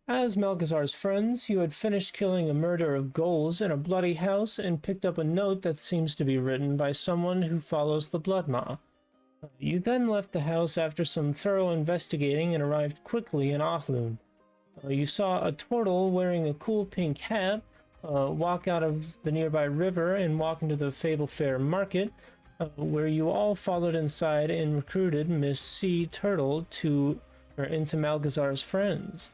As Malgazar's friends, you had finished killing a murder of ghouls in a bloody house and picked up a note that seems to be written by someone who follows the Blood Maw. You then left the house after some thorough investigating and arrived quickly in Ahlun. You saw a turtle wearing a cool pink hat walk out of the nearby river and walk into the Fable Fair market, where you all followed inside and recruited Miss C. Turtle into Malgazar's friends.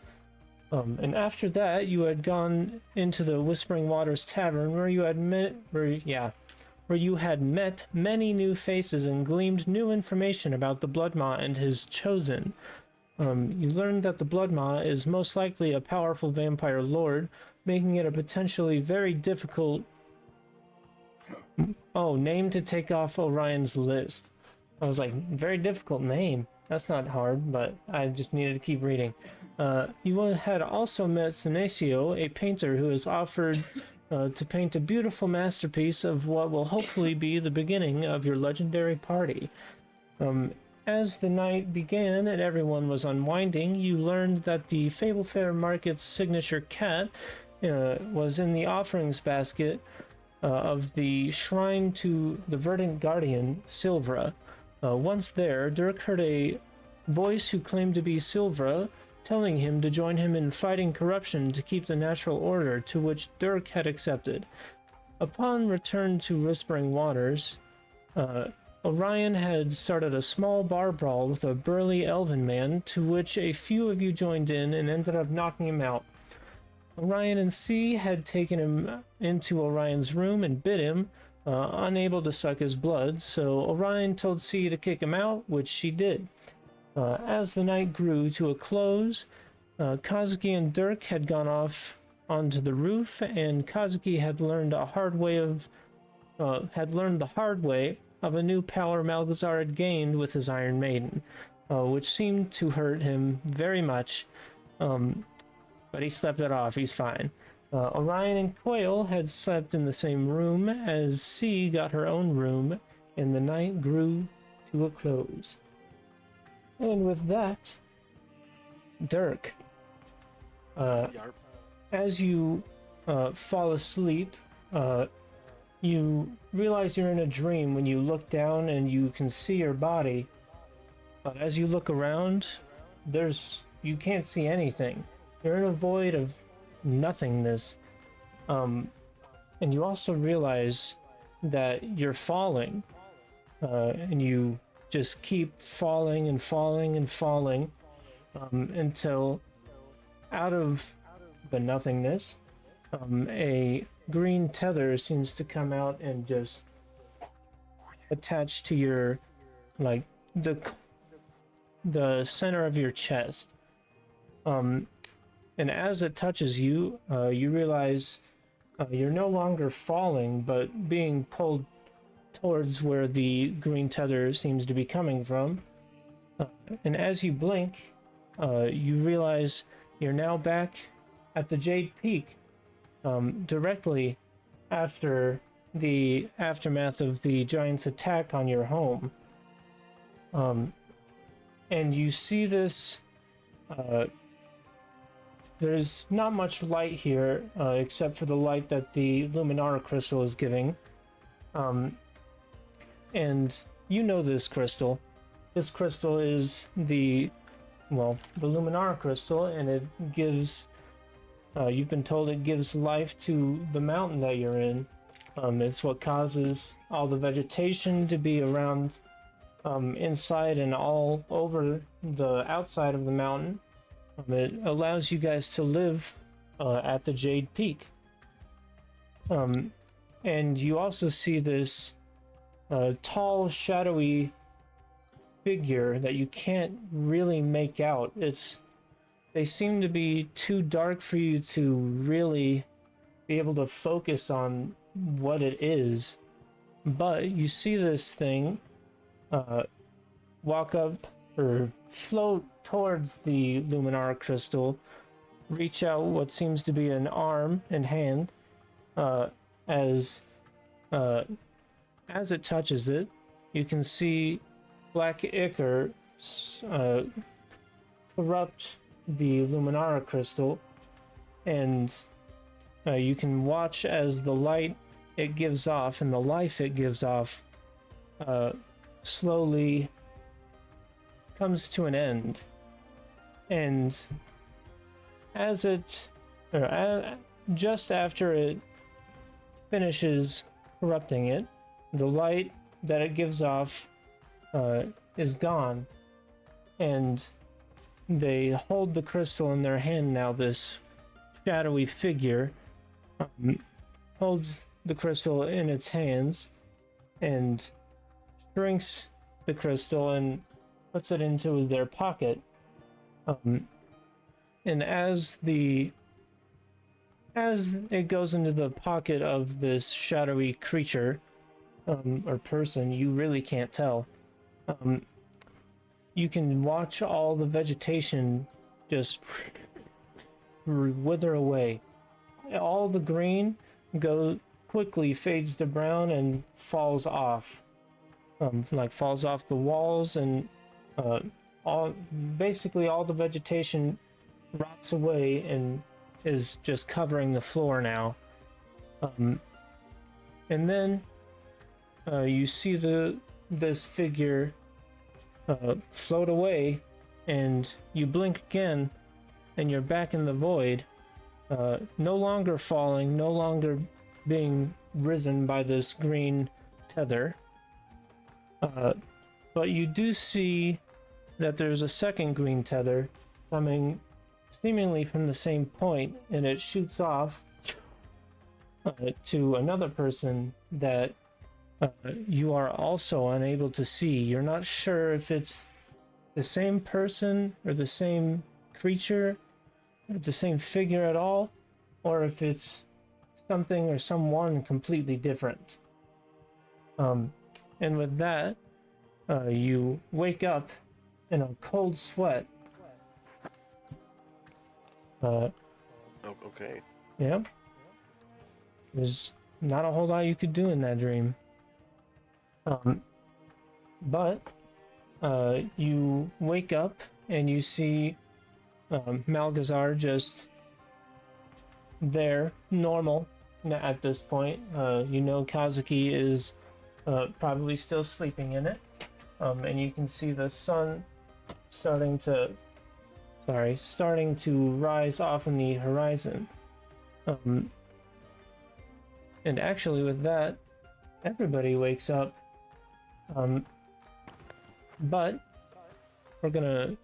And after that, you had gone into the Whispering Waters Tavern, where you had met many new faces and gleaned new information about the Blood Maw and his chosen. You learned that the Blood Maw is most likely a powerful vampire lord, making it a potentially very difficult name to take off Orion's list. I was like, very difficult name. That's not hard, but I just needed to keep reading. You had also met Senesio, a painter who has offered to paint a beautiful masterpiece of what will hopefully be the beginning of your legendary party. As the night began and everyone was unwinding, you learned that the Fable Fair Market's signature cat was in the offerings basket of the shrine to the Verdant Guardian, Silvra. Once there, Dirk heard a voice who claimed to be Silvra telling him to join him in fighting corruption to keep the natural order, to which Dirk had accepted. Upon return to Whispering Waters, Orion had started a small bar brawl with a burly elven man, to which a few of you joined in and ended up knocking him out. Orion and C had taken him into Orion's room and bit him, unable to suck his blood, so Orion told C to kick him out, which she did. As the night grew to a close, Kazuki and Dirk had gone off onto the roof, and Kazuki had learned the hard way of a new power Malgazar had gained with his Iron Maiden, which seemed to hurt him very much, but he slept it off. He's fine. Orion and Quail had slept in the same room as C got her own room, and the night grew to a close. And with that, Dirk, as you fall asleep, you realize you're in a dream when you look down and you can see your body. But as you look around, you can't see anything. You're in a void of nothingness. And you also realize that you're falling. And you just keep falling and falling and falling until out of the nothingness, a green tether seems to come out and just attach to your, like, the center of your chest. And as it touches you, you realize you're no longer falling, but being pulled towards where the green tether seems to be coming from. And as you blink, you realize you're now back at the Jade Peak, directly after the aftermath of the giant's attack on your home. And you see this, there's not much light here, except for the light that the Luminara crystal is giving. And you know this crystal. This crystal is the Luminara crystal, and it gives, you've been told it gives life to the mountain that you're in. It's what causes all the vegetation to be around, inside and all over the outside of the mountain. It allows you guys to live at the Jade Peak. And you also see this tall, shadowy figure that you can't really make out. They seem to be too dark for you to really be able to focus on what it is. But you see this thing walk up or float towards the Luminara crystal, reach out what seems to be an arm and hand, as it touches it, you can see Black Ichor corrupt the Luminara crystal, and you can watch as the light it gives off and the life it gives off slowly comes to an end. And as it, just after it finishes corrupting it, the light that it gives off is gone, and they hold the crystal in their hand now. This shadowy figure holds the crystal in its hands and shrinks the crystal and puts it into their pocket. And as it goes into the pocket of this shadowy creature or person, you really can't tell. You can watch all the vegetation just wither away. All the green quickly fades to brown and falls off. Falls off the walls, and basically all the vegetation rots away and is just covering the floor now. And then you see this figure float away, and you blink again, and you're back in the void, no longer falling, no longer being risen by this green tether. But you do see that there's a second green tether coming seemingly from the same point, and it shoots off to another person that you are also unable to see. You're not sure if it's the same person or the same creature or the same figure at all, or if it's something or someone completely different. And with that, you wake up in a cold sweat. Okay. Yeah. There's not a whole lot you could do in that dream. But you wake up and you see Malgazar just there, normal at this point. You know Kazuki is probably still sleeping in it. And you can see the sun starting to rise off in the horizon. And actually with that, everybody wakes up. But we're gonna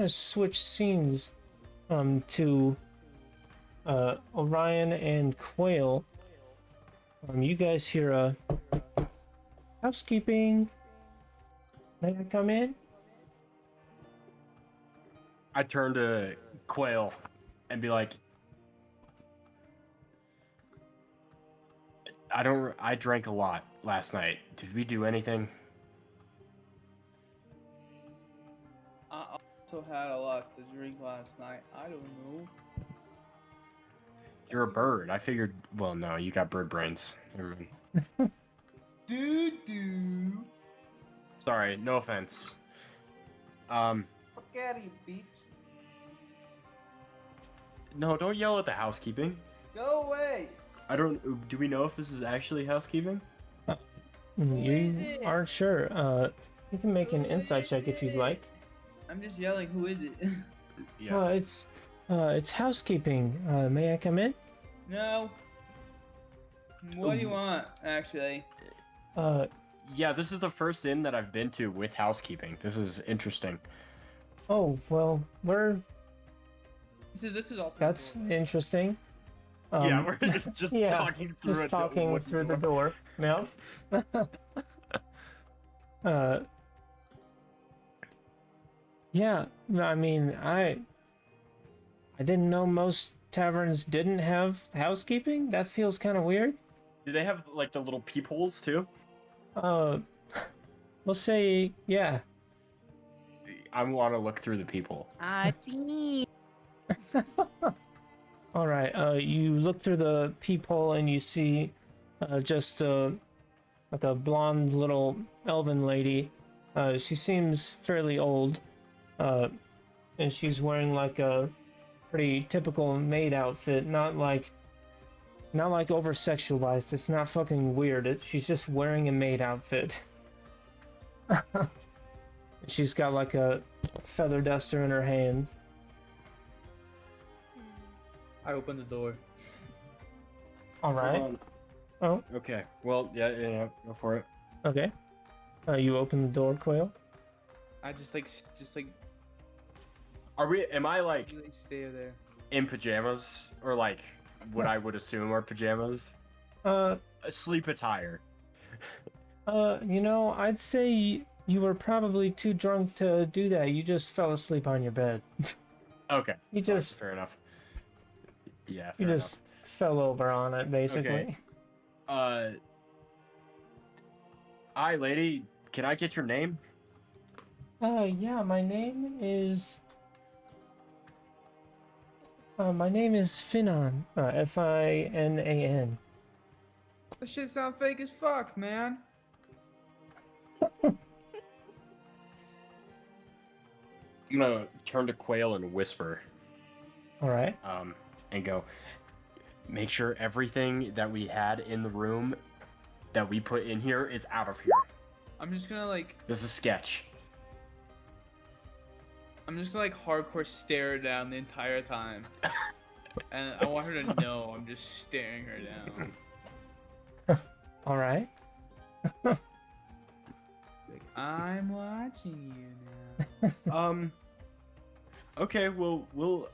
switch scenes to Orion and Quail. You guys hear a housekeeping. May I come in? I turn to Quail and be like, I drank a lot last night. Did we do anything? I also had a lot to drink last night. I don't know. You're a bird. I figured, well, no, you got bird brains. Never mind. Doo-doo. Sorry, no offense. Fuck out of you, bitch. No, don't yell at the housekeeping. Go away. Do we know if this is actually housekeeping? You aren't sure. You can make an insight check if you'd like. I'm just yelling, who is it? Yeah. It's housekeeping. May I come in? No. What do you want, actually? Yeah, this is the first inn that I've been to with housekeeping. This is interesting. Oh, well, This is all. that's interesting. Yeah, we're just yeah, talking through just talking through the door. Yep. Yeah, I mean, I didn't know most taverns didn't have housekeeping. That feels kind of weird. Do they have like the little peepholes too? We'll say yeah. I want to look through the peephole. I see. All right. You look through the peephole and you see just like a blonde little elven lady. She seems fairly old. And she's wearing like a pretty typical maid outfit, not like over sexualized. It's not fucking weird. She's just wearing a maid outfit. She's got like a feather duster in her hand. I open the door. All right. Oh, Okay. Well, yeah, go for it. okay. You open the door, Quail. I just like Am I like really stare there. in pajamas? Or like what I would assume are pajamas? Uh, A sleep attire. you know, I'd say you were probably too drunk to do that. You just fell asleep on your bed. Okay. You just Fair enough. Yeah, you fair just fell over on it, basically. Okay. enough. Hi, lady. Can I get your name? Yeah, my name is Finan. Finan. That shit sound fake as fuck, man. I'm gonna turn to Quail and whisper, All right. and go, make sure everything that we had in the room that we put in here is out of here. I'm just gonna like This is sketch. hardcore stare her down the entire time. And I want her to know I'm just staring her down. All right. Like, I'm watching you now. Okay, well,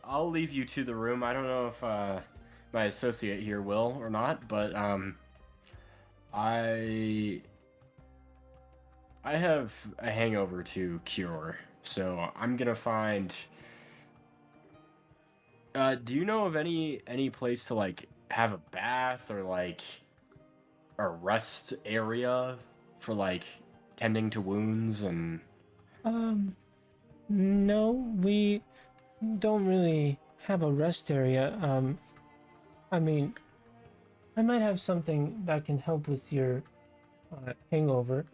I'll leave you to the room. I don't know if my associate here will or not, but I have a hangover to cure, so I'm gonna find. Do you know of any place to like have a bath or like a rest area for like tending to wounds and? No, we don't really have a rest area. I mean, I might have something that can help with your hangover.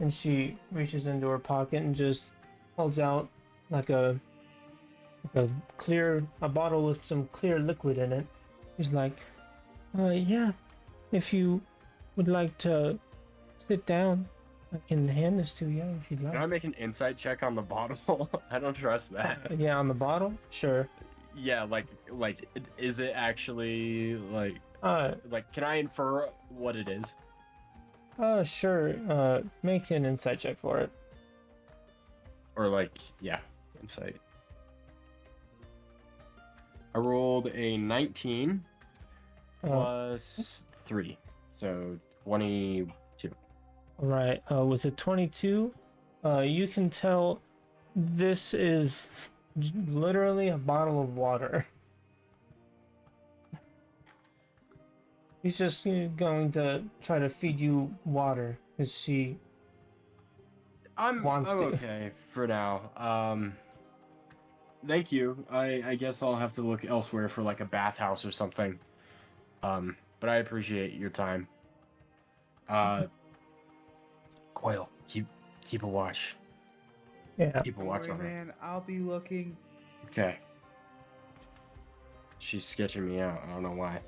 And she reaches into her pocket and just holds out like a bottle with some clear liquid in it. She's like, yeah, if you would like to sit down, I can hand this to you if you'd like. Can I make an insight check on the bottle? I don't trust that. Yeah, on the bottle? Sure. Yeah, like, is it actually like, can I infer what it is? Sure. Make an insight check for it. Or like, yeah, insight. I rolled a 19 plus 3, so 22. All right. With a 22, you can tell this is literally a bottle of water. He's just going to try to feed you water because she wants I'm to. okay for now. Thank you. I guess I'll have to look elsewhere for like a bathhouse or something. But I appreciate your time. Quail, keep a watch. Yeah. Keep a watch Don't on worry, her. man. I'll be looking. Okay. She's sketching me out. I don't know why.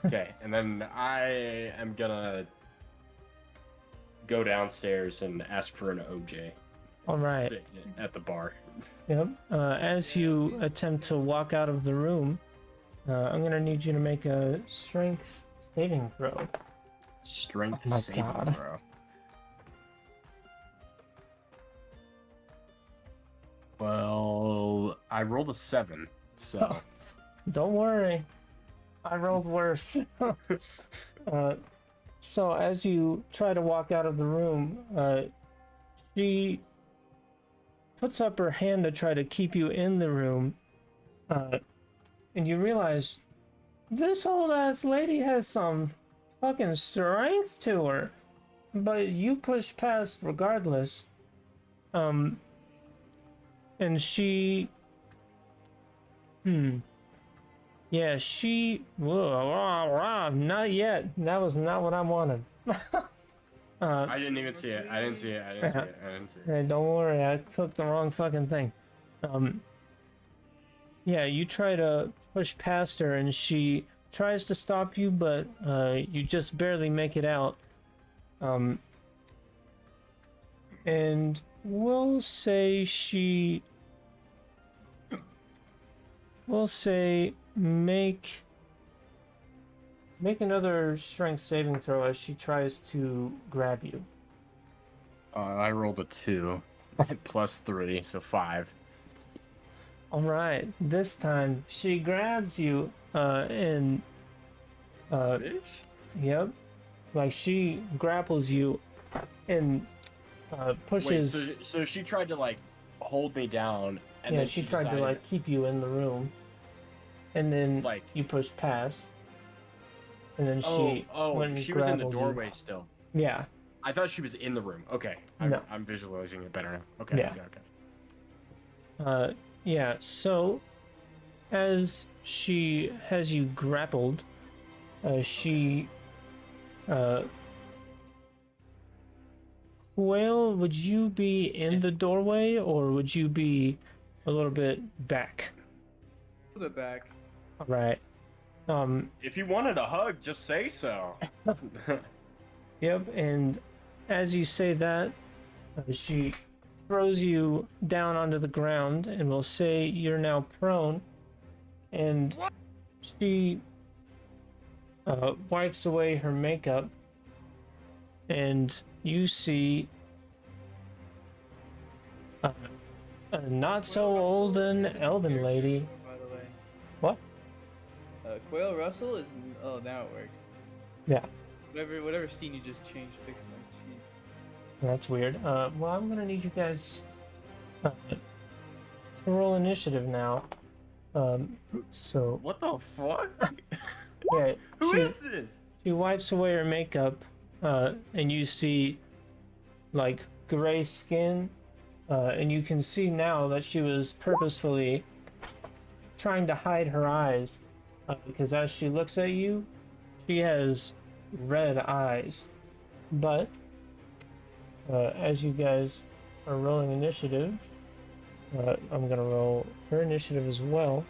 Okay, and then I am gonna go downstairs and ask for an OJ. All right. Sit at the bar. Yep. As you attempt to walk out of the room, I'm gonna need you to make a strength saving throw. Strength Oh my saving God. throw. Well, I rolled a 7, so Oh. Don't worry, I rolled worse. So as you try to walk out of the room, she puts up her hand to try to keep you in the room, and you realize this old ass lady has some fucking strength to her, but you push past regardless. And she, yeah, she, whoa, not yet. That was not what I wanted. I didn't even see it. I didn't see it. I didn't see it. I didn't see it. Hey, don't worry, I clicked the wrong fucking thing. Yeah, you try to push past her and she tries to stop you, but you just barely make it out. And we'll say make another strength saving throw as she tries to grab you. I rolled a 2 plus 3, so 5. All right, this time she grabs you and Bitch. yep, like she grapples you and pushes. Wait, so she tried to like hold me down, and Yeah, then she tried to like keep you in the room, and then like you pushed past, and then she went and she was in the grappled you. doorway still. Yeah. I thought she was in the room. Okay, No. I'm visualizing it better now. Okay, Yeah. okay. Yeah. So, as she has you grappled, Quail, would you be in the doorway or would you be a little bit back? A little bit back. All right. If you wanted a hug, just say so. Yep. And as you say that, she throws you down onto the ground and will say you're now prone. And she wipes away her makeup, and you see a not so olden elven lady. By the way. What? Quail Russell is. Oh, now it works. Yeah, Whatever scene you just changed, fix my sheet. that's weird. Well, I'm gonna need you guys to roll initiative now. So What the fuck? yeah, Who is this? she wipes away her makeup, and you see like gray skin, and you can see now that she was purposefully trying to hide her eyes, because as she looks at you, she has red eyes. But as you guys are rolling initiative, I'm gonna roll her initiative as well.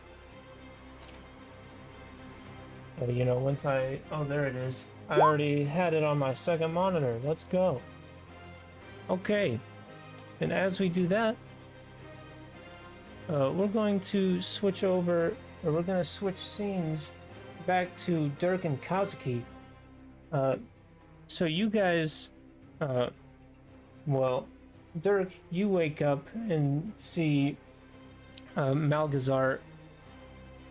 You know, once oh, there it is. I already had it on my second monitor. Let's go. Okay. And as we do that, we're going to switch over, or we're going to switch scenes back to Dirk and Kazuki. So you guys, well, Dirk, you wake up and see Malgazar,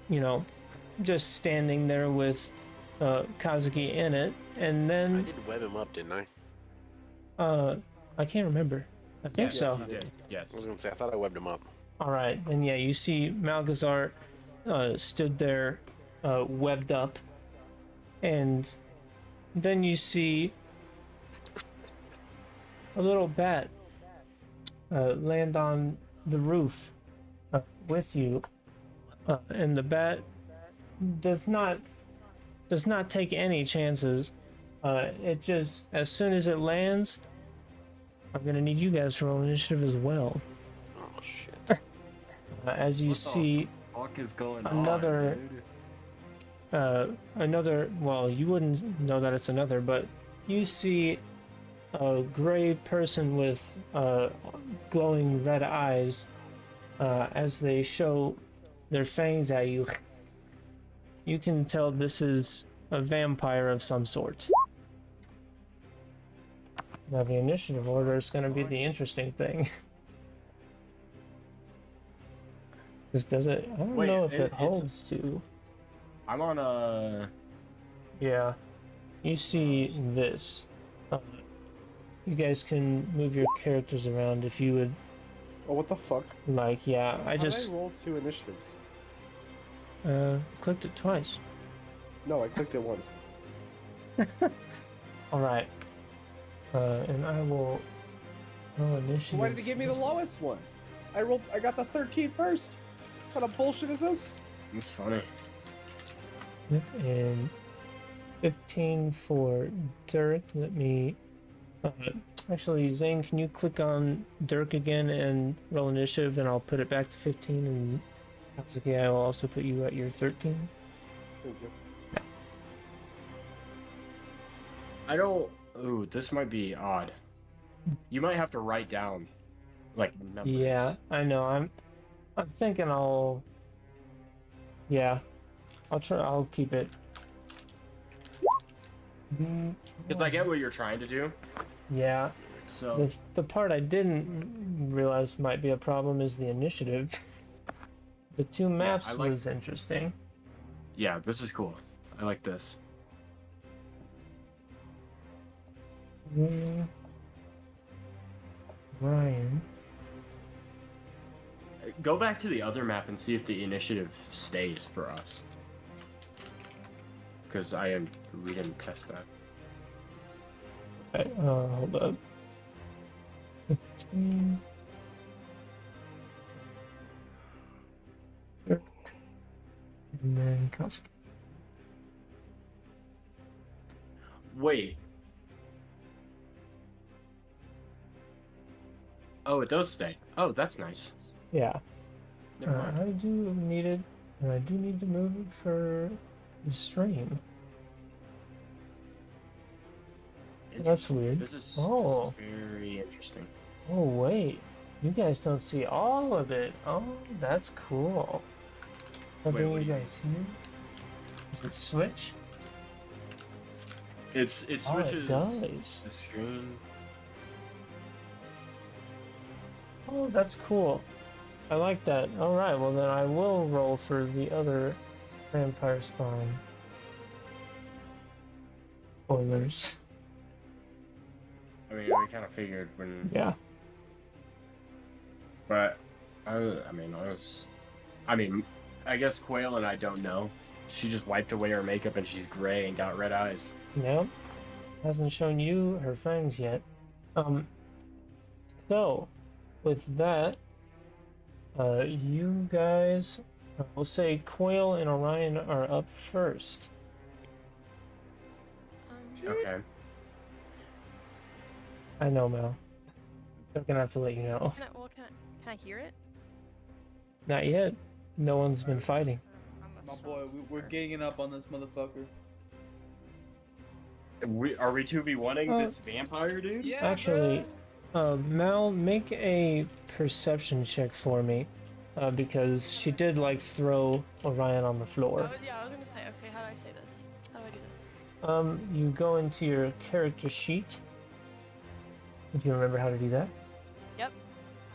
you know, just standing there with Kazuki in it, and then I did web him up, didn't I? I can't remember. I think Yes, so. you did. Yes. I was gonna say I thought I webbed him up. All right, then yeah, you see Malgazar stood there, webbed up, and then you see a little bat land on the roof with you, and the bat does not take any chances. It just, as soon as it lands, I'm gonna need you guys to roll initiative as well. Oh shit. As you see What is going another, well, you wouldn't know that it's another, but you see a gray person with glowing red eyes as they show their fangs at you. You can tell this is a vampire of some sort. Now the initiative order is going to be the interesting thing. This does it. I don't know if it holds to. I'm on a. Yeah. You see this. You guys can move your characters around if you would Oh, what the fuck? like. Yeah, I How'd just I rolled 2 initiatives. clicked it twice. No, I clicked it once. All right. And I will roll initiative. Why did it give me the lowest one? I got the 13 first. What kind of bullshit is this? It's funny. Yep, and 15 for Dirk. Let me Uh, Actually, Zane, can you click on Dirk again and roll initiative, and I'll put it back to 15, and Kazuki, I will also put you at your 13. Thank you. I don't. Ooh, this might be odd. You might have to write down, like, numbers. Yeah, I know. I'm thinking I'll. Yeah, I'll try. I'll keep it. Because I get what you're trying to do. Yeah. So. The part I didn't realize might be a problem is the initiative. The two maps was interesting. Yeah, this is cool. I like this. Ryan. Go back to the other map and see if the initiative stays for us. Because we didn't test that. Right, hold up. 15. And then Kazuki. Wait. Oh, it does stay. Oh, that's nice. Yeah. Never mind. I do need to move it for the stream. That's weird. This is very interesting. Oh wait, you guys don't see all of it. Oh, that's cool. I'll Wait, bring what you do you guys here. Does it switch? It Oh, it switches does. the screen. Oh, that's cool. I like that. All right, well then I will roll for the other vampire spawn. Spoilers. I mean, we kind of figured when. Yeah. But I guess Quail and I don't know. She just wiped away her makeup and she's gray and got red eyes. Nope. Hasn't shown you her fangs yet. So, with that, you guys, we'll say Quail and Orion are up first. Okay. I know, Mel. I'm gonna have to let you know. Can I hear it? Not yet. No one's been fighting. My boy, we're ganging up on this motherfucker. Are we 2v1ing this vampire dude? Yeah. Actually, Mal, make a perception check for me, because she did like throw Orion on the floor. Yeah, I was gonna say. Okay, how do I say this? How do I do this? You go into your character sheet, if you remember how to do that. Yep.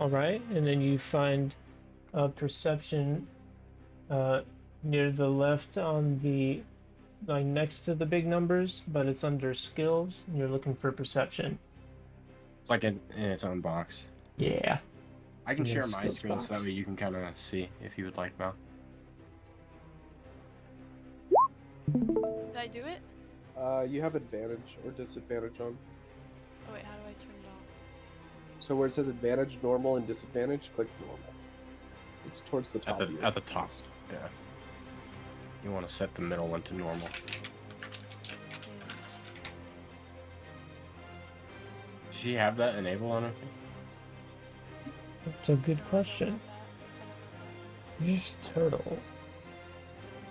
All right, and then you find perception near the left on the next to the big numbers, but it's under skills, and you're looking for perception. It's like in its own box. Yeah. I can in share its my skills screen so box. that way you can kind of see if you would like, Mel. Did I do it? You have advantage or disadvantage on. Oh wait, how do I turn it off? So where it says advantage, normal, and disadvantage, click normal. It's towards the top. At the top. Yeah. You want to set the middle one to normal. Does she have that enabled on her thing? That's a good question. Miss Turtle.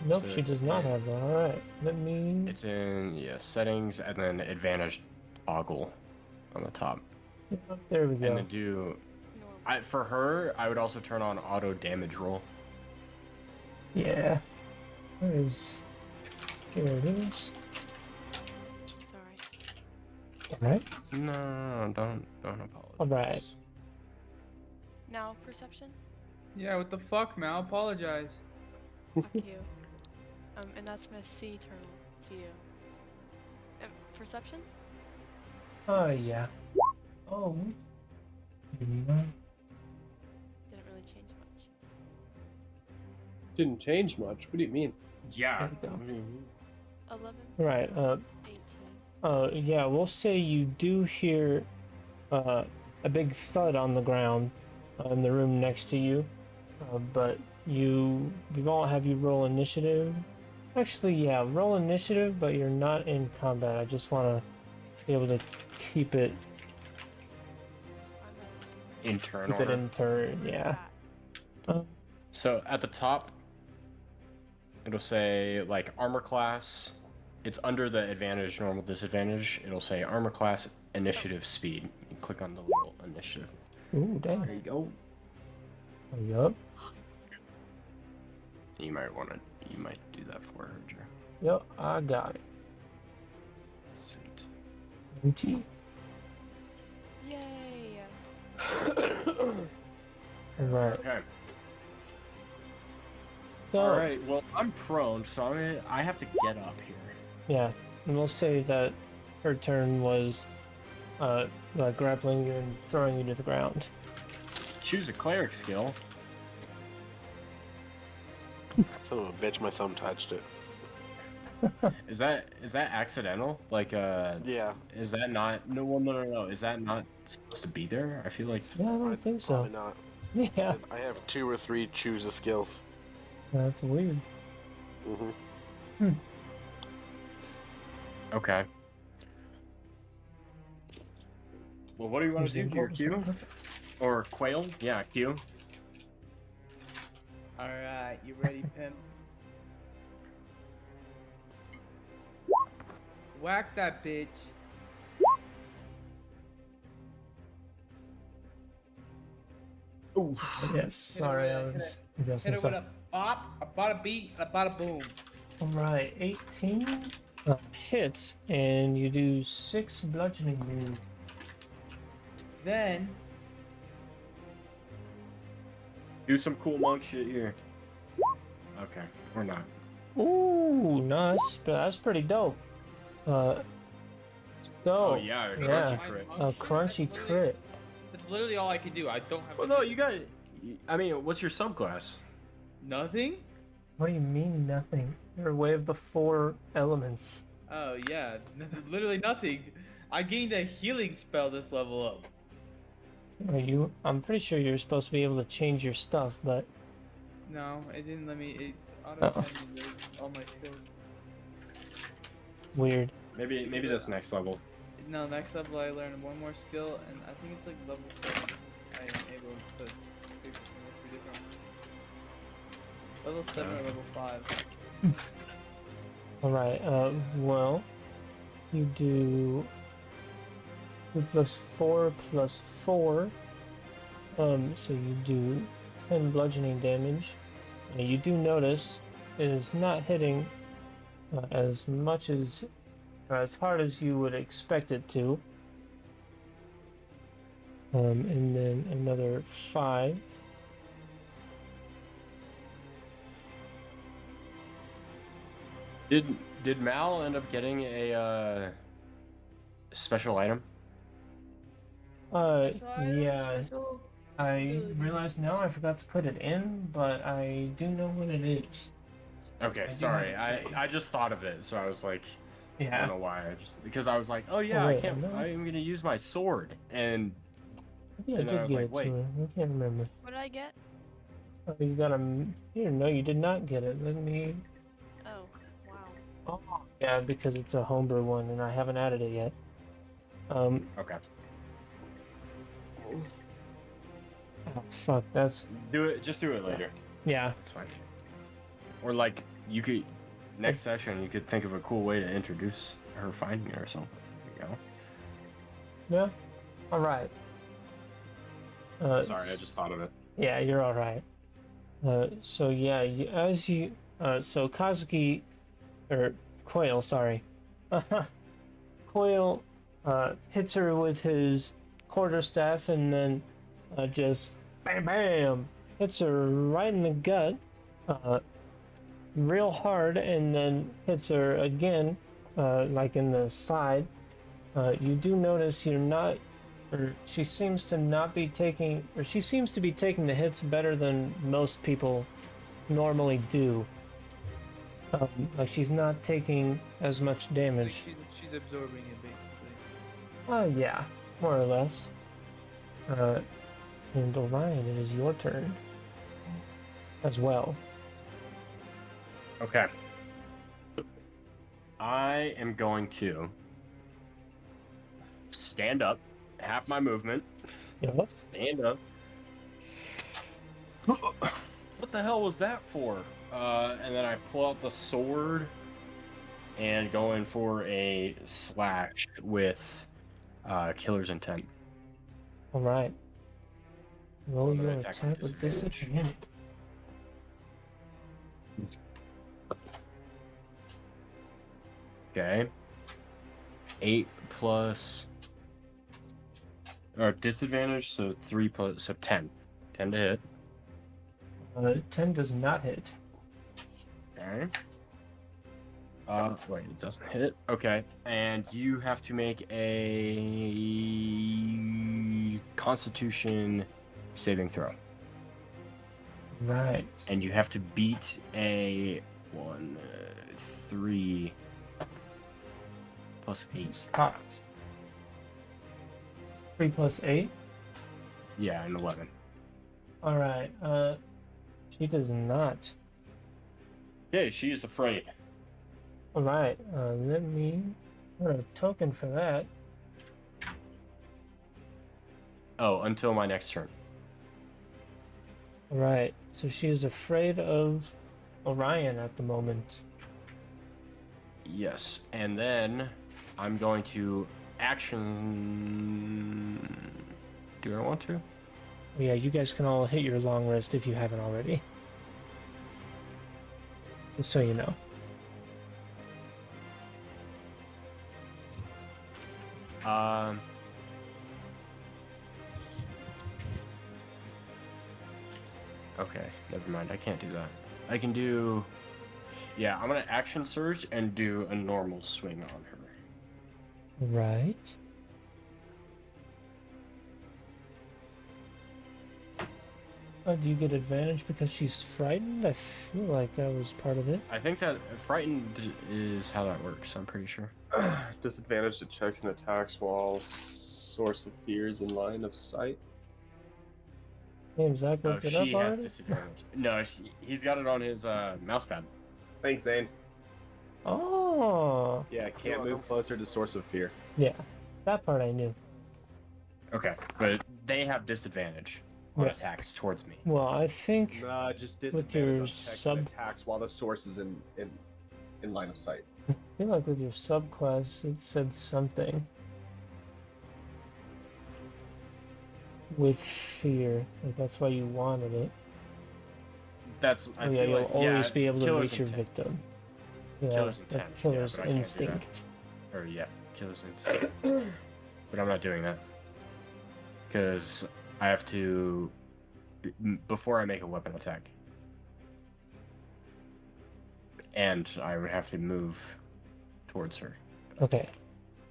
Nope, So she does not have that. All right, let me. It's in settings and then advantage toggle on the top. There we go. And then do. For her, I would also turn on auto damage roll. Yeah. Where is? Here it is. Sorry. All right. No, don't apologize. All right. Now perception. Yeah, what the fuck, Mal? Apologize. Fuck you. And that's Miss Sea Turtle to you. Perception? Oh yeah. Oh. Didn't really change much. Didn't change much. What do you mean? Yeah. There we go. 11. Right. 18. Yeah. We'll say you do hear a big thud on the ground in the room next to you, but we won't have you roll initiative. Actually, yeah, roll initiative, but you're not in combat. I just want to be able to keep it I'm In turn keep it order. in turn. Where's Yeah. that? So at the top, it'll say like armor class. It's under the advantage, normal, disadvantage. It'll say armor class, initiative, speed. You click on the little initiative. Ooh, dang. There you go. Yup. You might do that for her, Drew. Yup, I got it. Sweet. Gucci. Yay! Alright. Okay. So, All right. Well, I'm prone, so I have to get up here. yeah. And we'll say that her turn was like grappling you and throwing you to the ground. Choose a cleric skill. Son of a bitch, my thumb touched it. Is that accidental? Like Yeah. is that not? No. Is that not supposed to be there? I feel like. Yeah, I don't think so. Probably not. Yeah, I have 2 or 3 choose a skills. that's weird. Mm-hmm. Okay. Well, what do you want to do? Do your Q or Quail? Yeah, Q. Alright, you ready, pimp? Whack that bitch. Ooh. Yes, sorry, I was adjusting Hit it with stuff. a bop, a bada beat, and a bada boom. Alright, 18 hits, and you do 6 bludgeoning damage. Then, Do some cool monk shit here. Okay, or not. Ooh, nice, but that's pretty dope. So, Oh yeah, a yeah. crunchy crit. A crunchy crit. that's literally all I can do. I don't have Well, no, you got. I mean, what's your subclass? nothing? What do you mean, nothing? You're away of the 4 elements. Oh yeah, literally nothing. I gained a healing spell this level up. I'm pretty sure you're supposed to be able to change your stuff, but No, it didn't let me. It auto sent me all my skills. weird. Maybe that's next level. No, next level I learned one more skill, and I think it's like level 7. I am able to pick 3 different ones. Level 7 or level 5. Alright, well, you do 2 plus 4 plus 4. So you do 10 bludgeoning damage. And you do notice it is not hitting as much as hard as you would expect it to. And then another 5. Did Mal end up getting a special item? Yeah, I realized now I forgot to put it in, but I do know what it is. Okay, I do sorry. have it saved. I just thought of it, so I was like, I Yeah. don't know why. Because I was like, oh yeah, Oh, wait, I can't. no. I'm gonna use my sword, and Yeah, I And then I did was give like, it to wait. her. I can't remember. What did I get? Oh, you got a. Here, no, you did not get it. Let me. Oh, wow. Oh, yeah, because it's a homebrew one, and I haven't added it yet. okay, Oh, fuck. That's. do it. Just do it later. Yeah. It's fine. Or like you could next session, you could think of a cool way to introduce her finding it or something. You know? Yeah. All right. Sorry, I just thought of it. Yeah, you're all right. So yeah, so Kazuki, or Quail, sorry, Quail, hits her with his quarterstaff and then just bam, bam, hits her right in the gut, real hard, and then hits her again, like in the side. You do notice you're not. Or she seems to be taking the hits better than most people normally do. Like she's not taking as much Like damage. she's absorbing it basically. Yeah, more or less. And Orion, it is your turn as well. Okay. I am going to stand up, half my movement. Yep. Stand up. What the hell was that for? And then I pull out the sword and go in for a slash with killer's intent. All right. Roll So I'm your gonna attack with attack with disadvantage. disadvantage. Okay. 8 plus or disadvantage, so 3 plus so 10. 10 to hit. 10 does not hit. Okay. Wait, it doesn't hit. Okay. And you have to make a Constitution saving throw. Right. And you have to beat a 3 plus 8. Hot. 3 plus 8. Yeah, an 11. All right. She does not. Okay, she is afraid. All right. Let me put a token for that. Oh, until my next turn. All right. So she is afraid of Orion at the moment. Yes, and then I'm going to action. Do I want to? Yeah, you guys can all hit your long rest if you haven't already. Just so you know. Okay, never mind. I can't do that. I can do. Yeah, I'm gonna action surge and do a normal swing on her. Right. Do you get advantage because she's frightened? I feel like that was part of it. I think that frightened is how that works. I'm pretty sure. Disadvantage to checks and attacks while source of fear is in line of sight. Hey, Zach Oh, looked it up she has already? disadvantage. No, he's got it on his mouse pad. Thanks, Zane. Oh, Yeah, can't move closer to source of fear. yeah. That part I knew. Okay, but they have disadvantage on Yeah. attacks towards me. Well, I think Nah, just With disadvantage your on checks and attacks while the source is in line of sight. I feel like with your subclass it said something with fear. Like that's why you wanted it. That's I Oh yeah, feel you'll like always yeah, be able to killer's reach your intent. victim. Yeah, Killer's like intent, yeah, killer's but I can't do that. instinct. Or yeah, killer's instinct. But I'm not doing that because I have to before I make a weapon attack, and I would have to move towards her. Okay.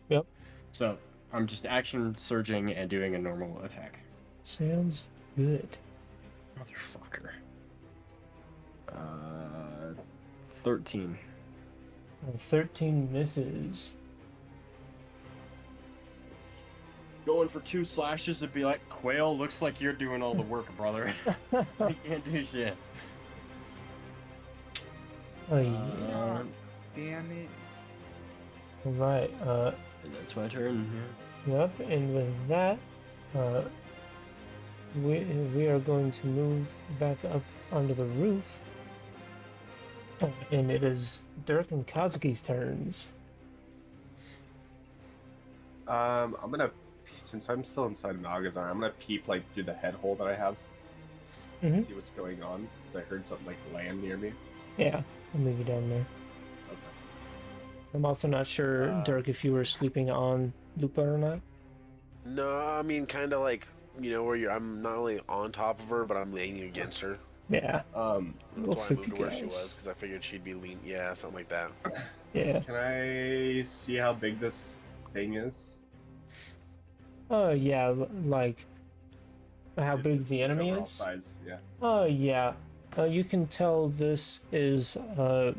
Yep. So I'm just action surging and doing a normal attack. Sounds good. Motherfucker. 13. 13 misses. Going for 2 slashes would be like, Quail, looks like you're doing all the work, brother. I can't do shit. Oh yeah. Damn it. Right. And that's my turn. Yep. And with that, we are going to move back up onto the roof. And it is Dirk and Kazuki's turns. I'm gonna, since I'm still inside Nagazar, I'm gonna peep like through the head hole that I have, Mhm. see what's going on. Because I heard something like land near me. Yeah, I'll move you down there. Okay. I'm also not sure, Dirk, if you were sleeping on Lupa or not. No, I mean, kind of like, where I'm not only on top of her, but I'm leaning against her. Yeah, Um, we'll That's why I flip moved you to where she was, guys. because I figured she'd be lean. Yeah, something like that. Yeah. can I see how big this thing is? Oh yeah, like how It's big the just enemy overall is. Size, yeah. Oh yeah, you can tell this is a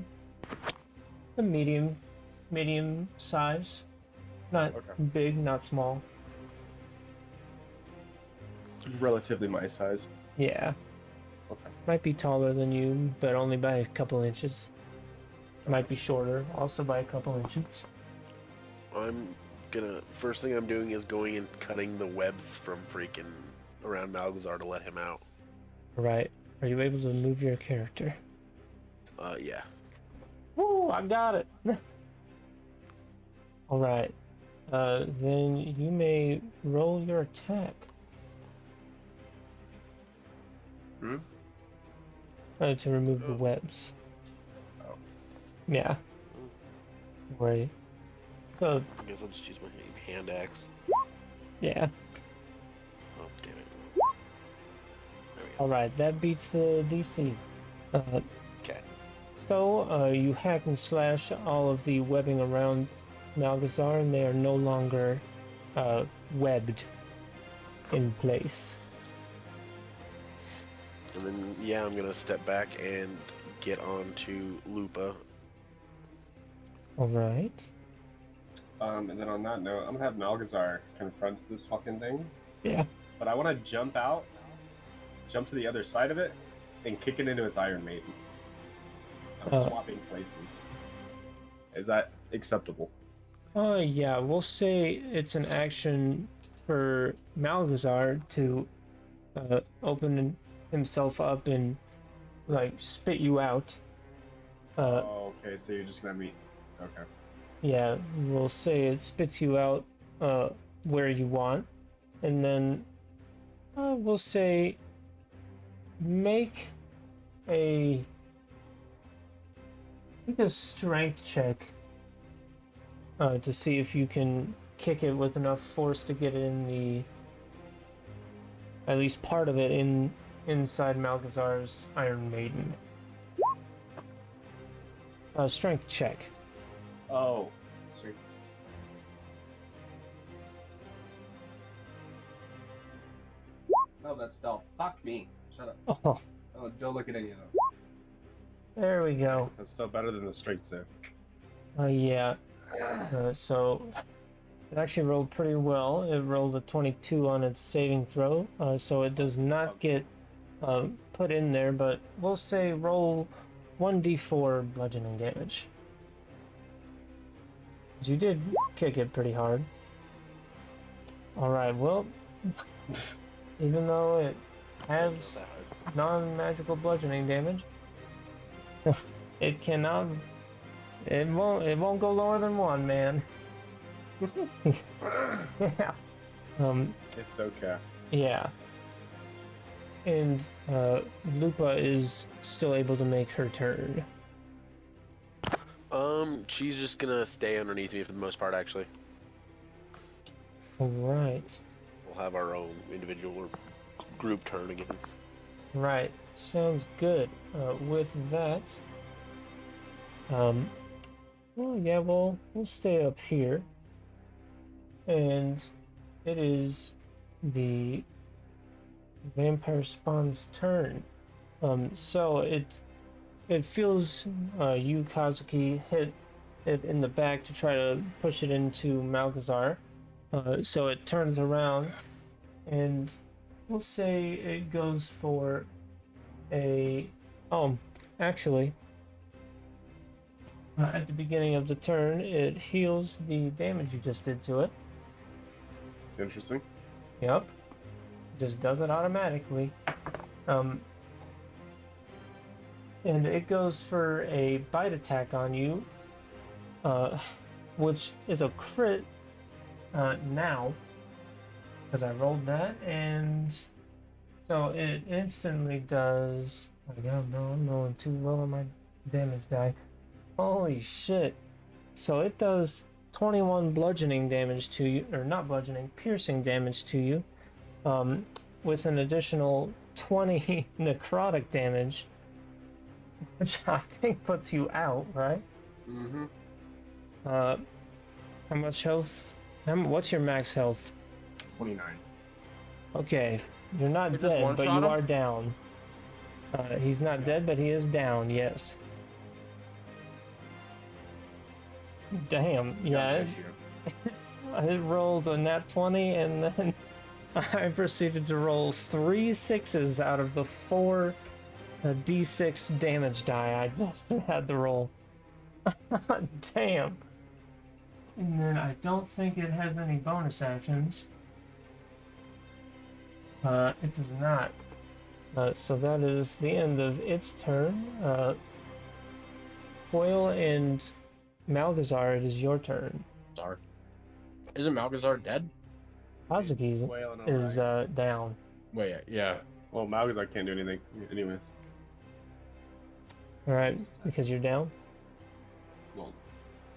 medium size, not Okay. big, not small. Relatively my size. Yeah, Okay. might be taller than you, but only by a couple inches. Might be shorter, also by a couple inches. I'm First thing I'm doing is going and cutting the webs from freaking around Malgazar to let him out. Right. Are you able to move your character? Yeah. Woo! I got it. All right. Then you may roll your attack. Hmm? To remove the webs. Oh. Yeah. Right. So, I guess I'll just use my hand axe. yeah. Oh, damn it. There we go. Alright, that beats the DC. Okay. So, you hack and slash all of the webbing around Malgazar, and they are no longer webbed in place. And then, yeah, I'm gonna step back and get onto Lupa. Alright. And then on that note, I'm gonna have Malgazar confront this fucking thing. Yeah. But I want to jump out, jump to the other side of it, and kick it into its Iron Maiden. I'm swapping places. Is that acceptable? Yeah, we'll say it's an action for Malgazar to open himself up and, like, spit you out. Oh, okay, so you're just gonna meet. Okay. Yeah, we'll say it spits you out where you want, and then we'll say make a strength check to see if you can kick it with enough force to get it in the at least part of it inside Malgazar's Iron Maiden. Strength check. Oh, sweet. No, that's stealth. Fuck me. Shut up. Oh, Oh, don't look at any of those. there we go. That's still better than the straight save. Yeah. So it actually rolled pretty well. It rolled a 22 on its saving throw, so it does not get put in there, but we'll say roll 1d4 bludgeoning damage. 'Cause you did kick it pretty hard. Alright, well, even though it has non-magical bludgeoning damage, it cannot. It won't go lower than 1, man. Yeah. It's okay. Yeah. And Lupa is still able to make her turn. She's just gonna stay underneath me for the most part, actually. Alright. We'll have our own individual or group turn again. Right. Sounds good. With that, well, yeah, we'll stay up here, and it is the vampire spawn's turn. So it feels you, Kazuki, hit it in the back to try to push it into Malgazar. So it turns around, and we'll say it goes for a... Oh, actually, at the beginning of the turn, it heals the damage you just did to it. Interesting. Yep. Just does it automatically. And it goes for a bite attack on you, which is a crit now, because I rolled that, and so it instantly does. Oh my god, no, I'm rolling too low on my damage die. Holy shit. So it does 21 bludgeoning damage to you, or not bludgeoning, piercing damage to you, with an additional 20 necrotic damage, which I think puts you out, right? Mm-hmm. How much health? What's your max health? 29. Okay, you're not It just dead, but one-shot you him? are down. He's not dead, but he is down, yes. Damn, yeah. I rolled a nat 20, and then I proceeded to roll 3 6s out of the 4 d6 damage die I just had to roll. Damn. And then I don't think it has any bonus actions. It does not. So that is the end of its turn. Quail and Malgazar, it is your turn. Sorry. Isn't Malgazar dead? Kazuki Quail and is Orion. down. Wait, yeah. Well, Malgazar can't do anything. Anyways. Alright, because you're down? Well,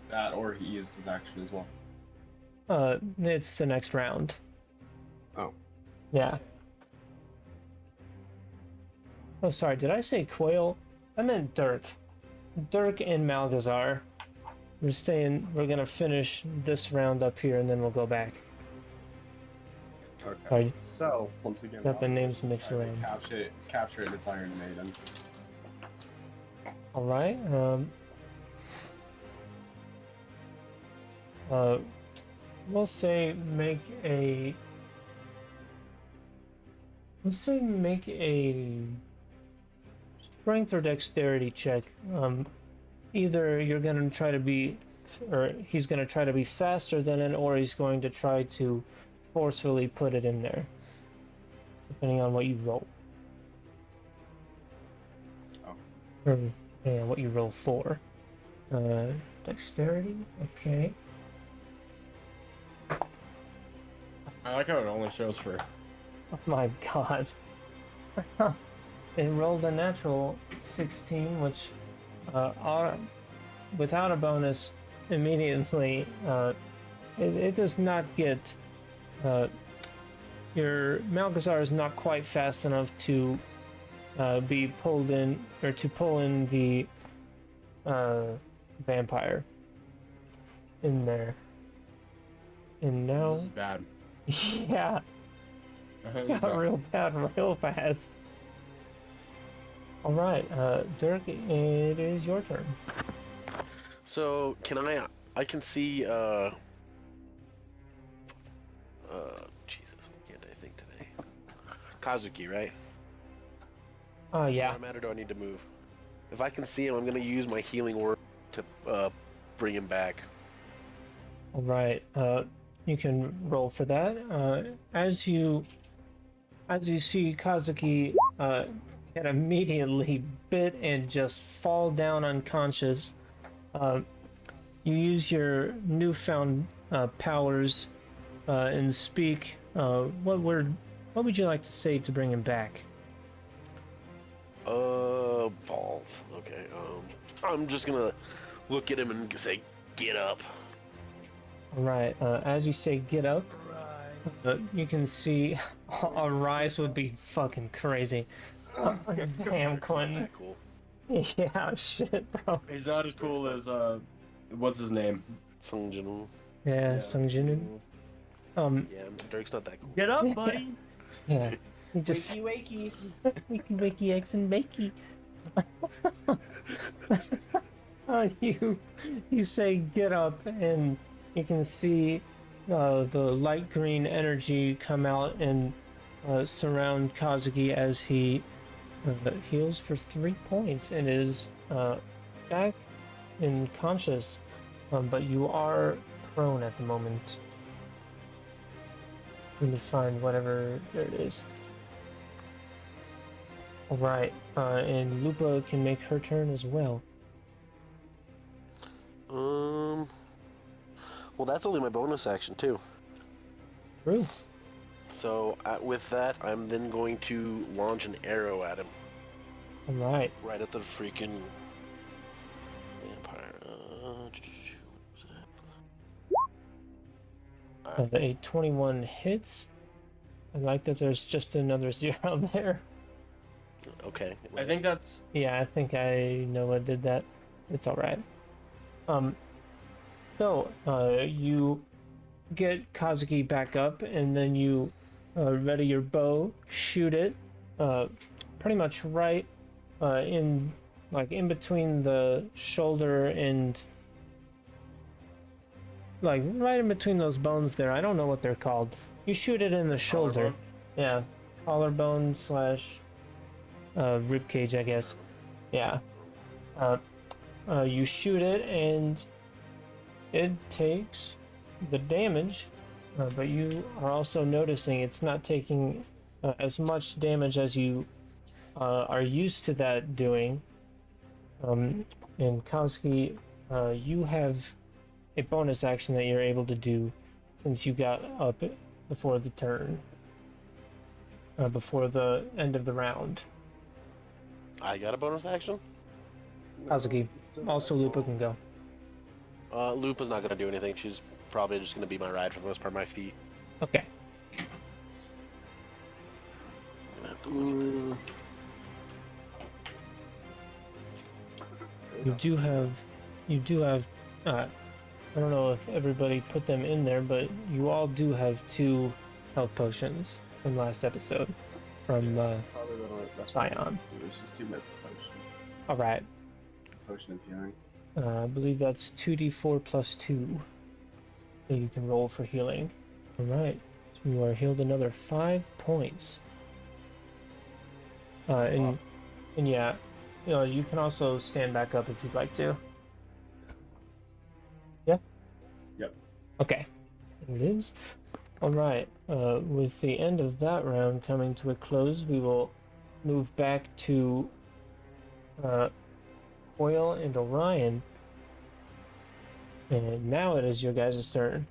that or he used his action as well. It's the next round. Oh. Yeah. Oh, sorry, did I say Quail? I meant Dirk. Dirk and Malgazar. We're gonna finish this round up here and then we'll go back. Okay. Sorry, So, once again, got the Malgazar names mixed tried to around. Capture it in its Iron Maiden. Alright, we'll say make a strength or dexterity check. Either you're gonna try to be, or he's gonna try to be faster than it, or he's going to try to forcefully put it in there, depending on what you roll. Oh. Or yeah, what you roll for. Dexterity. Okay. I like how it only shows for. Oh my god. It rolled a natural 16, which, without a bonus, immediately, it does not get, your Malgazar is not quite fast enough to be pulled in, or to pull in the vampire in there. And now, This is bad. yeah, got real bad real fast. All right, Dirk, it is your turn. So can I can see Jesus, what can't I think today? Kazuki, right? Yeah. Where I'm at, or do I need to move? If I can see him, I'm gonna use my healing word to bring him back. All right. You can roll for that. As you see Kazuki get immediately bit and just fall down unconscious, you use your newfound powers and speak. What would you like to say to bring him back? Balls. Okay. I'm just gonna look at him and say, "Get up." All right. As you say, get up. You can see a rise would be fucking crazy. Damn, Quentyn. Cool. Yeah, shit, bro. He's not as cool as what's his name? Sung Jin-woo. Yeah, Sung Jin. Yeah, Dirk's not that cool. Get up, buddy. Yeah. He just Wakey, wakey. wakey wakey eggs and bakey. You say get up, and you can see the light green energy come out and surround Kazuki as he heals for 3 points and is back in conscious, but you are prone at the moment. Need to find whatever there it is. All right, and Lupa can make her turn as well. Well, that's only my bonus action too. True. So with that, I'm then going to launch an arrow at him, All right. right at the freaking vampire. A 21 hits. I like that there's just another 0 there. Okay. I think that's Yeah, I think I know what did that. It's all right. So you get Kazuki back up, and then you ready your bow, shoot it, pretty much right in between the shoulder and right in between those bones there. I don't know what they're called. You shoot it in the shoulder. Collarbone? Yeah, collarbone / rib cage, I guess. Yeah. You shoot it, and it takes the damage, but you are also noticing it's not taking as much damage as you are used to that doing. And Kazuki, you have a bonus action that you're able to do since you got up before the turn, before the end of the round. I got a bonus action? Kazuki, also Lupa can go. Lupa's not gonna do anything. She's probably just gonna be my ride for the most part of my feet. Okay. You do have, I don't know if everybody put them in there, but you all do have 2 health potions from last episode from That's probably that's Scion. Let's just do my potion. Alright, Potion of healing. I believe that's 2d4 plus 2 that you can roll for healing. Alright, so you are healed another 5 points. And yeah, you can also stand back up if you'd like to. Yeah? Yep. Okay. There it is. Alright, with the end of that round coming to a close, we will move back to Quail and Orion. And now it is your guys' turn.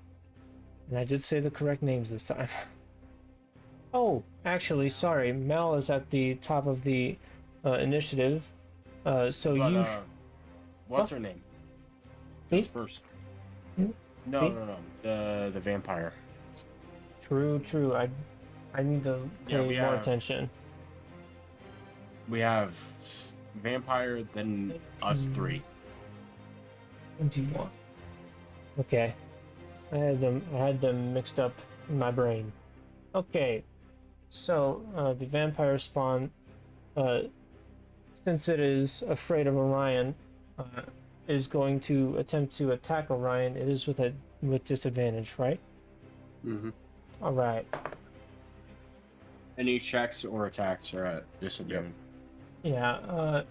And I did say the correct names this time. Oh, actually, sorry. Mal is at the top of the initiative. So But, you... what's her name? Me? Who's first? Hmm? No, Me? no. The vampire. True. I need to Yeah, pay we more have- attention. We have vampire, then us 3. 21. Okay. I had them mixed up in my brain. Okay. So, the vampire spawn, since it is afraid of Orion, is going to attempt to attack Orion. It is with disadvantage, right? Mm-hmm. Alright. Any checks or attacks are at disadvantage. Yeah,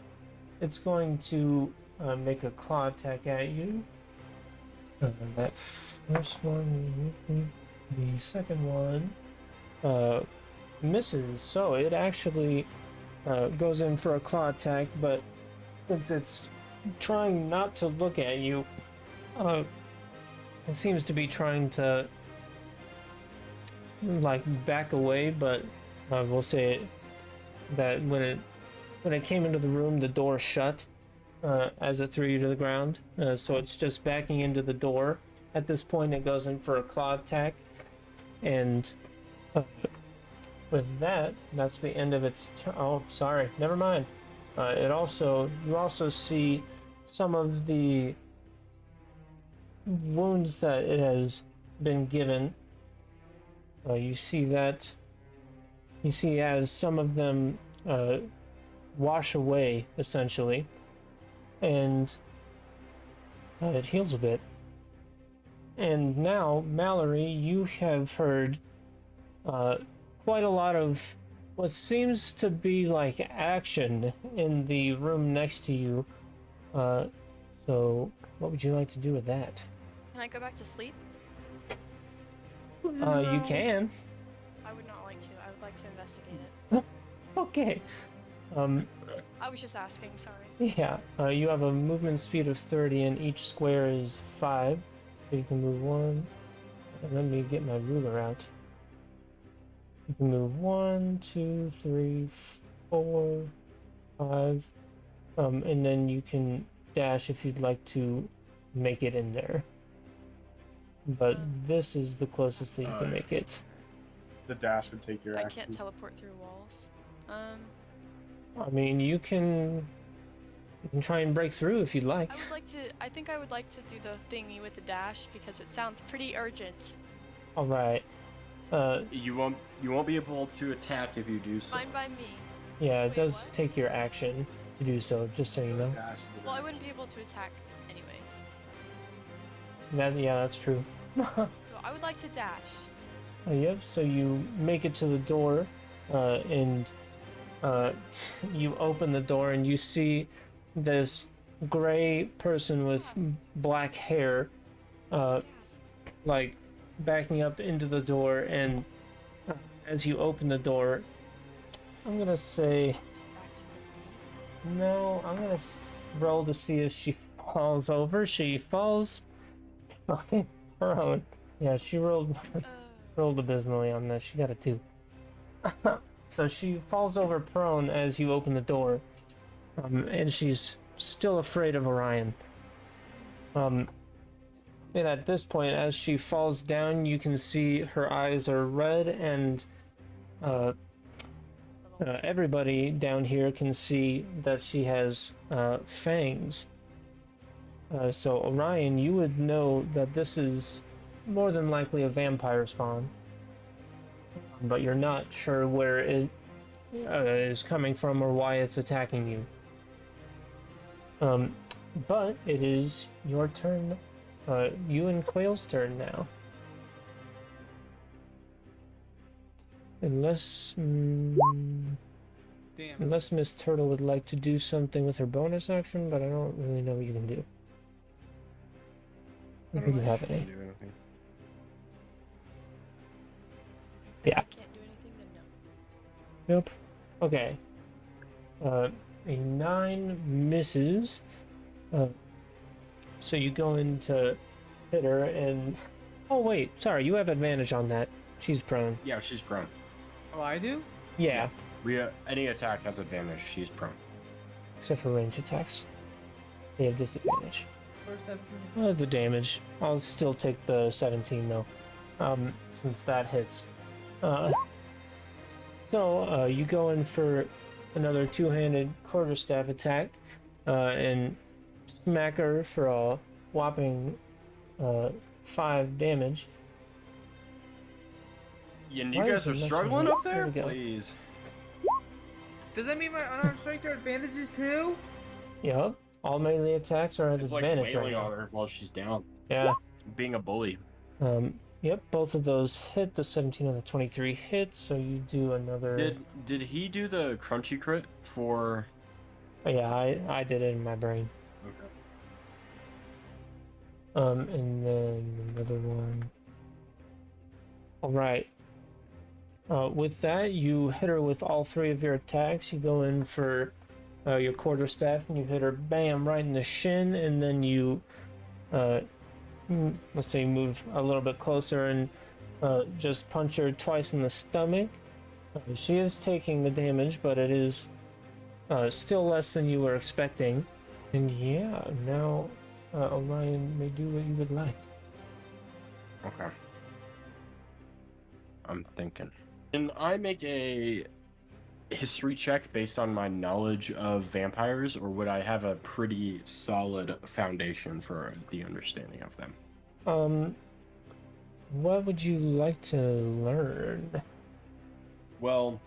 it's going to make a claw attack at you. That first one, the second one, misses. So it actually goes in for a claw attack, but since it's trying not to look at you, it seems to be trying to like back away. But we'll say that when it came into the room, the door shut as it threw you to the ground. So it's just backing into the door. At this point, it goes in for a claw attack, and with that, that's the end of its. Oh, sorry, never mind. You also see some of the wounds that it has been given. You see as some of them wash away, essentially, and it heals a bit. And now, Mallory, you have heard quite a lot of what seems to be like action in the room next to you. So, what would you like to do with that? Can I go back to sleep? You can. I would not like to. I would like to investigate it. Okay. I was just asking, sorry. Yeah, you have a movement speed of 30 and each square is 5. So you can move 1. Let me get my ruler out. You can move 1, 2, 3, 4, 5. And then you can dash if you'd like to make it in there. But this is the closest that you can make it. The dash would take your I action. can't teleport through walls. I mean, you can try and break through if you'd like. I think I would like to do the thingy with the dash because it sounds pretty urgent. All right. You won't be able to attack if you do so. Fine by me. Yeah, it Wait, does what? take your action to do so, just so you know. Dash is Well, I advantage. wouldn't be able to attack anyways. Yeah, that's true. So I would like to dash. Yep, so you make it to the door, and you open the door and you see this gray person with black hair like backing up into the door, and as you open the door, I'm gonna say no. I'm gonna roll to see if she falls over. She falls fucking prone. Yeah, she rolled abysmally on this. She got a 2. So she falls over prone as you open the door, and she's still afraid of Orion. And at this point, as she falls down, you can see her eyes are red, and everybody down here can see that she has fangs. So Orion, you would know that this is more than likely a vampire spawn, but you're not sure where it is coming from or why it's attacking you. But it is your turn. You and Quail's turn now. Unless Miss Turtle would like to do something with her bonus action, but I don't really know what you can do. Do you have any? Yeah. Can't do anything, then no. Nope. Okay. A 9 misses. So you go in to hit her, and oh wait, sorry, you have advantage on that. She's prone. Yeah, she's prone. Oh, I do? Yeah, Any attack has advantage. She's prone. except for range attacks. They have disadvantage. Or 17. The damage. I'll still take the 17 though, since that hits. So you go in for another 2-handed quarterstaff attack, and smack her for a whopping 5 damage. You Why guys is it are messing struggling up? up there? There we go. Please. Does that mean my unarmed strikes are advantages too? Yup. All melee attacks are at It's like advantage right wailing on now. her while she's down. Yeah. Being a bully. Yep, both of those hit. The 17 and the 23 hit, so you do another... Did he do the crunchy crit for... Oh, yeah, I did it in my brain. Okay. And then another one. Alright. With that, you hit her with all 3 of your attacks. You go in for your quarterstaff, and you hit her, bam, right in the shin, and then you, let's say, move a little bit closer and just punch her twice in the stomach. She is taking the damage, but it is still less than you were expecting. And yeah, now Orion may do what you would like. Okay. I'm thinking. Can I make a history check based on my knowledge of vampires, or would I have a pretty solid foundation for the understanding of them? What would you like to learn? Well,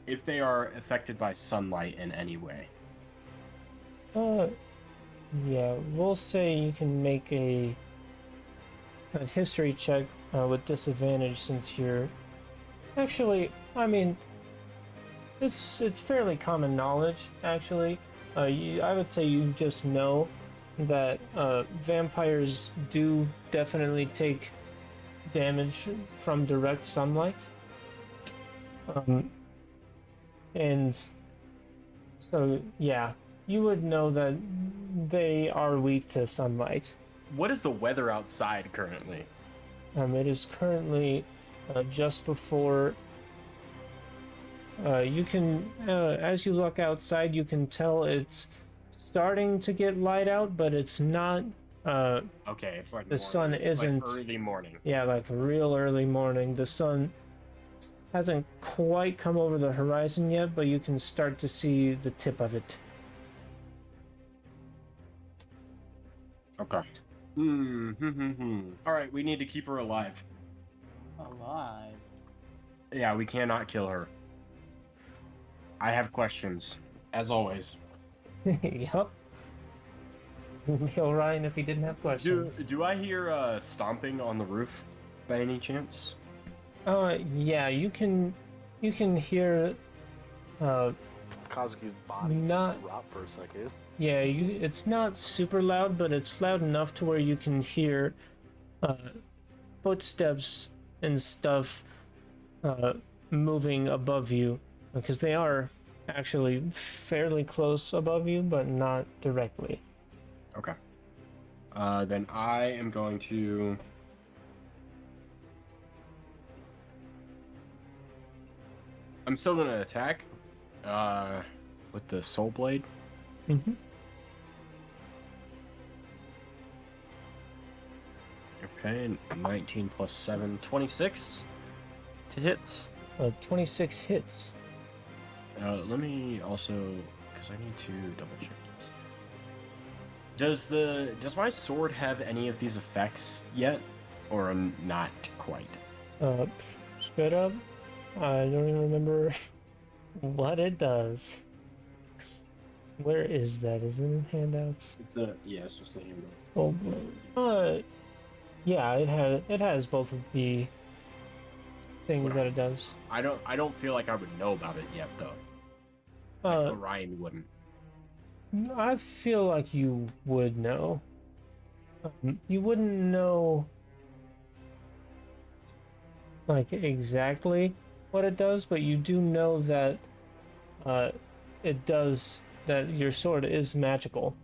if they are affected by sunlight in any way. Yeah, we'll say you can make a history check with disadvantage, since you're actually, I mean, it's fairly common knowledge actually. I would say you just know that vampires do definitely take damage from direct sunlight, and so yeah, you would know that they are weak to sunlight. What is the weather outside currently? It is currently just before. You can, as you look outside, you can tell it's starting to get light out, but it's not. Okay, it's like the morning. sun It's like isn't. early morning. Yeah, like real early morning. The sun hasn't quite come over the horizon yet, but you can start to see the tip of it. Okay. All right, we need to keep her alive. Alive. Yeah, we cannot kill her. I have questions, as always. Yup. Orion, if he didn't have questions. Do I hear stomping on the roof by any chance? Yeah, you can hear Kazuki's body Not- just dropped for a second. Yeah, it's not super loud, but it's loud enough to where you can hear footsteps and stuff moving above you, because they are actually fairly close above you, but not directly. Okay. Then I am going to. I'm still gonna attack. With the soul blade. Mm-hmm. Okay, 19 plus 7, 26 to hit. 26 hits. Let me also, because I need to double check this. Does my sword have any of these effects yet, or not quite? Straight up, I don't even remember what it does. Where is that? Is it in handouts? It's just a handouts. Oh, yeah, it has both of the things that it does. I don't feel like I would know about it yet though. Orion wouldn't. I feel like you would know. You wouldn't know like exactly what it does, but you do know that it does, that your sword is magical.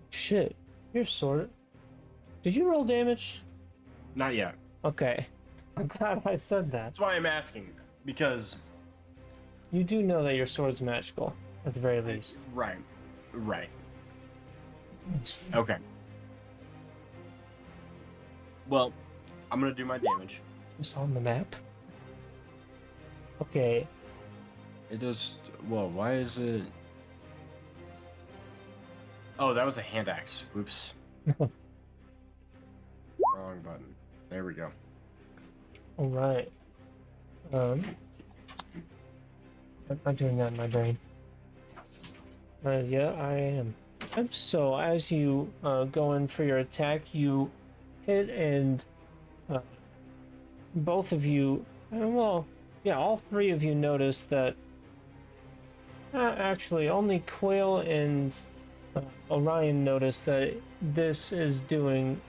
Shit, your sword. Did you roll damage? Not yet. Okay. I'm glad I said that. That's why I'm asking, because You do know that your sword's magical, at the very least. right. Okay. Well, I'm gonna do my damage. Just on the map. Okay. It does. Whoa, why is it? Oh, that was a hand axe. Oops. Wrong button. There we go. All right. I'm not doing that in my brain. Yeah, I am. So as you go in for your attack, you hit, and both of you, well, yeah, all three of you notice that. Actually, only Quail and Orion notice that this is doing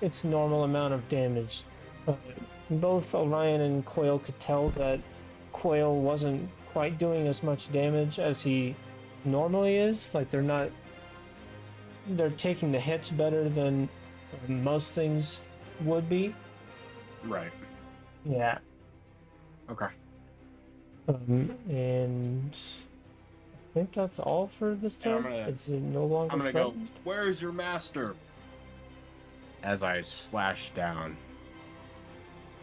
its normal amount of damage. Both Orion and Quail could tell that Quail wasn't quite doing as much damage as he normally is. Like, they're taking the hits better than most things would be. Right. Yeah. Okay. And I think that's all for this turn. It's no longer I'm gonna threatened. go. Where's your master? As I slash down.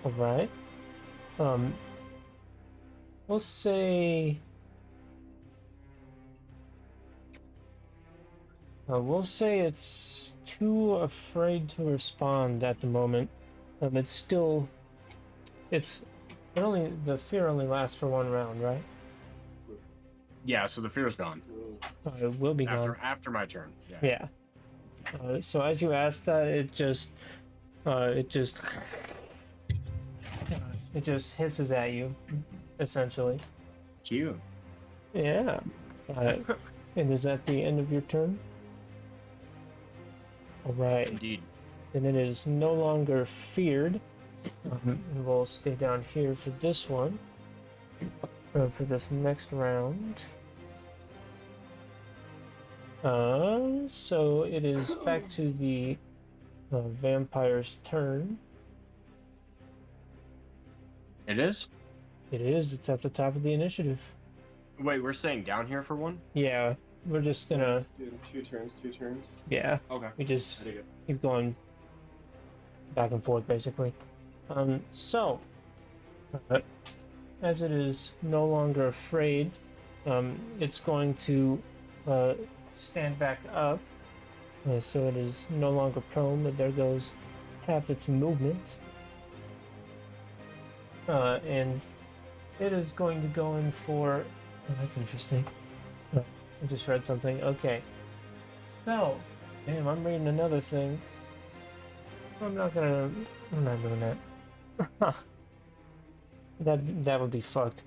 All right. We'll say. We'll say it's too afraid to respond at the moment. It's still. The fear only lasts for one round, right? Yeah, so the fear's gone. It will be gone. After my turn. Yeah. So as you ask that, it just hisses at you, essentially. Cute. Yeah. And is that the end of your turn? All right. Indeed. Then it is no longer feared. And we'll stay down here for this one. For this next round. So it is back to the vampire's turn. It is? It is. It's at the top of the initiative. Wait, we're staying down here for one? Yeah, we're just gonna. Doing two turns. Yeah, Okay. we just I dig it. keep going back and forth, basically. So, as it is no longer afraid, it's going to stand back up. So it is no longer prone, but there goes half its movement. And it is going to go in for. Oh, that's interesting. I just read something. Okay. So, damn, I'm reading another thing. I'm not doing that. That would be fucked.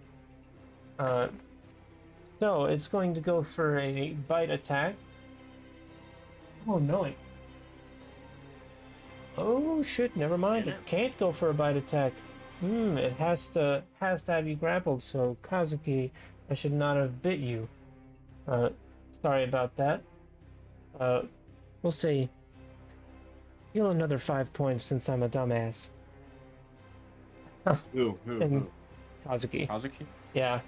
So it's going to go for a bite attack. Oh no! Oh shit! Never mind. It can't go for a bite attack. It has to have you grappled. So Kazuki, I should not have bit you. Sorry about that. We'll say heal another 5 points since I'm a dumbass. Who? And Kazuki. Kazuki? Yeah.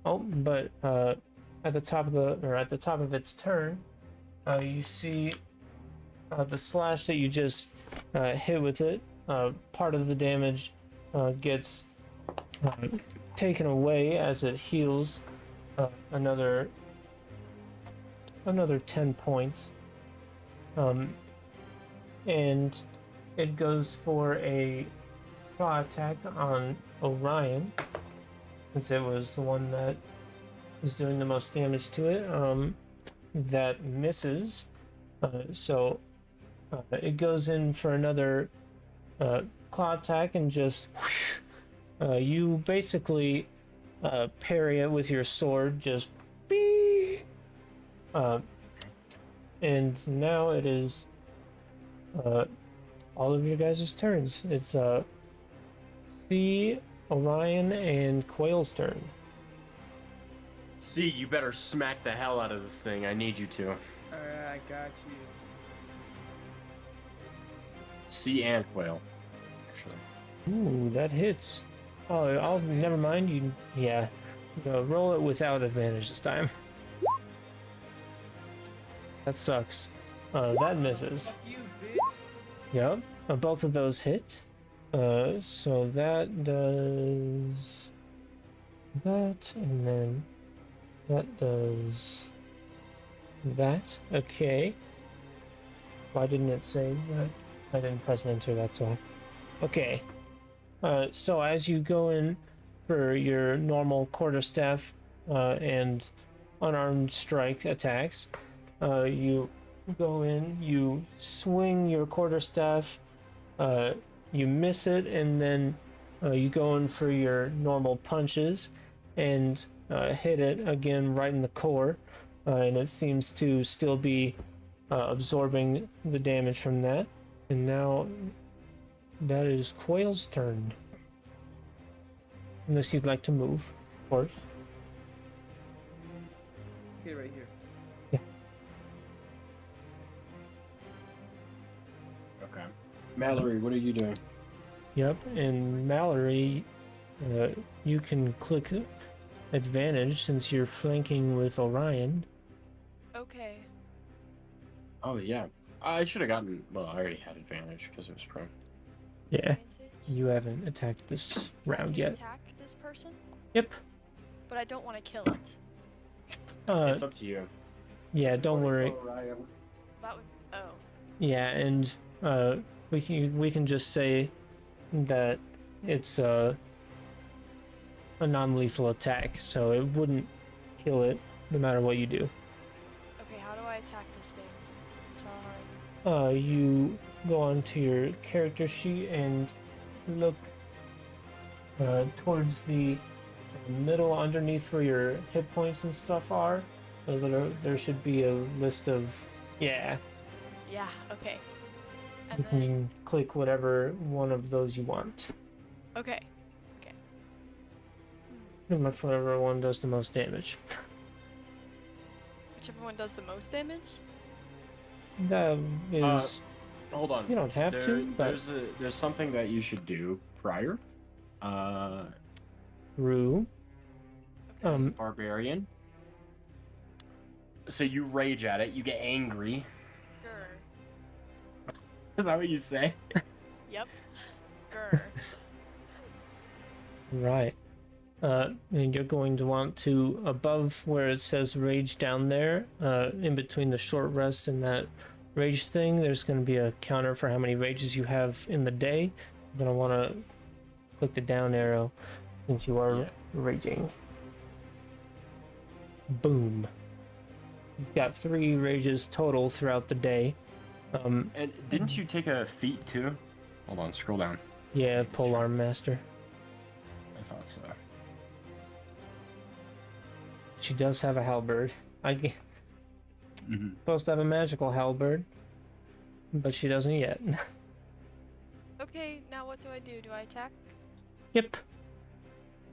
Oh, but at the top of its turn, you see the slash that you just hit with it. Part of the damage gets taken away as it heals another 10 points. And it goes for a claw attack on Orion, since it was the one that was doing the most damage to it. That misses. So it goes in for another claw attack and just you basically parry it with your sword, just and now it is all of your guys' turns. It's C, Orion, and Quail's turn. See, you better smack the hell out of this thing. I need you to. Alright, I got you. C and Quail, actually. Ooh, that hits. Oh, I'll never mind. Yeah. Roll it without advantage this time. That sucks. That misses. Fuck you, bitch. Yep. Both of those hit. So that does that, and then that does that. Okay. Why didn't it say that? I didn't press enter, that's why. Okay. So as you go in for your normal quarterstaff and unarmed strike attacks, you go in, you swing your quarterstaff, you miss it, and then you go in for your normal punches and hit it again right in the core, and it seems to still be absorbing the damage from that. And now that is Quail's turn. Unless you'd like to move, of course. Okay, right here. Yeah. Okay. Mallory, what are you doing? Yep, and Mallory, you can click advantage since you're flanking with Orion. Okay. Oh, yeah. I should have gotten... Well, I already had advantage because it was prone. Yeah, Advantage? you haven't attacked this I round can yet. attack this person, Yep. but I don't want to kill it. It's up to you. Yeah, don't worry. That would. Oh. Yeah, and we can just say that it's a non-lethal attack, so it wouldn't kill it no matter what you do. Okay, how do I attack this thing? It's not hard. You go onto your character sheet and look towards the middle underneath where your hit points and stuff are. There should be a list of, yeah, Yeah. Okay. And you then. can click whatever one of those you want. Okay. Pretty much whatever one does the most damage. Whichever one does the most damage. That is, Hold on. you don't have to, but There's something that you should do prior. true. Okay. Barbarian. So you rage at it, you get angry. Grr. Is that what you say? Yep. Grr. Right. And you're going to want to, above where it says rage down there, in between the short rest and that rage thing, there's going to be a counter for how many rages you have in the day. You're going to want to click the down arrow since you are raging. Boom. You've got 3 rages total throughout the day. And didn't you take a feat too? Hold on, scroll down. Yeah, Polearm Master. I thought so. she does have a halberd. Supposed to have a magical halberd, but she doesn't yet. Okay, now what do I do? Do I attack? Yep.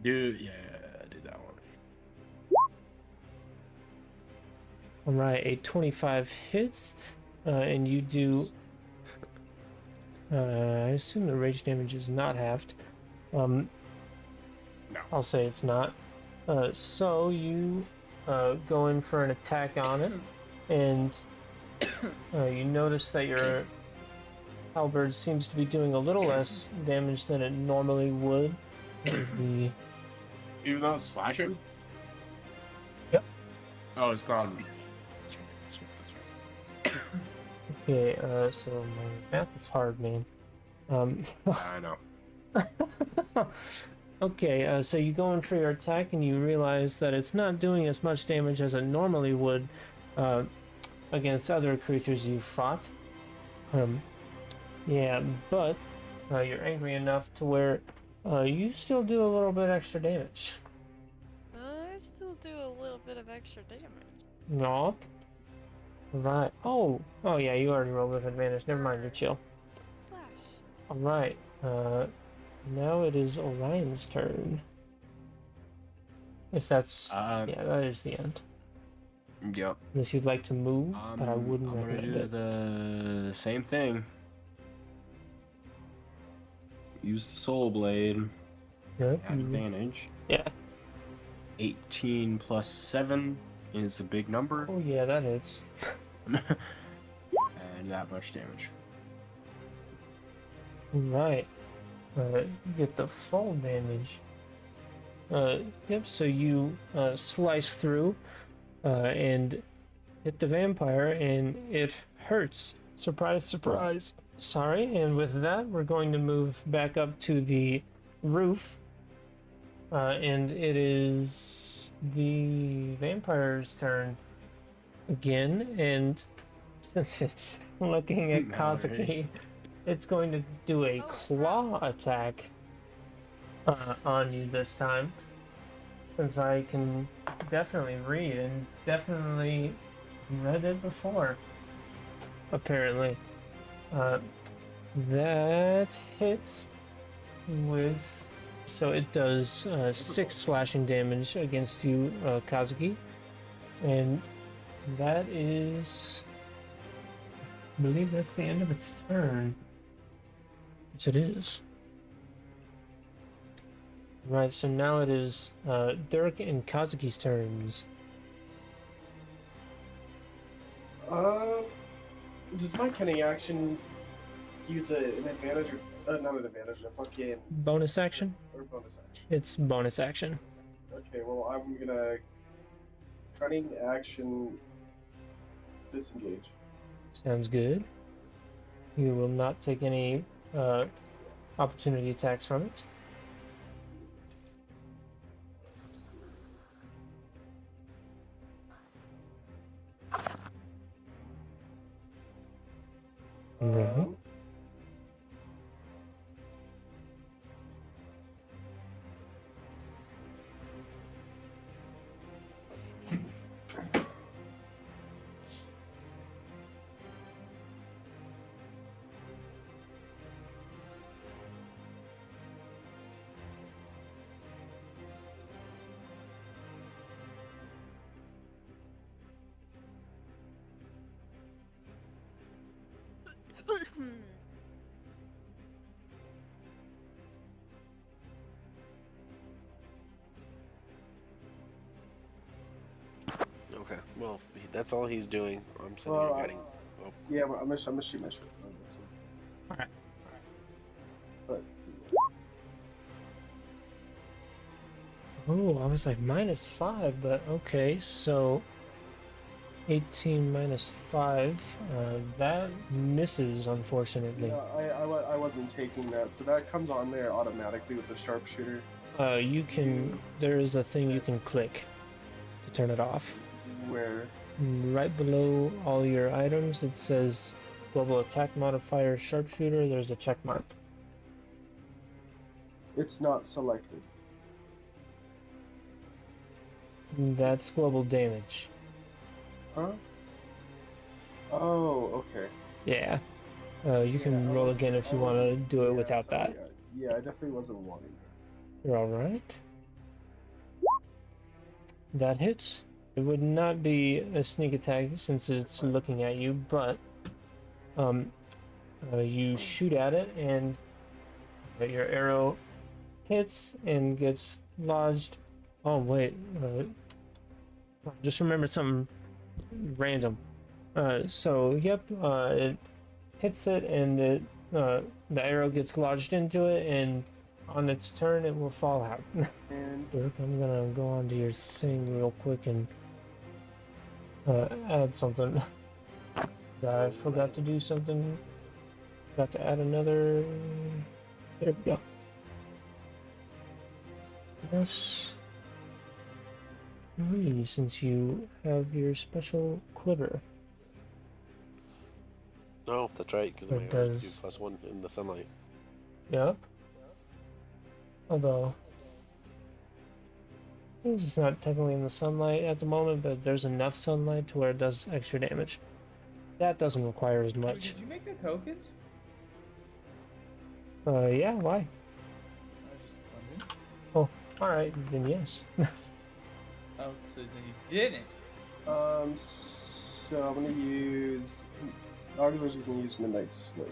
Do that one. Alright, a 25 hits, and you do. I assume the rage damage is not halved. No. I'll say it's not. So you go in for an attack on it, and you notice that your halberd seems to be doing a little less damage than it normally would. The Even though it's slashing? Yep. Oh, it's gone. okay, so my math is hard, man. I know. Okay, so you go in for your attack and you realize that it's not doing as much damage as it normally would against other creatures you fought. Yeah, but you're angry enough to where you still do a little bit extra damage. I still do a little bit of extra damage. Nope. Right. Oh yeah, you already rolled with advantage. Never mind, you're chill. Slash. Alright, now it is Orion's turn. If that's... yeah, that is the end. Yep. Unless you'd like to move, but I wouldn't I'm gonna recommend do it. the same thing. Use the soul blade. Yep. Have advantage. Yeah. 18 plus 7 is a big number. Oh yeah, that hits. And that much damage. Right. You get the full damage. Yep, so you slice through and hit the vampire, and it hurts. Surprise, surprise. Sorry, and with that, we're going to move back up to the roof. And it is the vampire's turn again, and since it's looking at Kazuki, it's going to do a claw attack on you this time. Since I can definitely read and definitely read it before, apparently. That hits with... So it does 6 slashing damage against you, Kazuki. And that is... I believe that's the end of its turn. Yes, it is. Right, so now it is Dirk and Kazuki's turns. Does my cunning action use an advantage or not an advantage, a fucking Bonus action? or bonus action? It's bonus action. Okay, well I'm gonna cunning action disengage. Sounds good. You will not take any opportunity attacks from it. Right. Okay, well, that's all he's doing. I'm sitting Well, here getting. Oh, Yeah, I'm gonna shoot my shot. That's it. Alright. But Oh, I was like -5, but okay, so 18 minus 5, that misses, unfortunately. yeah, I wasn't taking that, so that comes on there automatically with the sharpshooter. You can, there is a thing you can click to turn it off. Where Right below all your items, it says global attack modifier sharpshooter, there's a check mark. it's not selected. That's global damage. Huh? Oh, okay. Yeah. You can I roll wasn't- again if I you want to wasn't- do it yeah, without sorry, that. yeah, I definitely wasn't wanting that. You're alright. That hits. It would not be a sneak attack since it's looking at you, but you shoot at it and your arrow hits and gets lodged. Oh wait, just remember something random. Yep, it hits it and the arrow gets lodged into it, and on its turn it will fall out. And Dirk, I'm gonna go onto your thing real quick and add something. I forgot to do something. Got to add another. There we go. Yes. 3 since you have your special quiver. No, that's right, because It my arrows does. do +1 in the sunlight. Yep. Although it's not technically in the sunlight at the moment, but there's enough sunlight to where it does extra damage. That doesn't require as much. Did you make the tokens? Yeah, why? I was just wondering. Oh, alright, then yes. Oh, so then you didn't. so I'm gonna use. Augurs are gonna use Midnight Slick.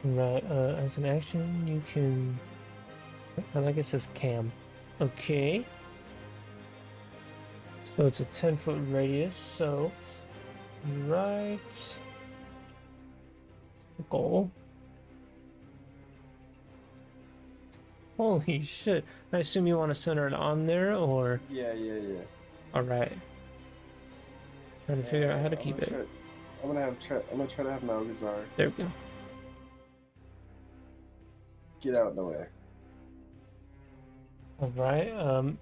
Right, as an action, you can. I like it says cam. Okay. So it's a 10-foot radius, so. Right. Goal. Holy shit. I assume you want to center it on there, or. Yeah. Alright. Trying to figure out how to keep it. I'm gonna try to have Malgazar There we go. get out in the way. Alright,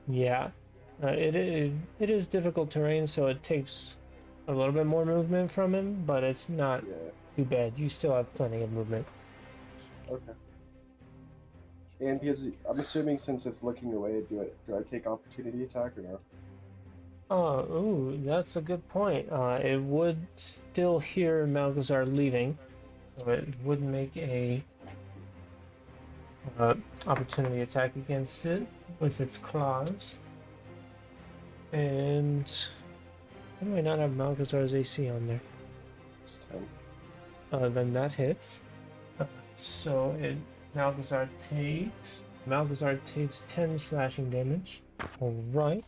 yeah. It is difficult terrain, so it takes a little bit more movement from him, but it's not Yeah. too bad. You still have plenty of movement. Okay. And because I'm assuming since it's looking away, do I take opportunity attack or no? Oh, ooh, that's a good point. It would still hear Malgazar leaving, so it would make a opportunity attack against it with its claws. And why do I not have Malgazar's AC on there? It's 10. Then that hits. So Malgazar takes 10 slashing damage. Alright.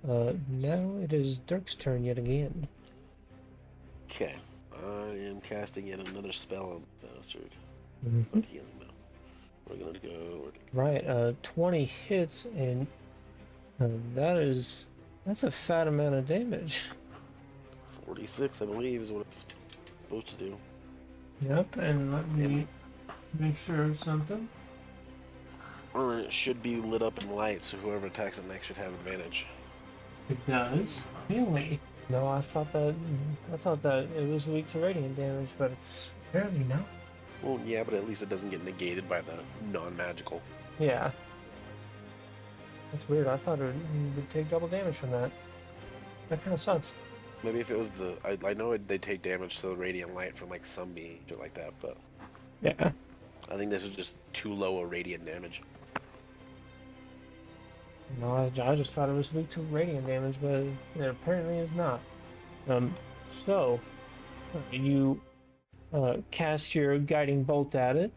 Now it is Dirk's turn yet again. Okay. I am casting yet another spell on the bastard. Mhm. Not healing now. We're gonna go. Right, 20 hits, and that's a fat amount of damage. 46, I believe, is what it's supposed to do. Yep, and let me make sure of something. Well, and it should be lit up in light, so whoever attacks it next should have advantage. It does. Really? No, I thought that it was weak to radiant damage, but it's apparently not. Well, yeah, but at least it doesn't get negated by the non-magical. Yeah. That's weird. I thought it would take double damage from that. That kind of sucks. Maybe if it was I know they take damage to the radiant light from like sunbeams or like that, but Yeah. I think this is just too low a radiant damage. No, I just thought it was weak to radiant damage, but it apparently is not. So you cast your guiding bolt at it.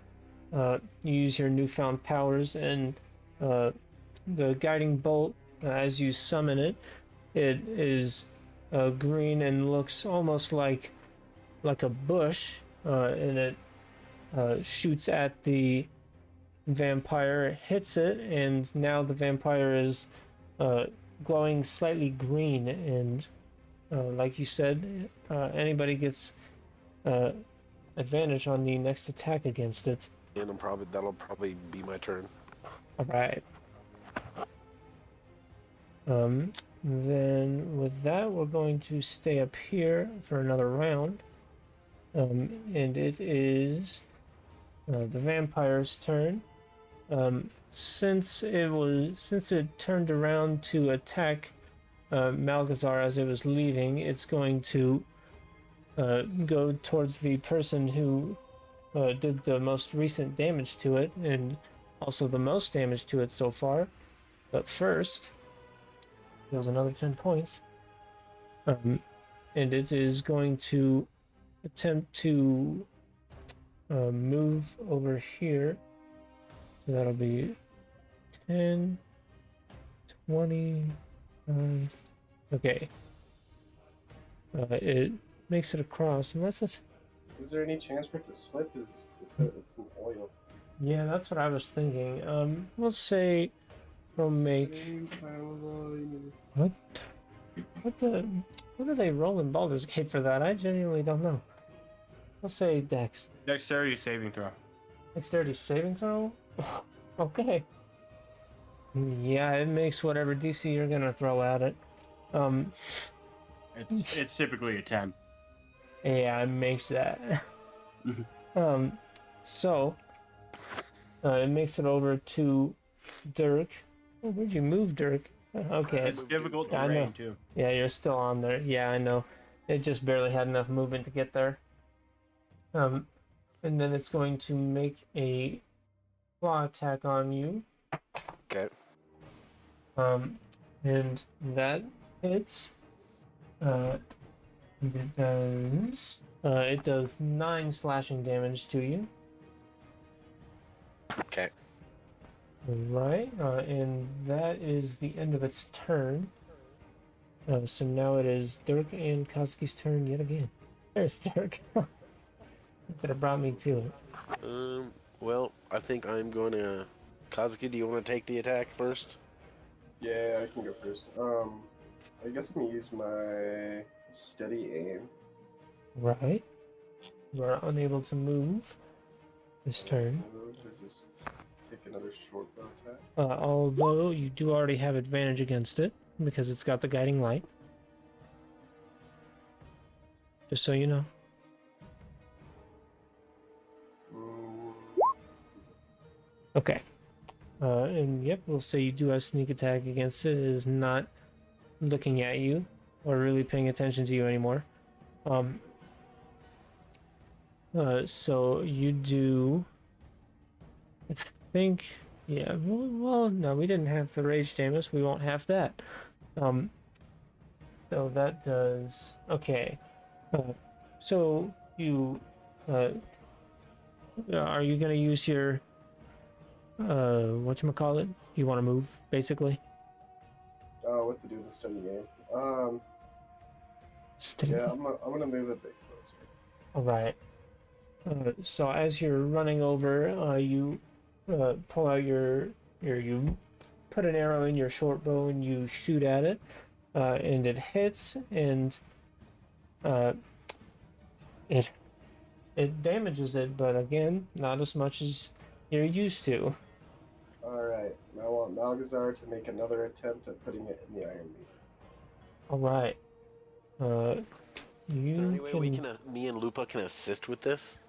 You use your newfound powers, and the guiding bolt, as you summon it, it is green and looks almost like a bush, and it shoots at the vampire, hits it, and now the vampire is glowing slightly green, and like you said, anybody gets advantage on the next attack against it. And that'll probably be my turn. Alright. Then with that, we're going to stay up here for another round. And it is the vampire's turn. Since it turned around to attack Malgazar as it was leaving, it's going to go towards the person who did the most recent damage to it, and also the most damage to it so far. But first, deals another 10 points. And it is going to attempt to move over here. So that'll be 10, 20. Okay. It makes it across, unless it. Is there any chance for it to slip? It's an oil. Yeah, that's what I was thinking. We'll say we'll make. What? What do they roll in Baldur's Gate for that? I genuinely don't know. Let's say Dex. Dexterity saving throw. Dexterity saving throw? Okay. Yeah, it makes whatever DC you're gonna throw at it. It's typically a 10. Yeah, it makes that. So it makes it over to Dirk. Oh, where'd you move, Dirk? Okay. It's difficult to I know. rain too. Yeah, you're still on there. Yeah, I know. It just barely had enough movement to get there. And then it's going to make a claw attack on you. Okay. And that hits. It does 9 slashing damage to you. Okay. Right, and that is the end of its turn. So now it is Dirk and Kazuki's turn yet again. There's Dirk. Could have brought me to it. Well, I think I'm going to... Kazuki, do you want to take the attack first? Yeah, I can go first. I guess I'm gonna use my steady aim. Right. You are unable to move this turn. Just take another short bow attack. Although you do already have advantage against it because it's got the guiding light. Just so you know. Okay. And yep, we'll say you do have sneak attack against it. It is not looking at you or really paying attention to you anymore. So you do... I think... Yeah, well, no, we didn't have the rage damage. We won't have that. So that does... Okay. So you... are you gonna use your... whatchamacallit? You want to move, basically? What to do with the steady aim? Steady. Yeah, I'm gonna move a bit closer. Alright. So as you're running over, you pull out you put an arrow in your short bow and you shoot at it, and it hits, and it damages it, but again, not as much as you're used to. Alright, now I want Malgazar to make another attempt at putting it in the Iron Meat. Alright. Is there any way You can... me and Lupa can assist with this?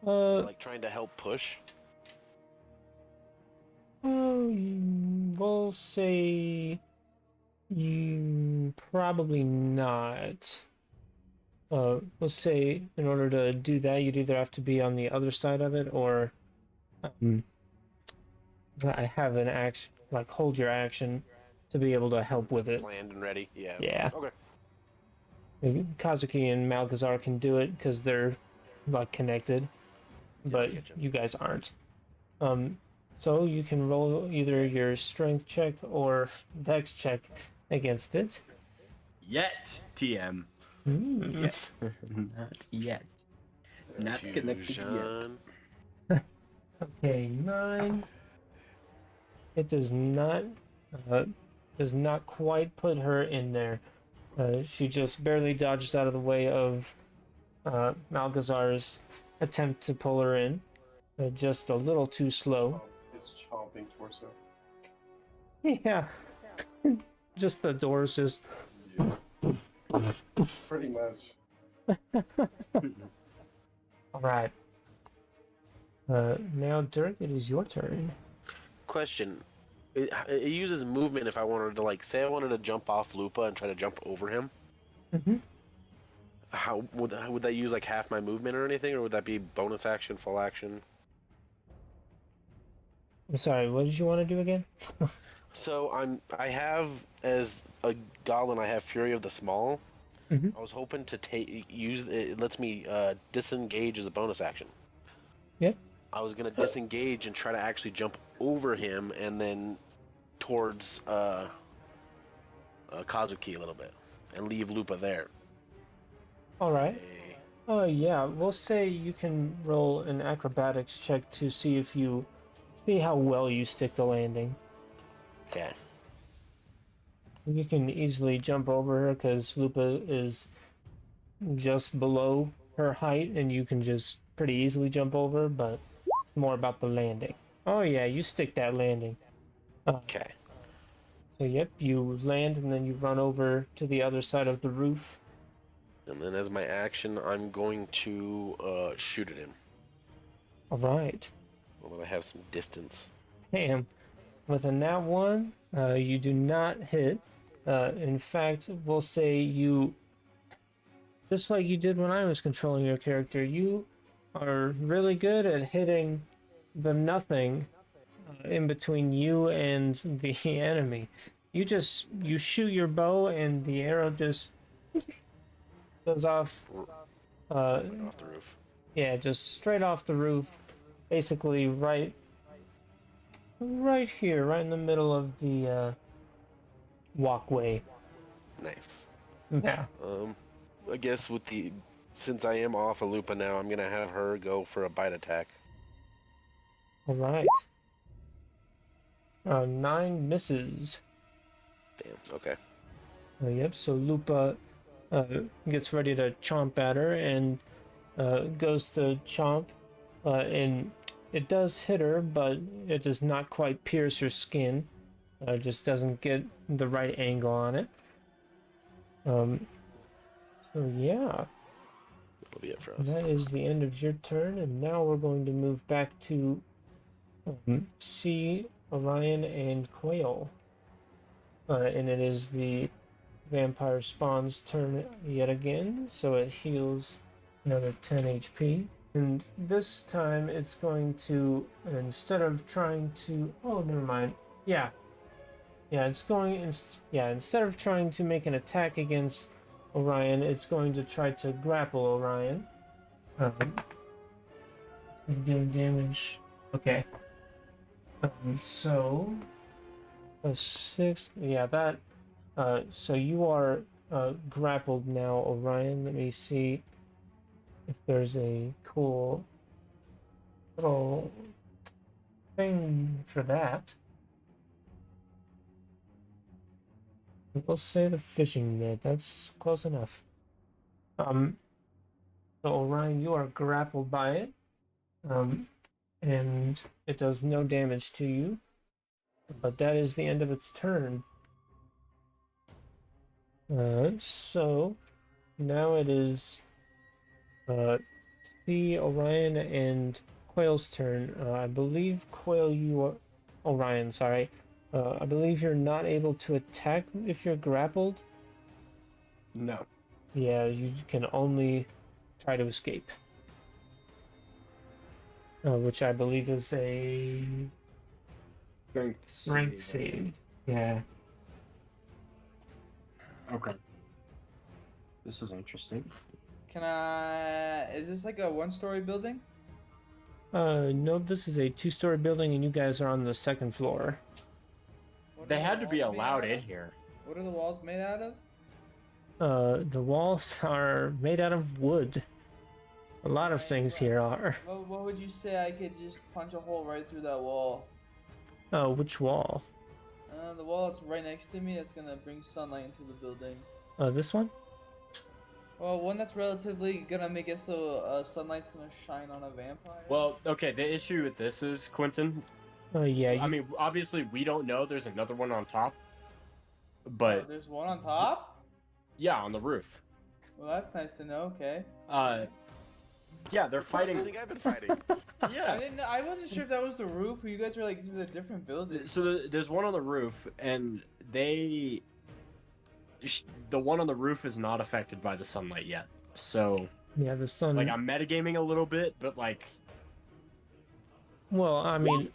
Uh, Like trying to help push? we'll say you probably not. We'll say in order to do that, you'd either have to be on the other side of it, or I have an action, like hold your action to be able to help with it. Planned and ready? Yeah. Yeah. Okay. Kazuki and Malgazar can do it because they're like connected, but you guys aren't. So you can roll either your strength check or dex check against it. Yet, TM. Mm. Not yet. Not connected yet. Okay, 9. It does not quite put her in there. She just barely dodged out of the way of Malgazar's attempt to pull her in. Just a little too slow. His chomping torso. Yeah. Just the doors just... Yeah. Pretty much. Alright. Now, Dirk, it is your turn. Question. It uses movement if I wanted to, like, say I wanted to jump off Lupa and try to jump over him. Mm-hmm. How would that use like half my movement or anything, or would that be bonus action, full action? I'm sorry, what did you want to do again? So I have as a goblin, I have Fury of the Small. Mhm. I was hoping to use it lets me disengage as a bonus action. Yep. I was gonna disengage and try to actually jump over him and then towards Kazuki a little bit and leave Lupa there. All right. Say- Yeah, we'll say you can roll an acrobatics check to see if you see how well you stick the landing. Okay. You can easily jump over her because Lupa is just below her height, and you can just pretty easily jump over, but it's more about the landing. Oh yeah, you stick that landing. Okay. So yep, you land and then you run over to the other side of the roof. And then as my action, I'm going to shoot at him. All right. I'm gonna have some distance. Damn. With a nat 1, you do not hit. In fact, we'll say you, just like you did when I was controlling your character, you are really good at hitting the nothing in between you and the enemy. You shoot your bow and the arrow just goes off. Right off the roof. Yeah, just straight off the roof, basically right here, right in the middle of the walkway. Nice. Yeah. I guess since I am off a Lupa now, I'm gonna have her go for a bite attack. All right. 9 misses. Damn. Okay. Yep. So Lupa gets ready to chomp at her and goes to chomp, and it does hit her, but it does not quite pierce her skin. Just doesn't get the right angle on it. So yeah, That'll be it for us. that is the end of your turn, and now we're going to move back to see Orion and Quail. And it is the vampire spawn's turn yet again, so it heals another 10 HP. And this time it's going to, instead of trying to, oh, never mind. Yeah, instead of trying to make an attack against Orion, it's going to try to grapple Orion. It's going to deal damage. Okay. So, a 6. Yeah, that. So you are grappled now, Orion. Let me see if there's a cool little thing for that. We'll say the fishing net. That's close enough. So Orion, you are grappled by it, and it does no damage to you. But that is the end of its turn. So now it is C, Orion, and Quail's turn. I believe Quail, you are Orion. Sorry. I believe you're not able to attack if you're grappled. No. Yeah, you can only try to escape. Which I believe is a strength save. Yeah. Okay. This is interesting. Is this like a 1-story building? No, this is a 2-story building, and you guys are on the 2nd floor. What are They the had to be walls made allowed out in of? here. What are the walls made out of? The walls are made out of wood. A lot of things here are. What would you say I could just punch a hole right through that wall? Oh, which wall? The wall that's right next to me that's gonna bring sunlight into the building. This one? Well, one that's relatively gonna make it so sunlight's gonna shine on a vampire. Well, okay, the issue with this is, Quentyn, Yeah. I mean, obviously we don't know there's another one on top, but there's one on top? yeah, on the roof. Well, that's nice to know, okay. Yeah, they're I fighting. think I've been fighting. Yeah. I wasn't sure if that was the roof, or you guys were like, this is a different building. So there's one on the roof, and the one on the roof is not affected by the sunlight yet. So Yeah, the sun. like I'm metagaming a little bit, but like Well, I mean,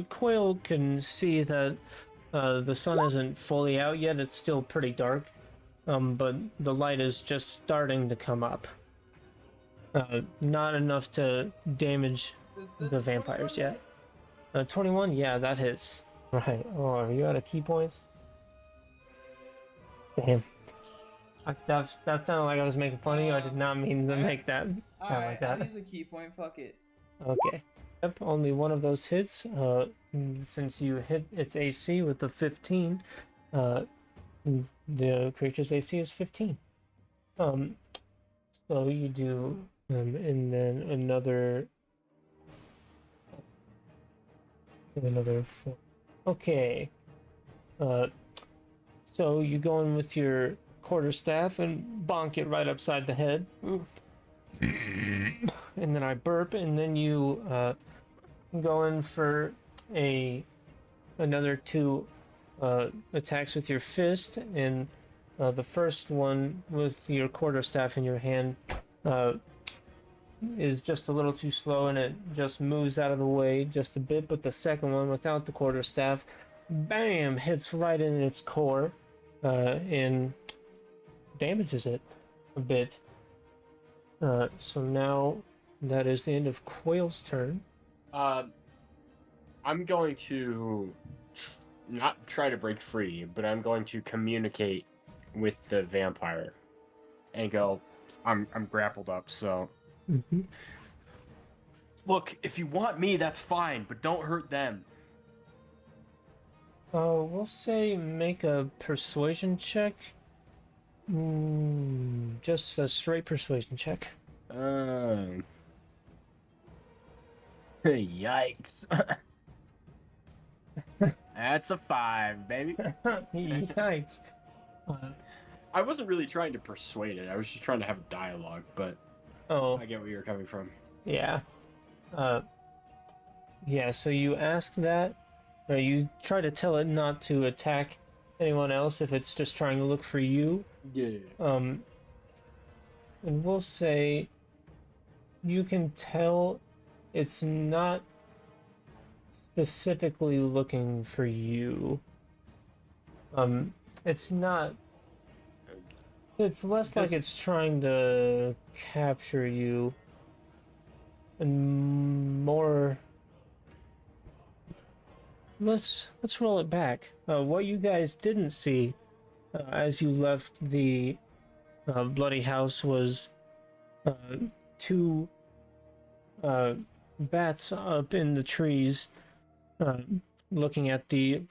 Quail can see that the sun isn't fully out yet. It's still pretty dark, but the light is just starting to come up. Not enough to damage Does the vampires 21 yet. 21, yeah, that hits. Right. Oh, are you out of key points? Damn. That sounded like I was making fun of you. I did not mean to make that sound like Alright, that. I'll use a key point, fuck it. Okay. Yep, only one of those hits. Since you hit its AC with the 15, the creature's AC is 15. So you do, and then another 4. Okay. So you go in with your quarterstaff and bonk it right upside the head. And then I burp, and then you go in for another 2 attacks with your fist, and the first one with your quarterstaff in your hand is just a little too slow, and it just moves out of the way just a bit. But the second one, without the quarterstaff, bam, hits right in its core and damages it a bit. So now that is the end of Quail's turn. I'm going to not try to break free, but I'm going to communicate with the vampire and go, I'm grappled up, so Mm-hmm. look, if you want me, that's fine, but don't hurt them. We'll say make a persuasion check. Just a straight persuasion check. Yikes. That's a 5, baby. Yikes. I wasn't really trying to persuade it. I was just trying to have a dialogue, but Oh, I get where you're coming from. yeah. Yeah, so you ask that, or you try to tell it not to attack anyone else if it's just trying to look for you. Yeah. And we'll say you can tell it's not specifically looking for you. It's not. It's less like it's trying to capture you, and more. Let's roll it back. What you guys didn't see as you left the bloody house was 2 bats up in the trees, looking at the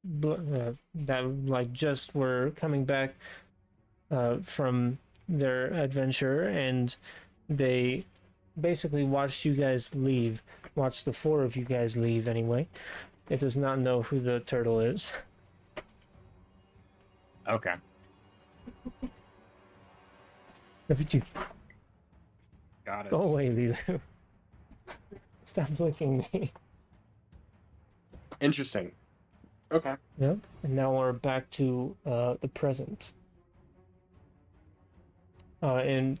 that like just were coming back from their adventure, and they basically watched you guys leave. Watched the 4 of you guys leave anyway. It does not know who the turtle is. Okay. Look at you. Got it. Go away, Lilu. Stop licking me. Interesting. Okay. Yep. And now we're back to the present. And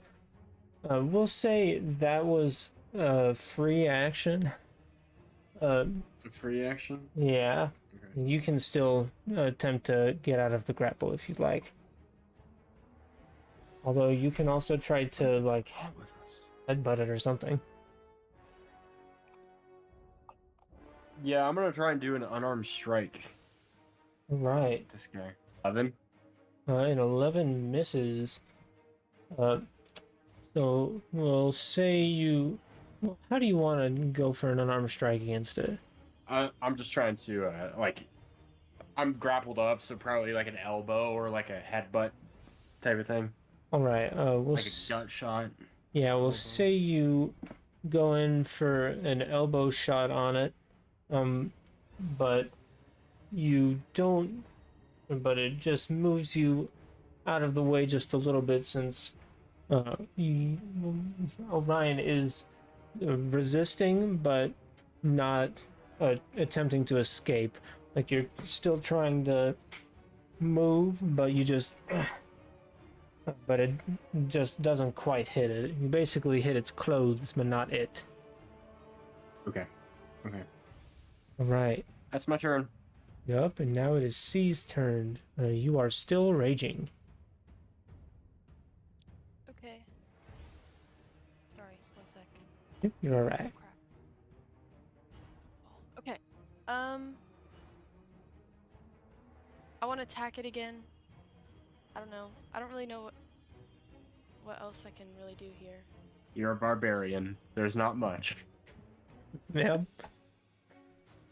we'll say that was a free action. It's a free action? Yeah. Okay. You can still attempt to get out of the grapple if you'd like. Although you can also try to like headbutt it or something. Yeah, I'm gonna try and do an unarmed strike. Right. This guy. 11? And 11 misses. So we'll say you. Well, how do you want to go for an unarmed strike against it? I'm just trying to, I'm grappled up, so probably like an elbow or like a headbutt type of thing. All right. We'll Like a gut shot. yeah, we'll elbow. say you go in for an elbow shot on it, but you don't. But it just moves you out of the way just a little bit, since You, Orion is resisting, but not attempting to escape. Like you're still trying to move, but you just, but it just doesn't quite hit it. You basically hit its clothes, but not it. Okay. Okay. All right. That's my turn. Yup, and now it is C's turn. You are still raging. Okay. Sorry, 1 sec. Yep, you're alright. Crap. Okay. I want to attack it again. I don't know. I don't really know what else I can really do here. You're a barbarian. There's not much. Yep.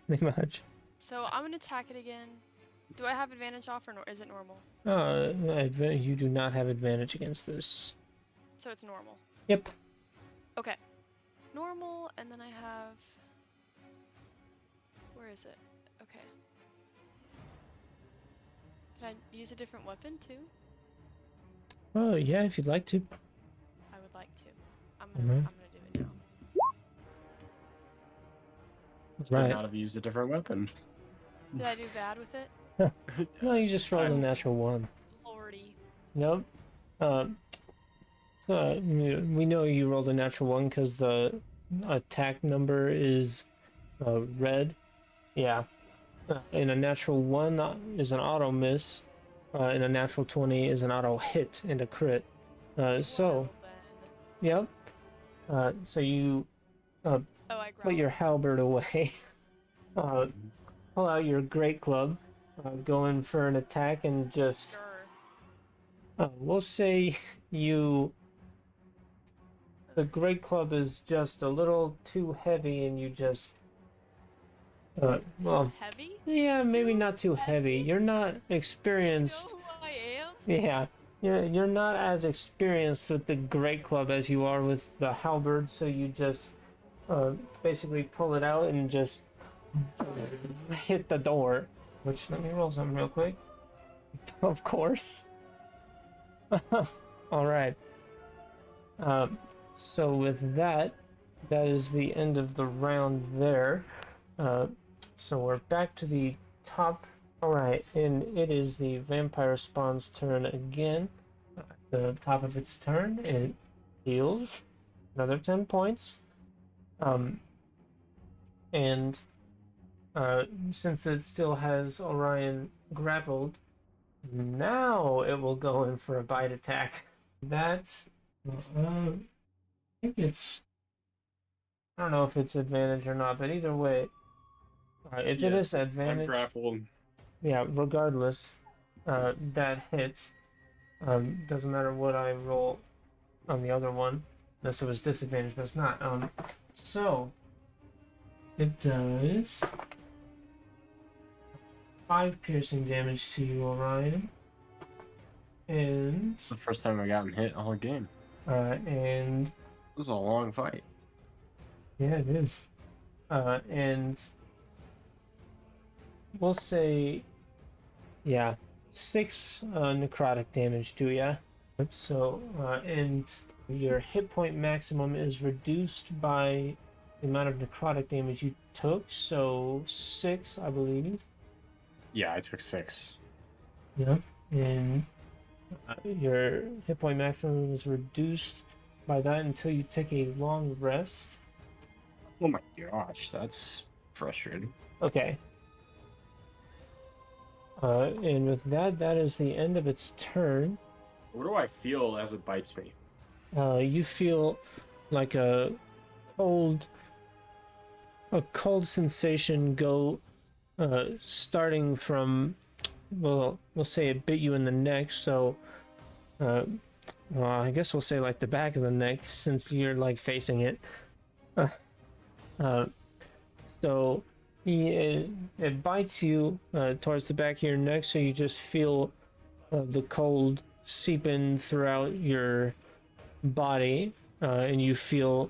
Pretty much. So I'm gonna attack it again. Do I have advantage off or is it normal? You do not have advantage against this. So it's normal. Yep. Okay. Normal, and then I have... Where is it? Okay. Can I use a different weapon too? Oh, yeah, if you'd like to. I would like to. I'm gonna do it now. Should Right. not have used a different weapon. Did I do bad with it? No, you just rolled a natural 1. Lordy. Nope. We know you rolled a natural 1 because the attack number is red. Yeah. And a natural 1 is an auto miss, and a natural 20 is an auto hit and a crit. So, Well, yep. So you then. Oh, I put your halberd away, pull out your great club, go in for an attack, and just we'll say the great club is just a little too heavy, and you just well, Heavy? yeah, maybe not too heavy. You're not experienced. You know who I am? Yeah, you're not as experienced with the great club as you are with the halberd, so you just basically pull it out and just hit the door. Which, let me roll something real quick. Of course. All right. So with that, that is the end of the round there. So we're back to the top. All right, and it is the vampire spawn's turn again. At the top of its turn, it heals another 10 points. And since it still has Orion grappled, now it will go in for a bite attack. That's, I think it's, I don't know if it's advantage or not, but either way, if it is advantage, I'm grappled. yeah, regardless, that hits. Doesn't matter what I roll on the other one, unless it was disadvantage, but it's not. So it does 5 piercing damage to you, Orion, and It's the first time I gotten hit all game. and This was a long fight. yeah, it is. And we'll say, yeah, 6 necrotic damage to ya. So, and your hit point maximum is reduced by the amount of necrotic damage you took. So 6, I believe. Yeah, I took 6. Yeah. And your hit point maximum is reduced by that until you take a long rest. Oh my gosh, that's frustrating. Okay. And with that, that is the end of its turn. What do I feel as it bites me? You feel like a cold sensation go starting from, well, we'll say it bit you in the neck, so well, I guess we'll say like the back of the neck since you're like facing it. So it bites you towards the back of your neck, so you just feel the cold seep in throughout your body, and you feel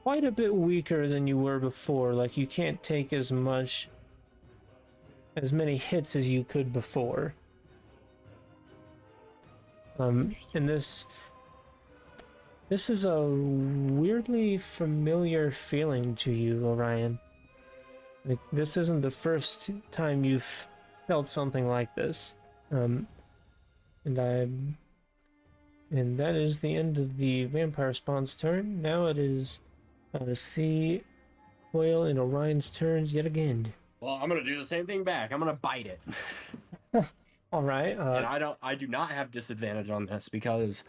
quite a bit weaker than you were before. Like you can't take as many hits as you could before. And this is a weirdly familiar feeling to you, Orion. Like, this isn't the first time you've felt something like this. And that is the end of the vampire spawn's turn. Now it is C, Quail, and Orion's turns yet again. Well, I'm gonna do the same thing back. I'm gonna bite it. All right. And I do not have disadvantage on this because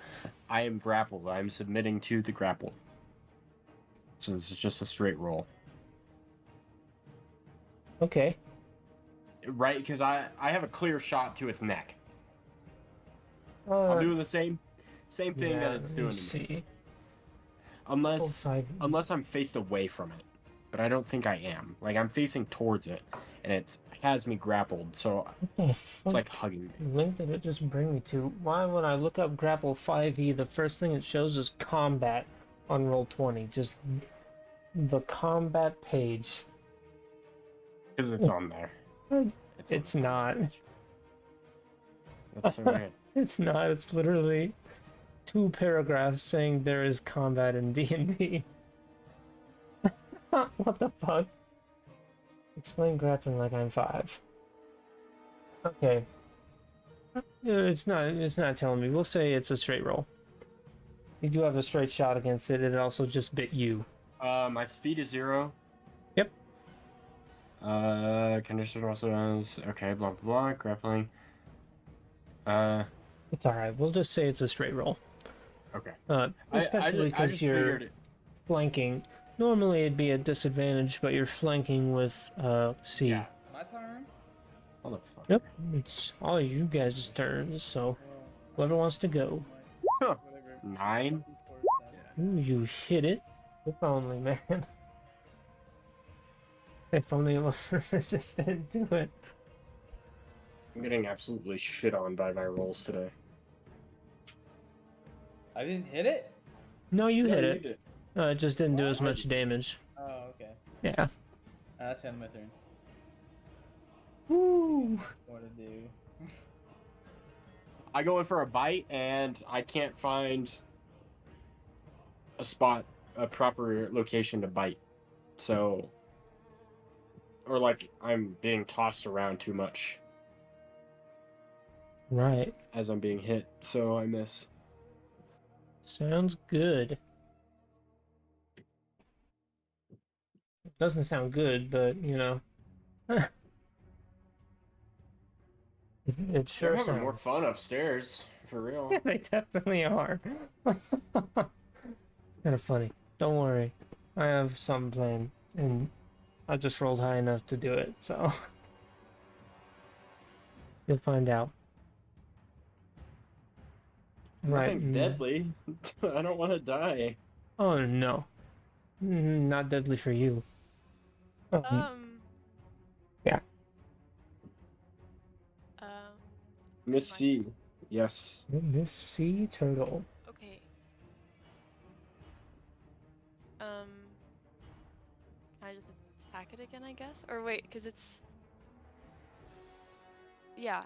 I am grappled. I'm submitting to the grapple. So this is just a straight roll. Okay. Right, because I have a clear shot to its neck. I'm doing the same thing that it's doing to me. Unless I'm faced away from it. But I don't think I am. Like, I'm facing towards it, and it has me grappled, so it's like hugging me. Link did it just bring me to? Why when I look up grapple 5e, the first thing it shows is combat on Roll20. Just the combat page. Because it's on there. It's not. That's so weird. It's not. It's literally 2 paragraphs saying there is combat in D&D. What the fuck? Explain grappling like I'm 5. Okay. It's not telling me. We'll say it's a straight roll. You do have a straight shot against it. It also just bit you. My speed is 0. Yep. Condition also ends. Okay, blah blah blah. Grappling. It's alright. We'll just say it's a straight roll. Okay. Especially because you're figured flanking. Normally it'd be a disadvantage, but you're flanking with C. Yeah. My turn? Motherfucker. Yep. It's all you guys' turns, so whoever wants to go. Huh. Whatever. 9. Ooh, you hit it. If only, man. If only it was resistant to it. I'm getting absolutely shit on by my rolls today. I didn't hit it? No, you hit you it. did. It just didn't do as much damage. Oh, okay. Yeah. That's the end of my turn. Woo! What to do? I go in for a bite and I can't find a proper location to bite. So, or like I'm being tossed around too much Right. as I'm being hit, so I miss. Sounds good. Doesn't sound good, but you know. It sure They're having sounds. more fun upstairs, for real. Yeah, they definitely are. It's kind of funny. Don't worry. I have something planned, and I just rolled high enough to do it, so. You'll find out. Nothing deadly. I don't want to die. Oh, no. Not deadly for you. Yeah. Miss C. Yes. Miss Sea Turtle. Okay. Can I just attack it again, I guess? Or wait, because it's... Yeah,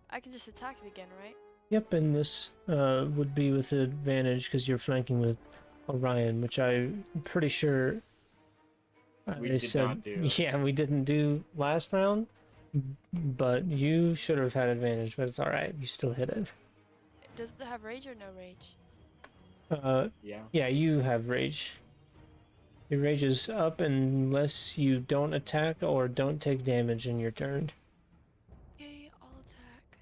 I can just attack it again, right? Yep, and this would be with advantage because you're flanking with Orion, which I'm pretty sure We I did said. not do. Yeah, we didn't do last round, but you should have had advantage, but it's alright. You still hit it. Does it have rage or no rage? Yeah. Yeah, you have rage. Your rage is up unless you don't attack or don't take damage in your turn. Okay, I'll attack.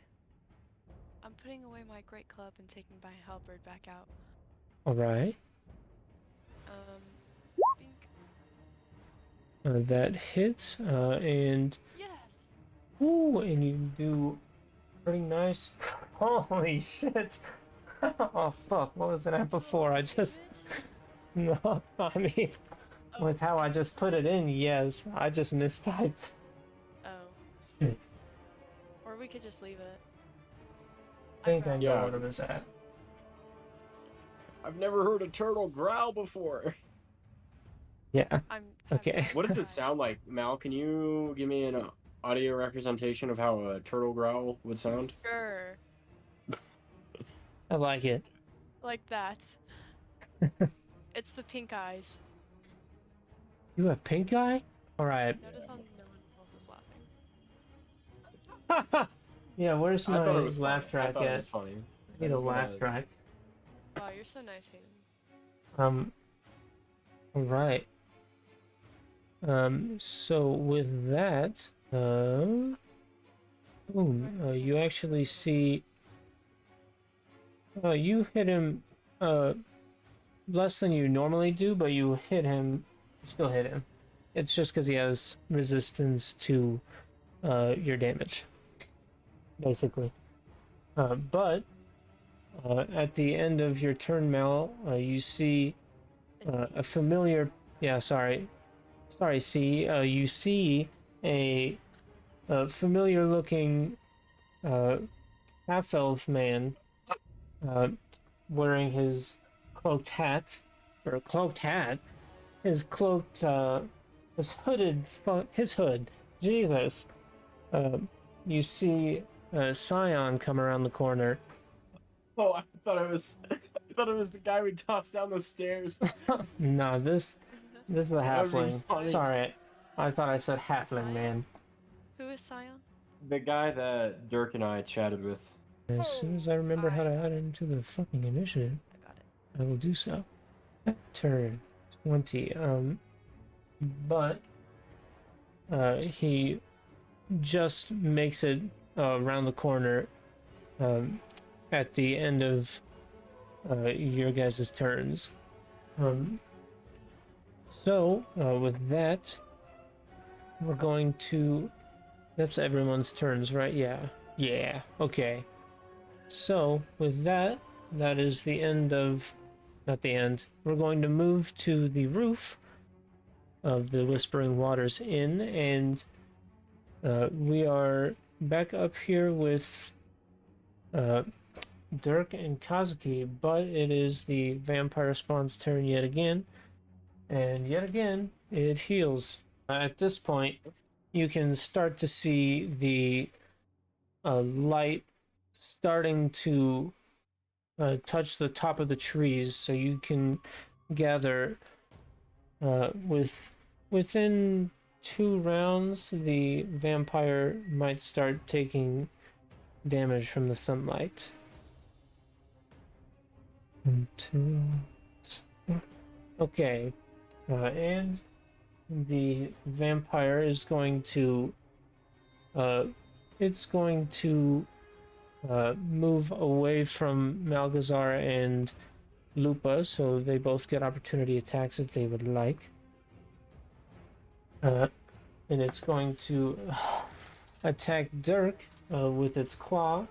I'm putting away my great club and taking my halberd back out. Alright. Bink. That hits, and Yes! ooh, and you do pretty nice. Holy shit! Oh fuck! What was that before? I just no. I mean, with how I just put it in, yes, I just mistyped. Oh. Shit. Or we could just leave it. I think I know Yeah. what it was at. I've never heard a turtle growl before. Yeah. I'm Okay. What does it sound like, Mal? Can you give me an audio representation of how a turtle growl would sound? Sure. I like it. Like that. It's the pink eyes. You have pink eye? Alright. Notice how no one else is laughing. Yeah, where's I my thought it was laugh funny. I track thought it at? was funny. I need a laugh track. Wow, you're so nice, Hayden. Alright. So with that, boom, you actually see, you hit him, less than you normally do, but you hit him, you still hit him. It's just because he has resistance to, your damage, basically. But, at the end of your turn, Mel, you see, a familiar, yeah, sorry, C, you see a familiar looking half-elf man wearing his cloaked hat, his cloaked, his hooded, his hood, Jesus. You see Scion come around the corner. Oh, I thought it was the guy we tossed down the stairs. No, this is a That would've been halfling. funny. Sorry, I thought I said halfling, man. Who is Scion? The guy that Dirk and I chatted with. As soon as I remember how to add it into the fucking initiative, I got it. I will do so. Turn 20. But he just makes it around the corner at the end of your guys' turns. So with that, we're going to. That's everyone's turns, right? Yeah. Yeah. Okay. So with that, that is the end of. Not the end. We're going to move to the roof of the Whispering Waters Inn, and we are back up here with Dirk and Kazuki, but it is the vampire spawn's turn yet again, and yet again it heals. At this point, you can start to see the light starting to touch the top of the trees, so you can gather within 2 rounds the vampire might start taking damage from the sunlight. Okay, and the vampire is going to it's going to move away from Malgazar and Lupa, so they both get opportunity attacks if they would like. And it's going to attack Dirk with its claw,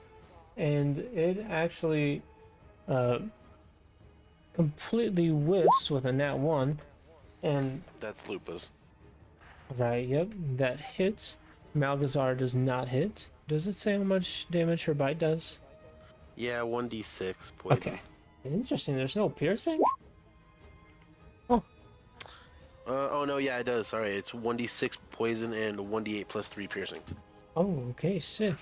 and it actually completely whiffs with a nat 1, and That's Lupa's. right, yep, that hits. Malgazar does not hit. Does it say how much damage her bite does? Yeah, 1d6 poison. Okay. Interesting, there's no piercing? Oh no, yeah, it does. Sorry, it's 1d6 poison and 1d8 plus 3 piercing. Oh, okay, sick.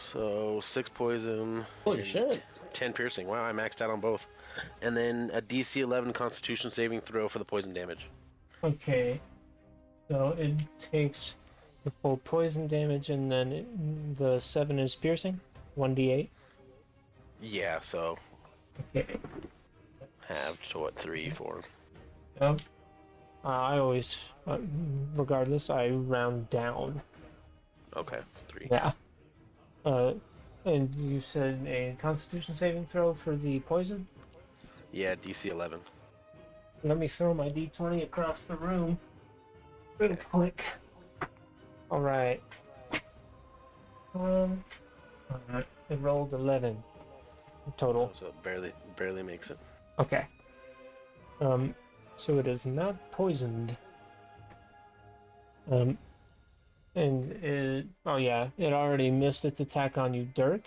So 6 poison. Holy and shit. 10 piercing. Wow, I maxed out on both. And then a DC 11 Constitution saving throw for the poison damage. Okay. So it takes the full poison damage, and then the 7 is piercing? 1d8? Yeah, so Okay. halved to what, 3, 4. Yep. I always, regardless, I round down. Okay, 3. Yeah. And you said a Constitution saving throw for the poison? Yeah, DC 11. Let me throw my d20 across the room real quick. Alright. It rolled 11 total. So it barely makes it. Okay. So it is not poisoned. And it, oh yeah, it already missed its attack on you, Dirk.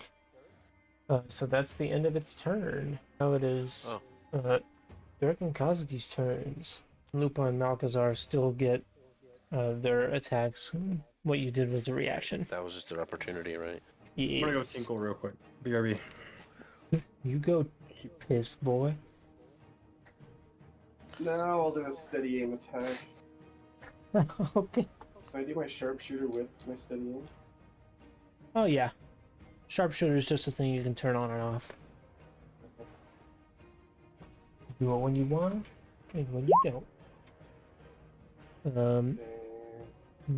So that's the end of its turn. Now it is Dirk and Kazuki's turns. Lupa and Malgazar still get their attacks. What you did was a reaction. That was just their opportunity, right? I'm gonna go Yes. tinkle real quick. BRB. You go, piss boy. Now I'll do a steady aim attack. Okay. Can I do my sharpshooter with my steady aim? Oh yeah. Sharpshooter is just a thing you can turn on and off. Do it when you want, and when you don't. Okay.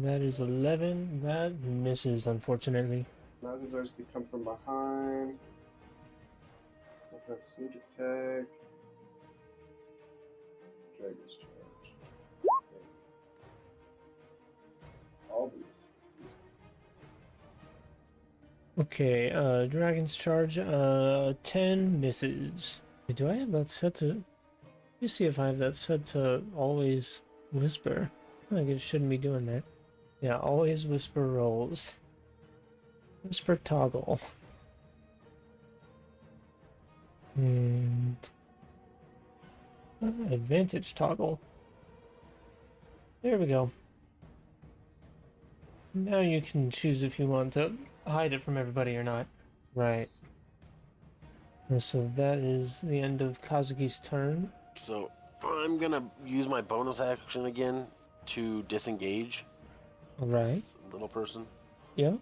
That is 11. That misses, unfortunately. Mountain Zars can come from behind. So I have sneak attack. Dragon's charge. Okay. All these. Okay, Dragon's Charge, 10 misses. Do I have that set to... Let me see if I have that set to always whisper. I guess shouldn't be doing that. Yeah, always whisper rolls. Whisper toggle. And... advantage toggle. There we go. Now you can choose if you want to hide it from everybody or not. Right. So that is the end of Kazuki's turn. So I'm gonna use my bonus action again to disengage Alright. this little person. Yeah.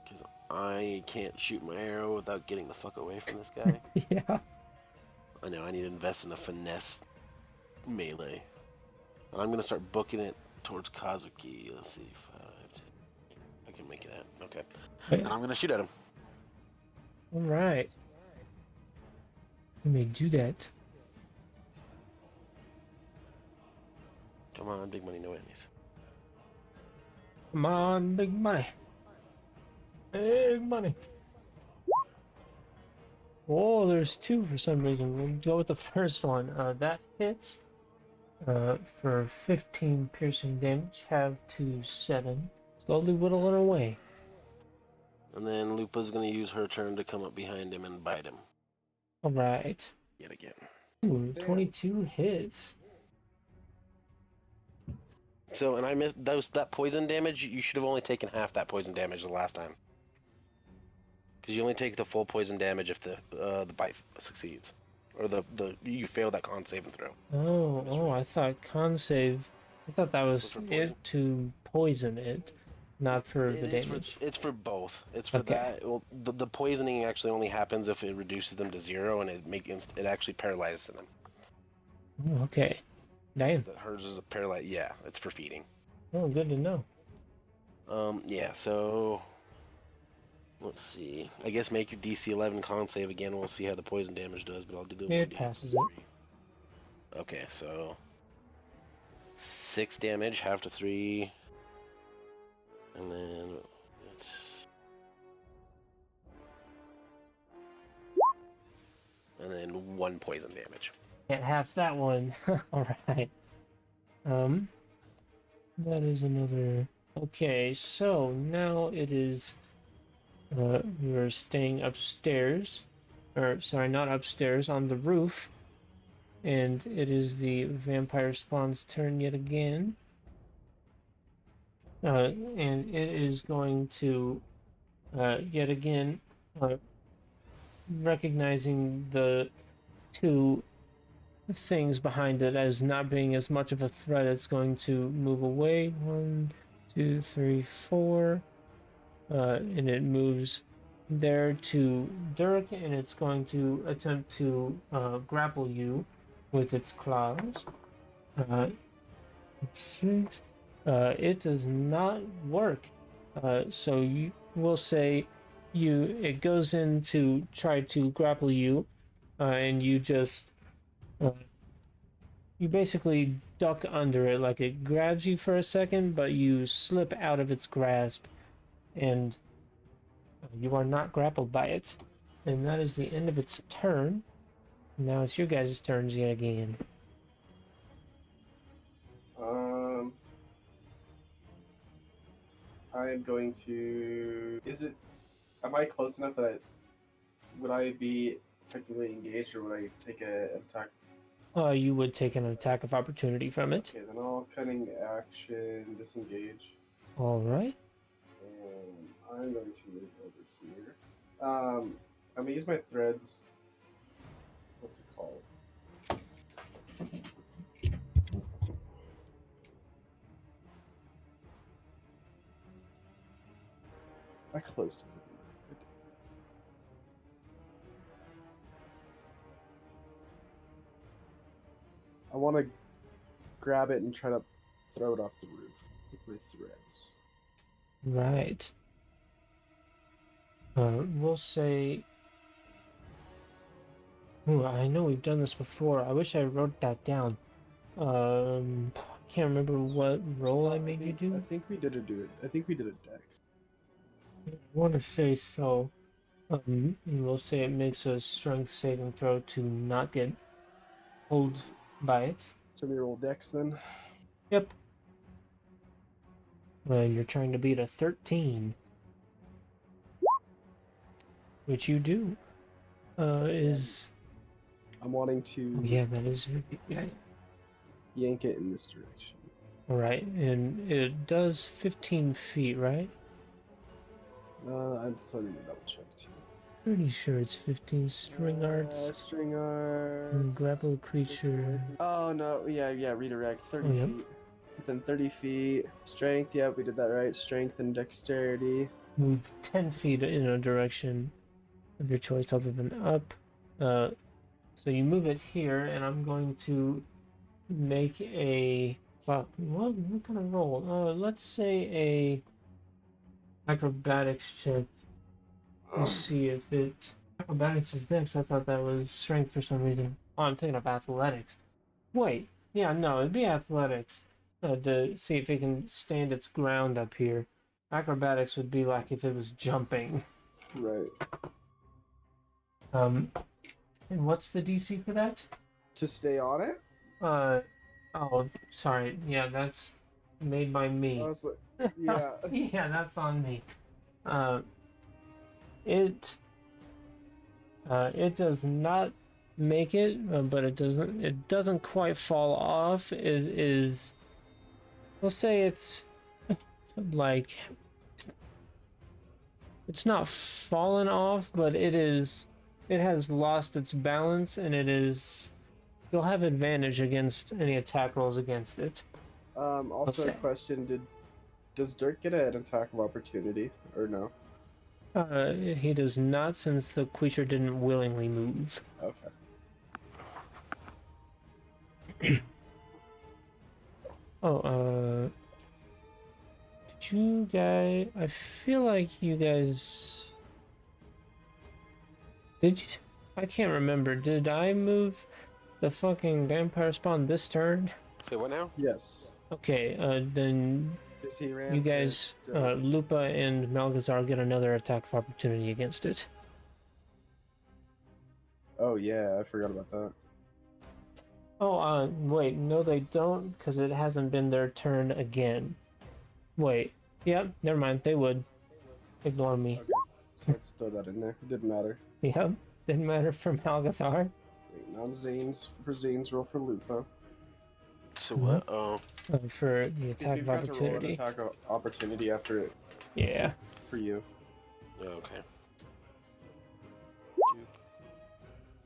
Because I can't shoot my arrow without getting the fuck away from this guy. Yeah. I know, I need to invest in a finesse melee. And I'm gonna start booking it towards Kazuki. Let's see if I can make it out. Okay. And I'm gonna shoot at him. Alright. You may do that. Come on, big money, no enemies. Come on, big money. Big money. Oh, there's two for some reason. We'll go with the first one. That hits. For 15 piercing damage, have to 7. Slowly whittling away. And then Lupa's gonna use her turn to come up behind him and bite him. Alright. Yet again. Ooh, 22 hits. So, and I missed that poison damage. You should have only taken half that poison damage the last time. Because you only take the full poison damage if the bite succeeds, or you fail that con save and throw. Oh, I thought con save. I thought that was For poison. it to poison it, not for the damage. It's for both. It's for Okay. that. Well, the poisoning actually only happens if it reduces them to 0, and it actually paralyzes them. Oh, okay. Damn. That hers is a paralyze. Yeah, it's for feeding. Oh, good to know. Yeah. So, let's see. I guess make your DC 11 con save again. We'll see how the poison damage does, but I'll do the It passes it. Okay, so 6 damage, half to 3, and then and then 1 poison damage. Can't half that one. Alright. That is another... Okay, so now it is... we're staying upstairs. Or, sorry, not upstairs, on the roof. And it is the vampire spawn's turn yet again. And it is going to, yet again, recognizing the two things behind it as not being as much of a threat, it's going to move away. 1, 2, 3, 4. And it moves there to Dirk, and it's going to attempt to grapple you with its claws. 6. It does not work. So you will say it goes in to try to grapple you, and you just you basically duck under it. Like, it grabs you for a second, but you slip out of its grasp, and you are not grappled by it. And that is the end of its turn. Now it's your guys' turns yet again. I am going to... Am I close enough that would I be technically engaged, or would I take an attack? You would take an attack of opportunity from it. Okay, then I'll cunning action disengage. All right. And I'm going to move over here. I'm gonna use my threads. What's it called? I closed it. I want to grab it and try to throw it off the roof with my threads. Right. We'll say. Ooh, I know we've done this before. I wish I wrote that down. Can't remember what roll I made you do. I think we did it. I think we did a dex. I want to say so. We'll say it makes a strength saving throw to not get pulled by it. So we roll dex then. Yep. You're trying to beat a 13. Which you do. Is... I'm wanting to Yeah, that is... Yeah. yank it in this direction. Alright, and it does 15 feet, right? I still need to double check too. Pretty sure it's 15 string arts. String arts. Grapple creature. Oh no, yeah, redirect. 30 Yep. feet. Within 30 feet. Strength, yeah, we did that right. Strength and dexterity. Move 10 feet in a direction of your choice other than up. So you move it here, and I'm going to make a... Well, what kind of roll? Let's say a acrobatics check. Let's see if it... Acrobatics is next. I thought that was strength for some reason. Oh, I'm thinking of athletics. Wait. Yeah, no, it'd be athletics. To see if it can stand its ground up here. Acrobatics would be like if it was jumping. Right. And what's the DC for that? To stay on it? Oh, sorry. Yeah, that's made by me. I was like, yeah. Yeah, that's on me. It does not make it, but it doesn't quite fall off. It is, we'll say it's like, it's not fallen off, but it has lost its balance, and you'll have advantage against any attack rolls against it. Also a question, does Dirk get an attack of opportunity, or no? He does not, since the creature didn't willingly move. Okay. Oh, did you guys... I feel like you guys... Did you... I can't remember. Did I move the fucking vampire spawn this turn? Say what now? Yes. Okay, then Because he ran you for guys, Dirk. Lupa and Malgazar get another attack of opportunity against it. Oh yeah, I forgot about that. Oh, wait, no they don't, because it hasn't been their turn again. Wait, yep, never mind, they would. Ignore me. Okay. So let's throw that in there. It didn't matter. Yep, didn't matter for Malgazar. Wait, now Zane's roll for Lupa. So what? Oh, For the attack of opportunity. Attack of opportunity after it Yeah. for you. okay.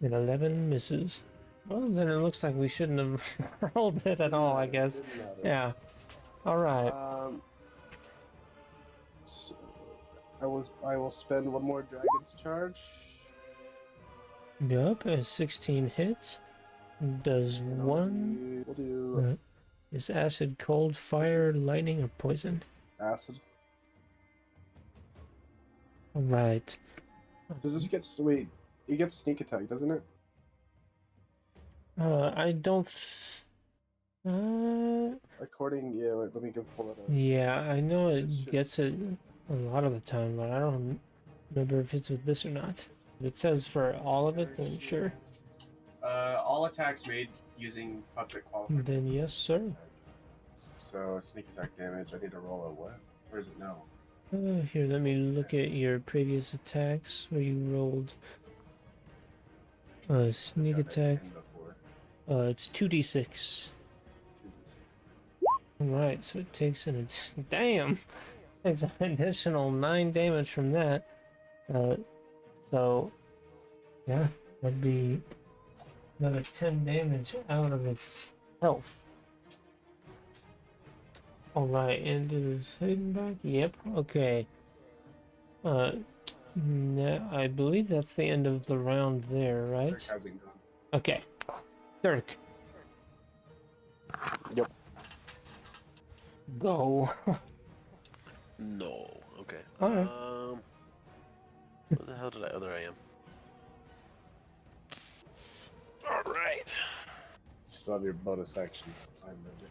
And 11 misses. Well, then it looks like we shouldn't have rolled it at all, I guess. Didn't matter. Yeah. Alright. So I will spend one more dragon's charge. Yup, 16 hits. Does And one... We'll do Is acid, cold, fire, lightning, or poison? acid. Alright. Does this get wait? It gets sneak attack, doesn't it? I don't... According, yeah. Wait, let me go pull it up. Yeah, I know it Shit. gets it a lot of the time, but I don't remember if it's with this or not. If it says for all of it, then sure. All attacks made using public qualifier. Then yes, sir. So sneak attack damage. I need to roll a what? Where does it know? Here, let me look at your previous attacks where you rolled sneak Got that attack. 10 before. It's 2d6. Alright, so it takes an... Damn! takes an additional 9 damage from that. So, yeah, that'd be another 10 damage out of its health. Alright, and is Hayden back? Yep, okay. I believe that's the end of the round there, right? Dirk hasn't gone. Okay. Dirk, Yep. go. No. Okay. Alright. Where the hell did other I am? All right. You still have your bonus action since I moved it.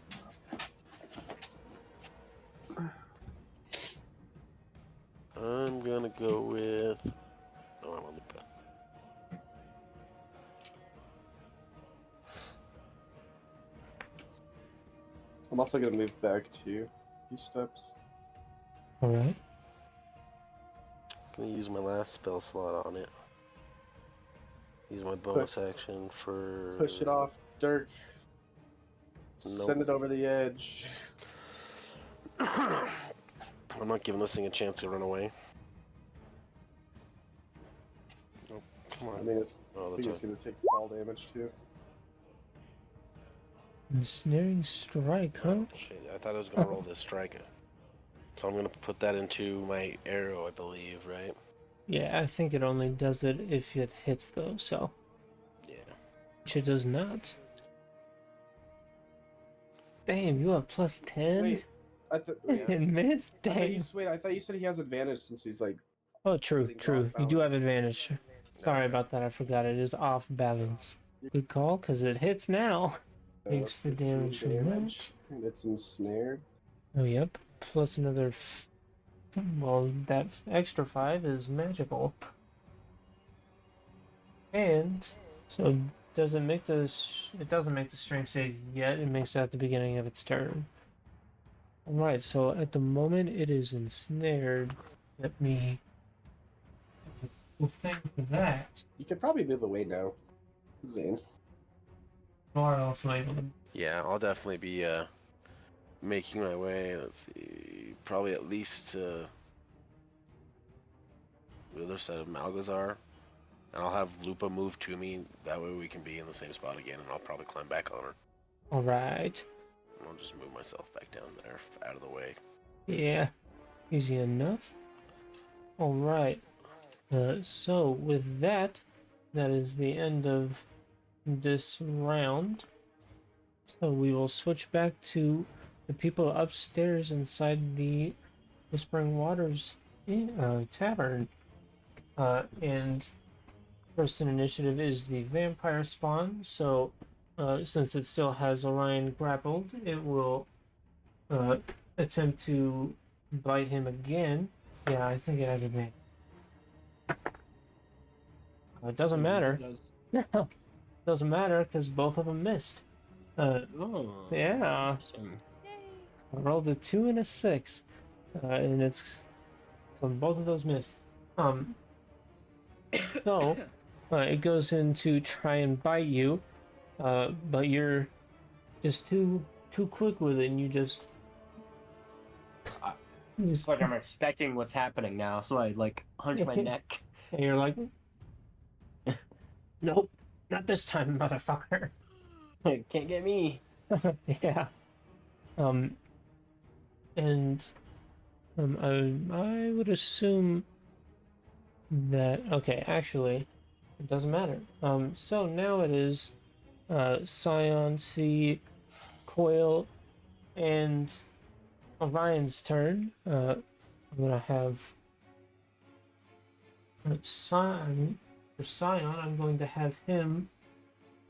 I'm gonna go with. Oh, I'm on Luca. I'm also gonna move back 2 few steps. Alright. Gonna use my last spell slot on it. Use my bonus action for. Push it off, Dirk. Nope. Send it over the edge. I'm not giving this thing a chance to run away. Nope. Come I on. think it's, Oh, I think that's it's right. gonna take fall damage too. Ensnaring strike, huh? Shit, I thought I was gonna roll this strike. So I'm gonna put that into my arrow, I believe, right? Yeah, I think it only does it if it hits though, so. Yeah. Which it does not. Damn, you have plus 10? Wait, I thought. And miss? Dang. Wait, I thought you said he has advantage since he's like. Oh, true, thing's true. off You do have balance. advantage. Sorry about that, I forgot. It is off balance. Good call, because it hits now. Takes the 15 damage from that. And it's ensnared. Oh, yep. Plus another. Well, that extra 5 is magical. And so doesn't make this. It doesn't make the strength save yet. It makes it at the beginning of its turn. Alright, so at the moment it is ensnared. Let me. Well, thank for that. You could probably move away now, Zane. You are also able to. Yeah, I'll definitely be making my way. Let's see, probably at least to the other side of Malgazar, and I'll have Lupa move to me. That way we can be in the same spot again, and I'll probably climb back over. Alright. And I'll just move myself back down there, out of the way. Yeah. Easy enough. Alright. So with that, that is the end of this round. So we will switch back to the people upstairs inside the Whispering Waters tavern. And first in initiative is the vampire spawn. So since it still has Orion grappled, it will attempt to bite him again. Yeah, I think it has advantage. It doesn't matter. No, doesn't matter because both of them missed. Oh. Yeah. Awesome. I rolled a 2 and a 6, and it's so both of those missed. So it goes in to try and bite you, but you're just too quick with it, and you just. It's like I'm expecting what's happening now, so I like hunch my neck. And you're like, nope, not this time, motherfucker. Can't get me. Yeah. And I would assume that okay, actually, it doesn't matter. So now it is Scion, C, Quail, and Orion's turn. I'm gonna have Scion. For Scion, I'm going to have him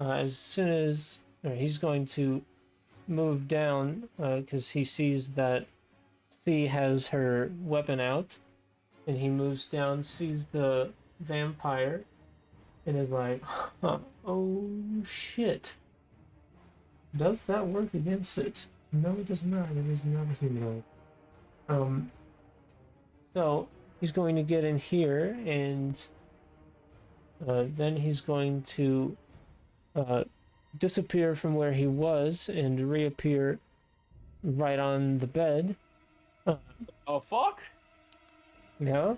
as soon as he's going to move down because he sees that C has her weapon out, and he moves down, sees the vampire, and is like, huh, oh shit. Does that work against it? No, it does not. It is not a humanoid. So he's going to get in here, and then he's going to disappear from where he was and reappear right on the bed. Oh fuck! Yeah.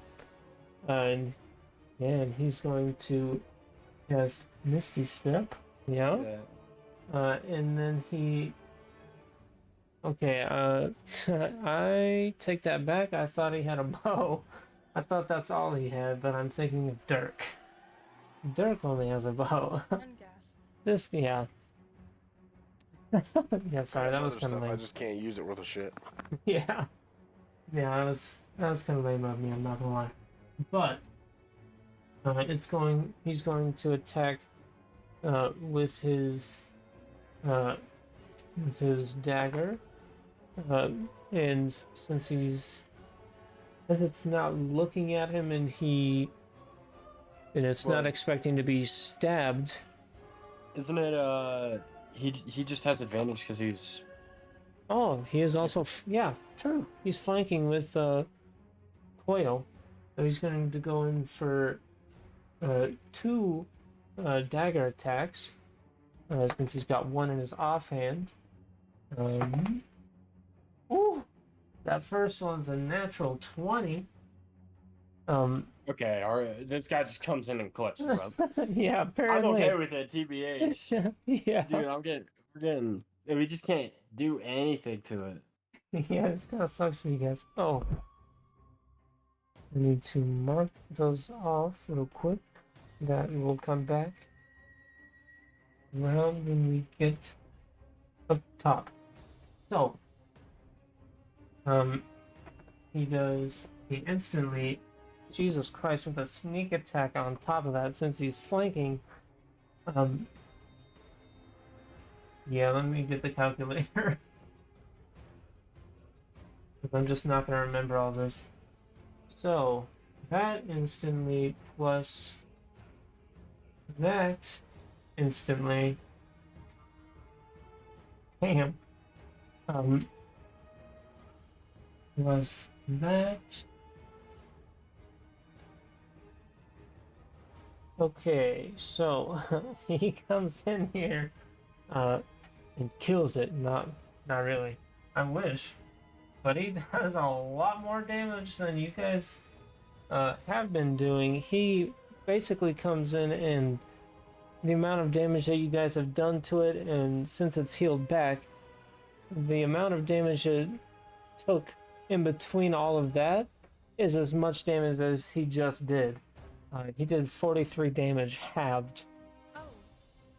And he's going to cast Misty Step. Yeah. And then he. Okay. I take that back. I thought he had a bow. I thought that's all he had, but I'm thinking of Dirk. Dirk only has a bow. One gas. This, yeah. Yeah, sorry, I that have was other kind of stuff, I lame. just can't use it worth a shit. Yeah. Yeah, that was kind of lame of me, I'm not gonna lie. But he's going to attack with his dagger. And since it's not looking at him and it's not Well- expecting to be stabbed. Isn't it? He just has advantage because he's. Oh, he is also yeah, true. He's flanking with Quail. So he's going to go in for 2 dagger attacks since he's got 1 in his offhand. Ooh, that first one's a natural 20. Okay, alright. This guy just comes in and clutches up. Yeah, I'm apparently. okay with it, TBH. Yeah, Dude, we're getting. We just can't do anything to it. yeah, this kind of sucks for you guys. Oh, I need to mark those off real quick. That will come back around when we get up top. So, he instantly, Jesus Christ, with a sneak attack on top of that, since he's flanking. Yeah, let me get the calculator. Because I'm just not going to remember all this. So, that instantly plus that instantly. Damn. Plus that. Okay, so he comes in here and kills it. Not really. I wish. But he does a lot more damage than you guys have been doing. He basically comes in and the amount of damage that you guys have done to it, and since it's healed back, the amount of damage it took in between all of that is as much damage as he just did. He did 43 damage halved. Oh,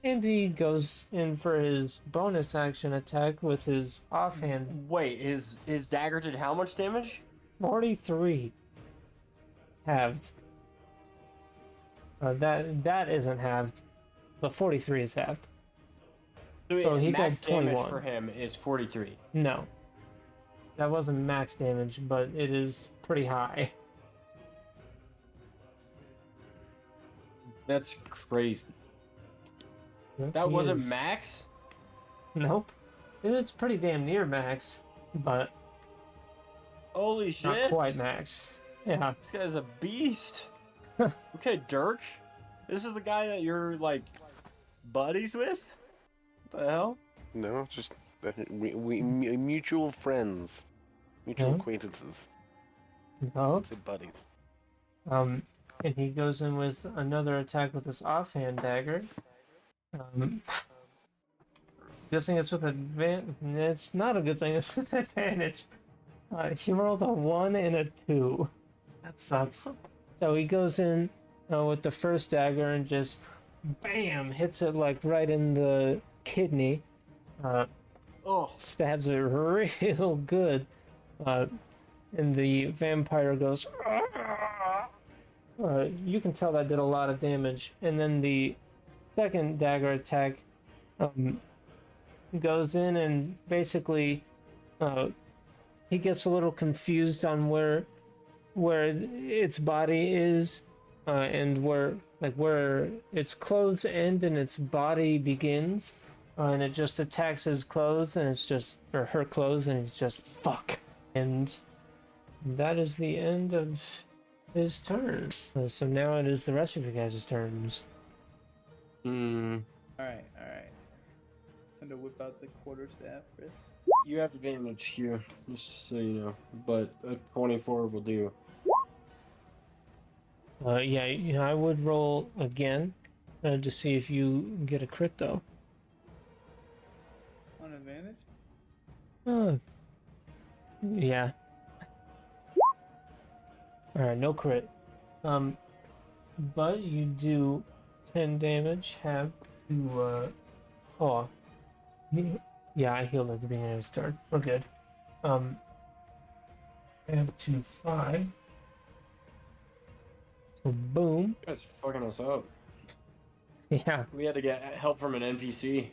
And he goes in for his bonus action attack with his offhand. Wait, his dagger did how much damage? 43 halved. That isn't halved, but 43 is halved. So he got max damage 21. for him is 43. No, that wasn't max damage, but it is pretty high. That's crazy. That He wasn't is- max? Nope. It's pretty damn near max, but Holy shit. not quite max. Yeah. This guy's a beast. Okay, Dirk. This is the guy that you're like buddies with? What the hell? No, it's just we mutual friends, mutual Yeah. acquaintances. No. Say buddies. And he goes in with another attack with his offhand dagger. Good thing it's with advantage. It's not a good thing. It's with advantage. He rolled a 1 and a 2. That sucks. So he goes in with the first dagger and just bam, hits it like right in the kidney. Oh, Stabs it real good. And the vampire goes. You can tell that did a lot of damage. And then the second dagger attack goes in and basically he gets a little confused on where its body is and where its clothes end and its body begins. And it just attacks his clothes and it's just, or her clothes, and it's just fuck. And that is the end of his turn. So now it is the rest of you guys' turns. Alright. Time to whip out the quarterstaff, Chris. You have advantage here, just so you know. But a 24 will do. Yeah, I would roll again to see if you get a crit though. On advantage? Uh, yeah. Alright, no crit. But you do 10 damage, have to, oh. Yeah, I healed at the beginning of his turn. We're good. Have to 5. So, boom. You guys are fucking us up. Yeah. We had to get help from an NPC.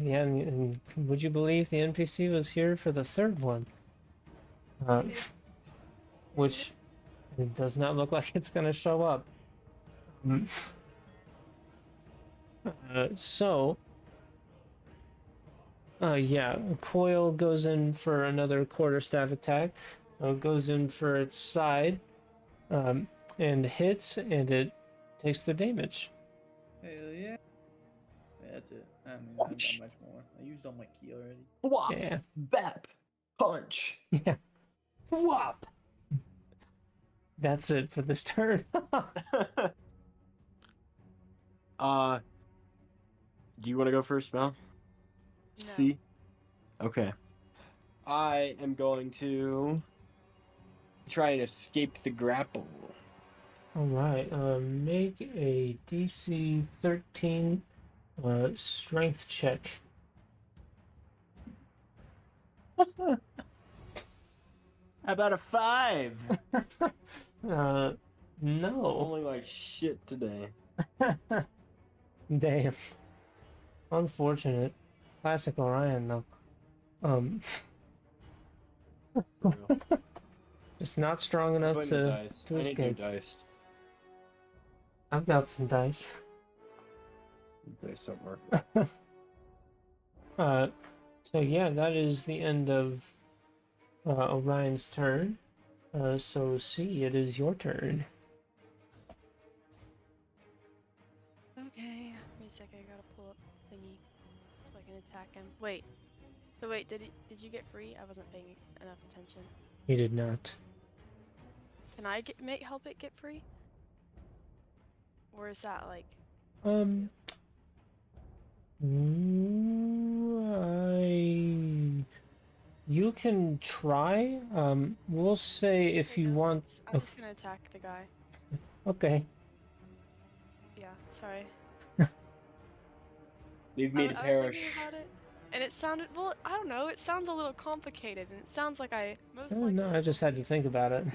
Yeah, and would you believe the NPC was here for the third one? Which it does not look like it's gonna show up. Yeah, Quail goes in for another quarterstaff attack. Goes in for its side, and hits, and it takes the damage. Hell yeah. Yeah, that's it. I mean, I've got much more. I used all my key already. Whop! Yeah. Bap! Punch! Yeah. Whop! That's it for this turn. Do you want to go first, Mel? No. C? Okay. I am going to try and escape the grapple. Alright, make a DC 13 strength check. How about a 5? No. Only like shit today. Damn. Unfortunate. Classic Orion, though. Just not strong enough to escape. Dice. I've got some dice. Dice don't work. So yeah, that is the end of Orion's turn. So C, it is your turn. Okay, wait a second. I gotta pull up the thingy so I can attack him. Wait. So wait, did you get free? I wasn't paying enough attention. He did not. Can I help it get free? Or is that like? You can try. We'll say if Okay, you no, want. I'm just gonna attack the guy. Okay. Yeah, sorry. Leave me to I was perish. thinking about it, and it sounded well. I don't know. It sounds a little complicated, and it sounds like I most Oh, likely. no, I just had to think about it.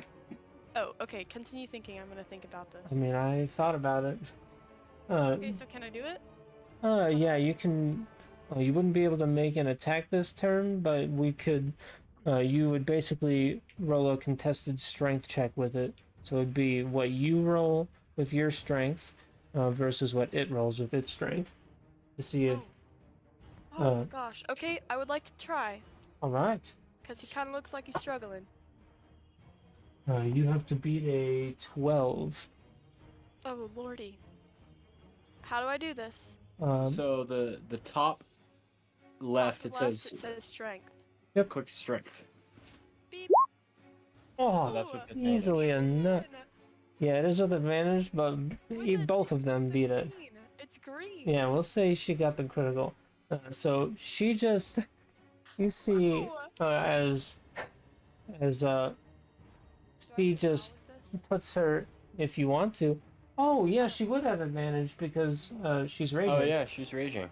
Oh, okay. Continue thinking. I'm gonna think about this. I mean, I thought about it. Okay, so can I do it? Yeah, you can. You wouldn't be able to make an attack this turn, but we could. You would basically roll a contested strength check with it. So it'd be what you roll with your strength versus what it rolls with its strength to see if. Oh gosh. Okay, I would like to try, All right. cause he kind of looks like he's struggling. You have to beat a 12. Oh lordy. How do I do this? So the top left, Top it left, says it says strength. click strength. Beep. Oh, that's with advantage. easily enough. Yeah, it is with advantage, but both of them beat it. Green. It's green. Yeah, we'll say she got the critical. So she just, you see, as she just puts her, if you want to. Oh yeah, she would have advantage because she's raging. Oh yeah, she's raging.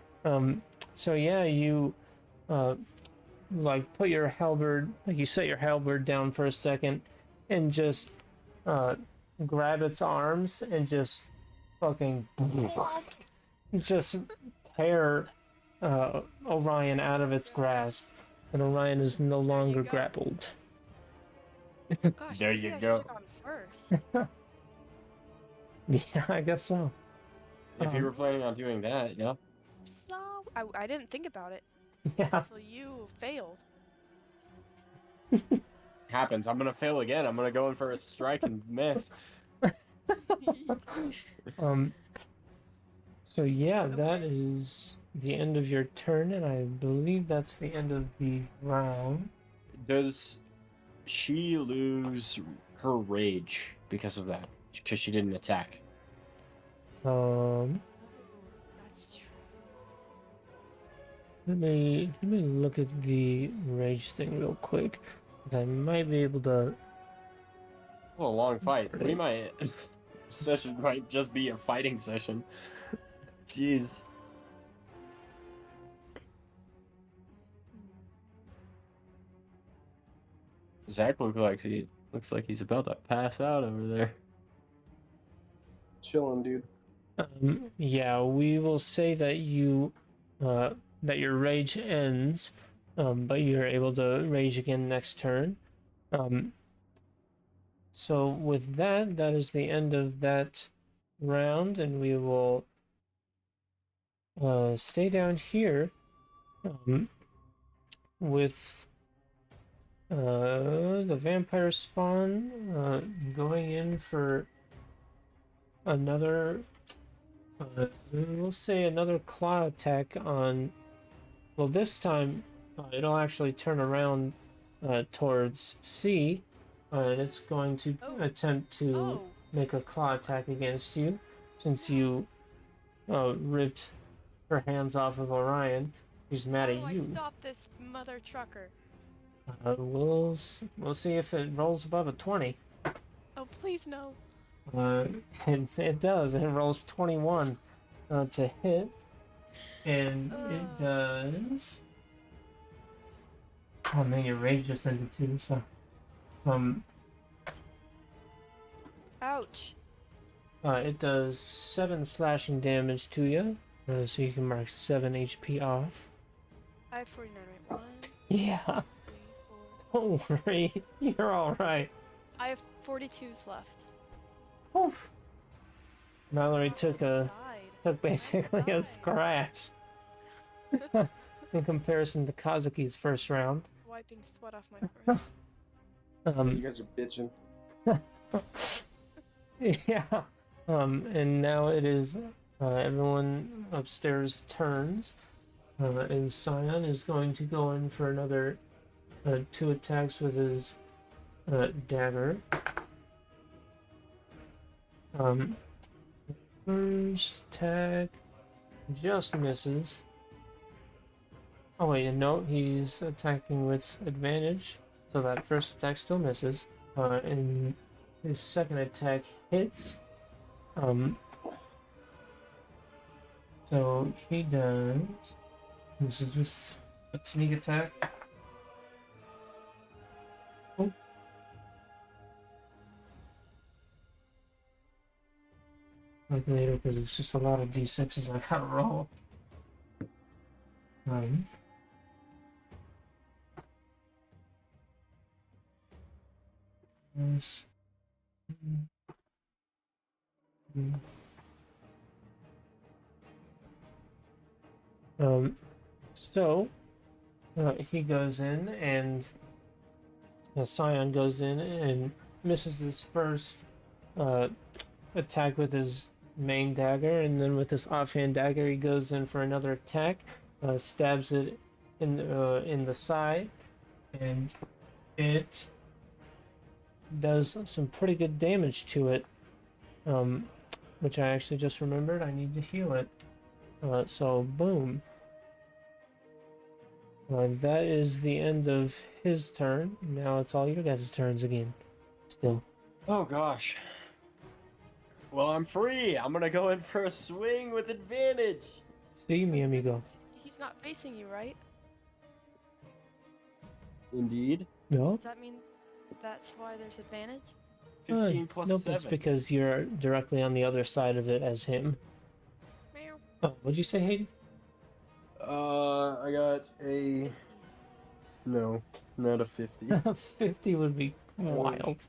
So yeah, you like put your halberd, like you set your halberd down for a second, and just grab its arms and just fucking just tear Orion out of its grasp, and Orion is no longer grappled. Gosh, There maybe you I go. should've gone first. Yeah, I guess so. If you were planning on doing that, yeah. So I didn't think about it Yeah. until you failed. Happens. I'm gonna fail again. I'm gonna go in for a strike and miss. So yeah, Okay. that is the end of your turn, and I believe that's the end of the round. Does she lose her rage because of that? Because she didn't attack. That's true. Let me look at the rage thing real quick, 'cause I might be able to. Well, a long fight. We might. Session might just be a fighting session. Jeez. Zach looks like he's about to pass out over there. Chilling, dude. Yeah, we will say that that your rage ends, but you're able to rage again next turn. So with that, that is the end of that round, and we will stay down here with the vampire spawn going in for another, we'll say another claw attack on. Well, this time it'll actually turn around towards C, and it's going to attempt to make a claw attack against you, since you ripped her hands off of Orion. She's mad How at do I you. stop this mother trucker? We'll see if it rolls above a 20. Oh, please no. It does. It rolls 21 to hit, and it does. Oh man, your rage just ended too. So, Ouch. it does 7 slashing damage to you. So you can mark 7 HP off. I have 49, right? 1, Yeah. 3, 4. Don't worry, you're all right. I have 42s left. Oof. Mallory Oh, took died. basically a died. scratch in comparison to Kazuki's first round. Wiping sweat off my forehead. You guys are bitching. Yeah. And now it is everyone upstairs turns, and Scion is going to go in for another 2 attacks with his dagger. First attack just misses. Oh wait, no, he's attacking with advantage, so that first attack still misses. And his second attack hits. So he does. This is just a sneak attack. Oh. Like later, because it's just a lot of d6s I gotta roll. Yes. So he goes in, and Scion goes in and misses this first attack with his main dagger, and then with his offhand dagger he goes in for another attack, stabs it in the side, and it does some pretty good damage to it, which I actually just remembered I need to heal it. So boom. That is the end of his turn. Now it's all your guys' turns again. Still. Oh gosh. Well, I'm free. I'm gonna go in for a swing with advantage. See me, amigo. He's not facing you, right? Indeed. No? Does that mean that's why there's advantage? 15 plus nope, 7. it's because you're directly on the other side of it as him. Meow. Oh, what'd you say, Hayden? I got a... No, not a 50. 50 would be wild.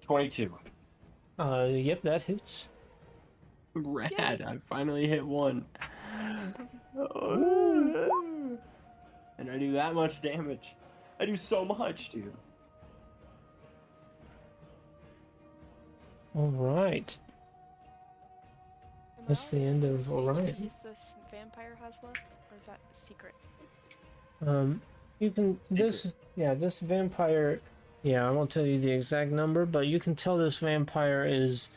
22. Yep, that hits. Rad, I finally hit one. Oh. And I do that much damage. I do so much, dude. All right. That's the end of Orion. Is this vampire has left, or is that secret? You can this this vampire. Yeah, I won't tell you the exact number, but you can tell this vampire is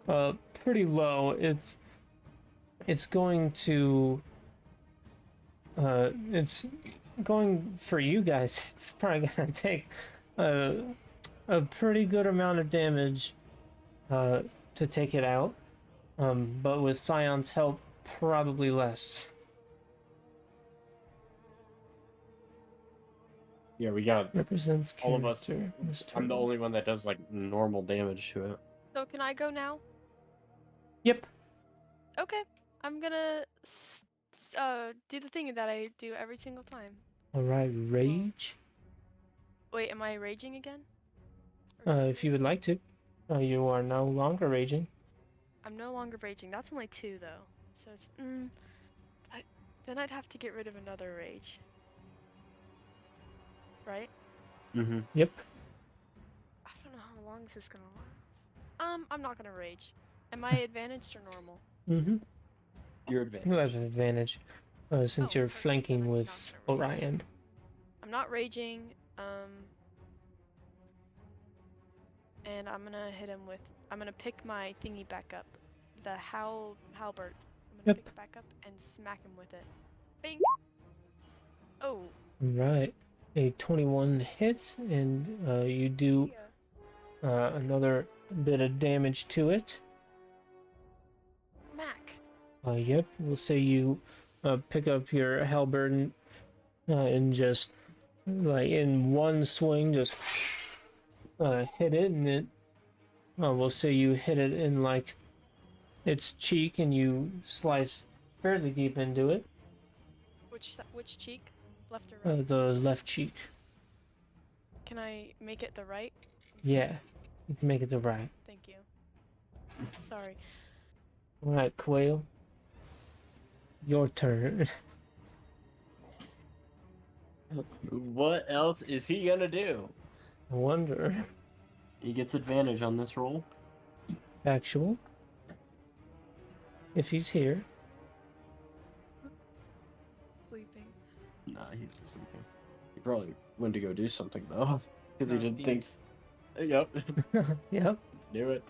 pretty low. It's going to it's going for you guys. It's probably gonna take a pretty good amount of damage to take it out. But with Scion's help, probably less. Yeah, we got Represents all of us. character, I'm the only one that does like normal damage to it. So can I go now? Yep. Okay, I'm gonna do the thing that I do every single time. All right, rage. Wait, am I raging again? If you would like to, you are no longer raging. I'm no longer raging. That's only 2 though. So it's then I'd have to get rid of another rage. Right? Mm-hmm. Yep. I don't know how long this is gonna last. I'm not gonna rage. Am I advantaged or normal? Mm-hmm. Your advantage. You have an advantage, since Oh, you're perfect. flanking I'm with not gonna rage. Orion. I'm not raging. And I'm gonna hit him with. I'm gonna pick my thingy back up, the halberd. I'm gonna Yep. pick it back up and smack him with it. Bing. Oh. Right. A 21 hits, and you do Yeah. another bit of damage to it. Mac. Yep. We'll say you pick up your halberd and just like in one swing, just hit it, and it. We'll say you hit it in like its cheek, and you slice fairly deep into it. Which cheek? Left or right? The left cheek. Can I make it the right? Yeah, you can make it the right. Thank you. Sorry. All right, Quail. Your turn. What else is he gonna do? I wonder. He gets advantage on this roll. Actual. If he's here. Sleeping. Nah, he's just sleeping. He probably went to go do something though, because he No, didn't he- think. Yep. Yep. Do it.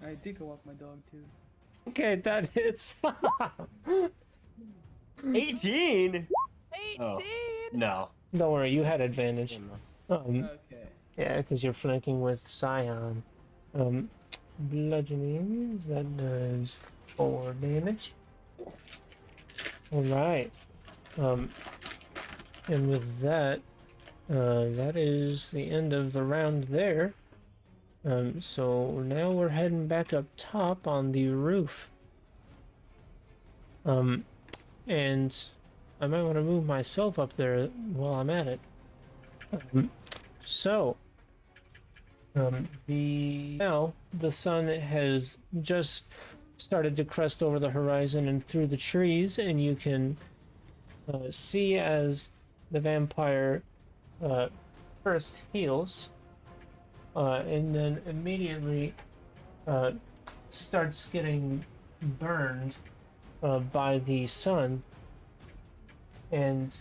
I did go walk my dog too. Okay, that hits. 18. 18! No. Don't worry, you had advantage. Okay. Yeah, because you're flanking with Scion. Bludgeoning, that does 4 damage. Alright. And with that, that is the end of the round there. So now we're heading back up top on the roof. And I might want to move myself up there while I'm at it. Now the sun has just started to crest over the horizon and through the trees, and you can see as the vampire first heals, and then immediately starts getting burned by the sun, and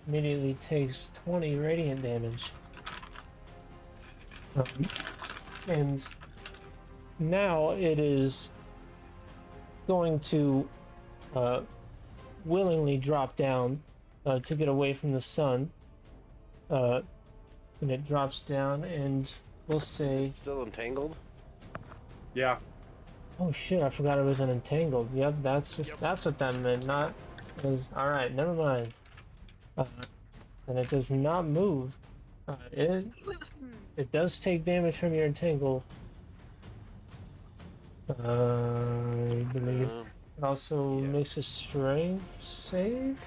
immediately takes 20 radiant damage. And now it is going to willingly drop down to get away from the sun. And it drops down, and we'll say, Still entangled? Yeah. "Oh shit! I forgot it was an entangled." Yep, that's what that meant. Not was all right. Never mind. And it does not move. It does take damage from your entangle. I believe it also yeah. makes a strength save.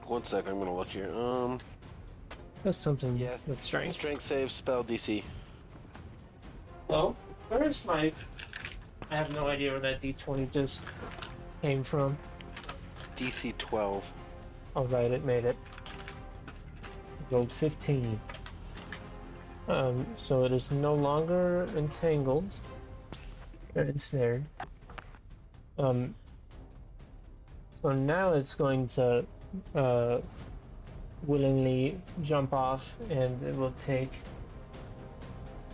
1 second, I'm gonna look here. That's something Yeah. with strength. Strength save, spell DC. Oh, where's my? I have no idea where that D20 just came from. DC 12. All right, it made it. Rolled 15. So it is no longer entangled. You're ensnared. So now it's going to willingly jump off, and it will take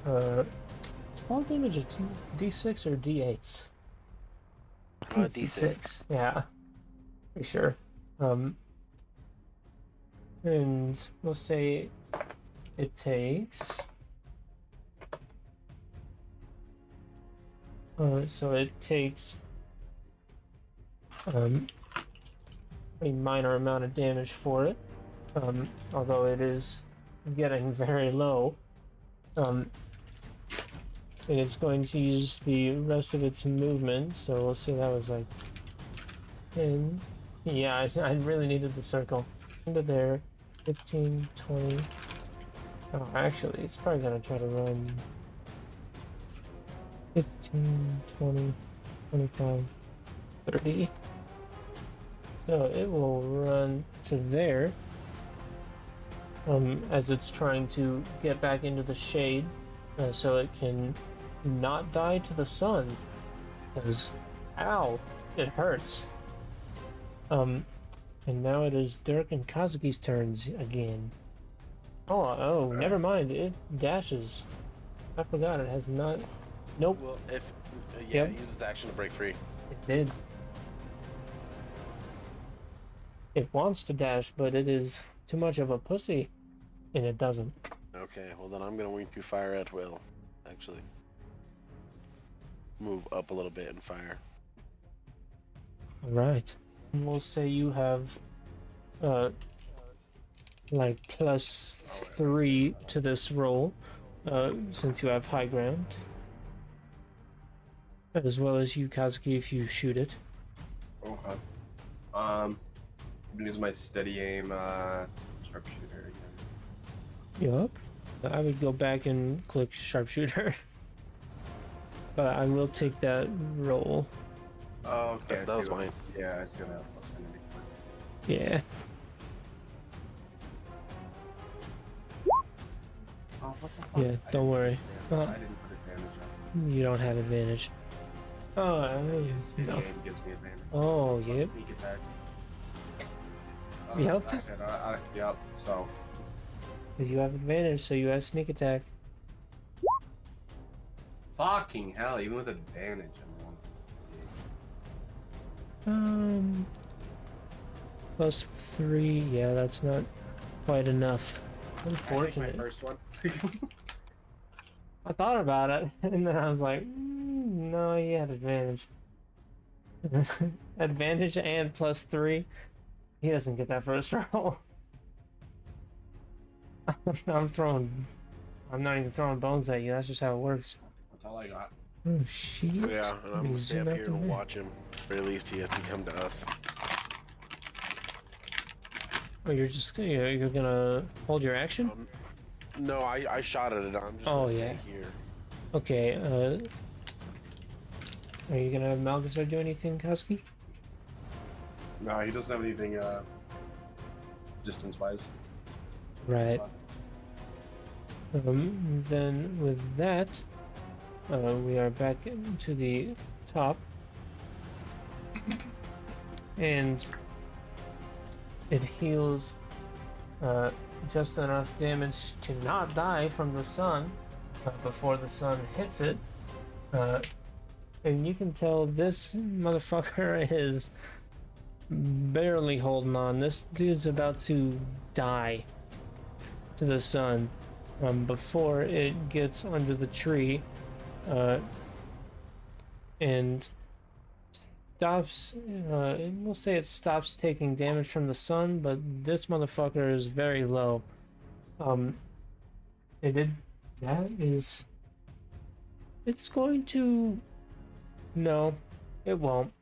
it's fall damage at D6 or D8s? I think it's D6. D6. Yeah, pretty sure. And we'll say it takes. So it takes a minor amount of damage for it, although it is getting very low. And it's going to use the rest of its movement, so we'll see, that was like 10. Yeah, I really needed the circle. Into there, 15, 20. Oh, actually, it's probably gonna try to run 15, 20, 25, 30. So it will run to there, as it's trying to get back into the shade, so it can not die to the sun. Because, ow, it hurts. And now it is Dirk and Kazuki's turns again. Oh, never mind. It dashes. I forgot it has not. Nope. Well, if Yep. use its action to break free. It did. It wants to dash, but it is too much of a pussy, and it doesn't. Okay, well then I'm gonna wing you fire at will. Actually, move up a little bit and fire. All right. We'll say you have, like +3 to this roll, since you have high ground, as well as you, Kazuki, if you shoot it. Okay. I'm gonna use my steady aim sharpshooter again. Yup. I would go back and click sharpshooter, but I will take that roll. Oh, okay. That was mine. Yeah, I see that. Plus enemy. Yeah. Oh, what the fuck? Yeah, don't worry. I didn't put advantage on You don't have advantage. Oh, it. Steady no. aim gives me advantage. Oh, Plus yep. Sneak attack. Yep. Yep. So. Because you have advantage, so you have sneak attack. Fucking hell! Even with advantage, I'm one. +3. Yeah, that's not quite enough. Unfortunate. My first one. I thought about it, and then I was like, no, you had advantage. Advantage and +3. He doesn't get that first roll. I'm not even throwing bones at you. That's just how it works. That's all I got. Oh shit. Yeah, and I'm gonna stay Zoom up out here the and way. watch him. Or at least he has to come to us. Oh, you're gonna hold your action? No, I shot at it. I'm just Oh, gonna yeah. stay here. Okay. Are you gonna have Malgazar do anything, Kazuki? No, he doesn't have anything distance-wise. Right. Then with that, we are back to the top, and it heals just enough damage to not die from the sun before the sun hits it. And you can tell this motherfucker is barely holding on. This dude's about to die to the sun before it gets under the tree and stops. We'll say it stops taking damage from the sun, but this motherfucker is very low. It's going to. No, it won't.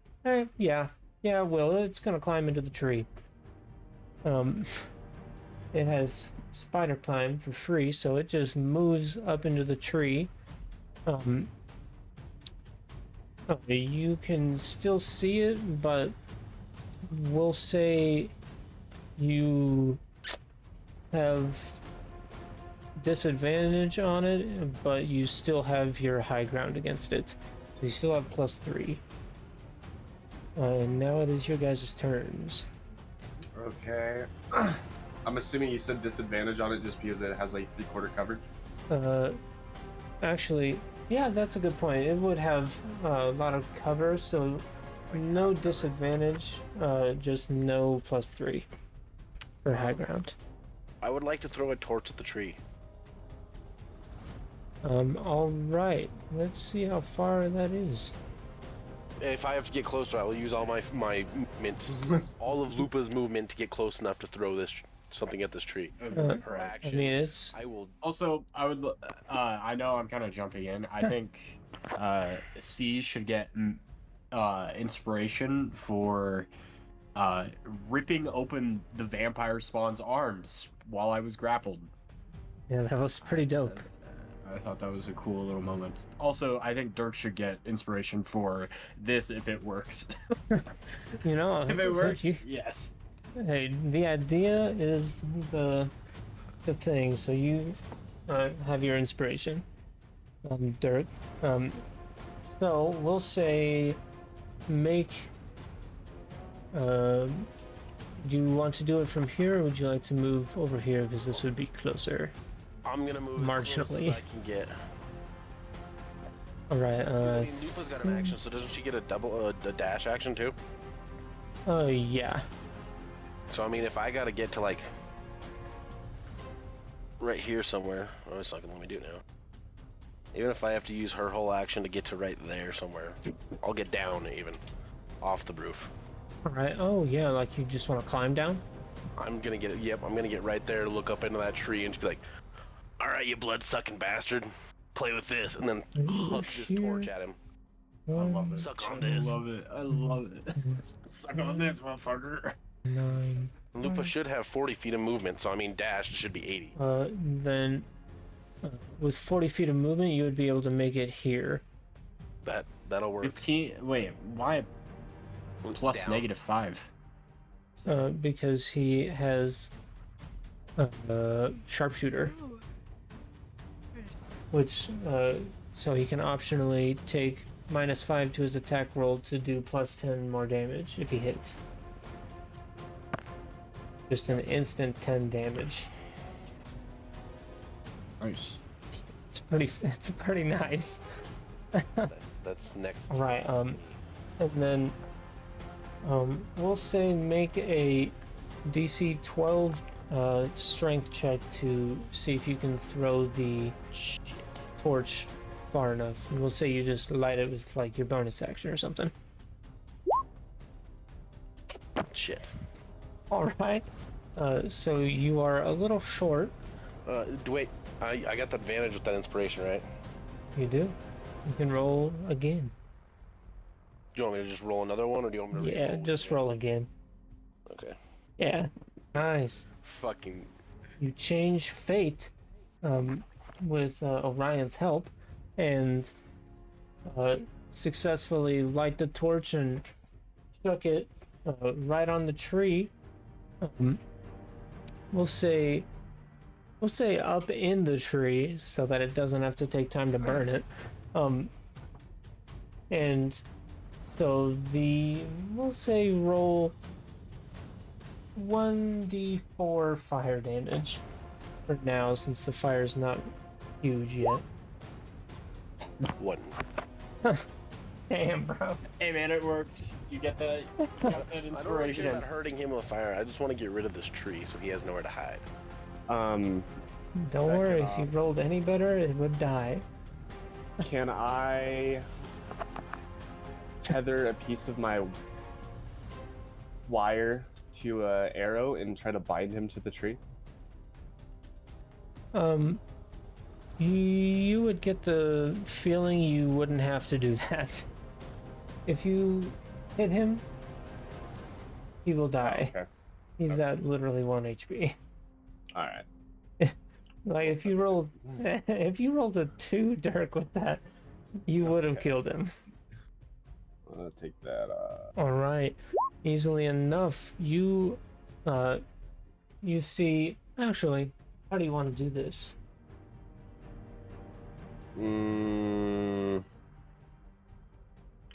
Yeah, it will. It's gonna climb into the tree. It has spider climb for free, so it just moves up into the tree. You can still see it, but we'll say you have disadvantage on it, but you still have your high ground against it. So you still have +3. And now it is your guys' turns. Okay. I'm assuming you said disadvantage on it just because it has like 3/4 covered. Actually, yeah, that's a good point. It would have a lot of cover, so no disadvantage, just no +3 for high ground. I would like to throw a torch at the tree. All right. Let's see how far that is. If I have to get closer, I will use all my movement, all of Lupa's movement to get close enough to throw this something at this tree. Her I action. mean, it's I will. Also, I would. I know I'm kind of jumping in. I think C should get inspiration for ripping open the vampire spawn's arms while I was grappled. yeah, that was pretty dope. I thought that was a cool little moment. Also, I think Dirk should get inspiration for this if it works. You know, If it works, you- yes. hey, the idea is the thing. So you have your inspiration, Dirk. So we'll say make. Do you want to do it from here, or would you like to move over here because this would be closer? I'm gonna move Marginally. as close as I can get. All right. I mean, Lupa's got an action, so doesn't she get a a dash action too? Yeah. So I mean, if I gotta get to like right here somewhere, oh, it's not gonna let me do it now. Even if I have to use her whole action to get to right there somewhere, I'll get down even off the roof. All right. Oh yeah, like you just want to climb down. I'm gonna get it. Yep, I'm gonna get right there, look up into that tree, and just be like, "All right, you blood-sucking bastard, play with this," and then huck this torch at him. I love it. Suck on I this. love it. I love it. Suck on this, motherfucker. 9. Lupa should have 40 feet of movement, so I mean, dash should be 80. Then with 40 feet of movement, you would be able to make it here. That'll work. 15. Wait, why plus Down. -5? Because he has sharpshooter, which so he can optionally take -5 to his attack roll to do +10 more damage if he hits. Just an instant 10 damage. Nice. It's pretty nice. That's next. All right. And then we'll say make a DC 12 strength check to see if you can throw the Shit. torch far enough. And we'll say you just light it with like your bonus action or something. Shit. All right. So you are a little short. Wait, I got the advantage with that inspiration, right? You do. You can roll again. Do you want me to just roll another one, or do you want me to Yeah, re-roll just again? roll again. Okay. Yeah. Nice. Fucking. You change fate with Orion's help and successfully light the torch and chuck it right on the tree. We'll say up in the tree so that it doesn't have to take time to burn it. And so we'll say roll 1d4 fire damage for now, since the fire's not huge yet. One. Damn, bro. Hey man, it works. You get that. You got that I don't really care inspiration. about hurting him with fire. I just want to get rid of this tree so he has nowhere to hide. Don't Second worry, if you off. rolled any better, it would die. Can I tether a piece of my wire to a arrow and try to bind him to the tree? You would get the feeling you wouldn't have to do that. If you hit him, he will die. Okay. He's at literally 1 HP. All right. Like if you rolled a 2, Dirk, with that, you would have Okay. killed him. I'm gonna take that. All right, easily enough. You see. Actually, how do you want to do this?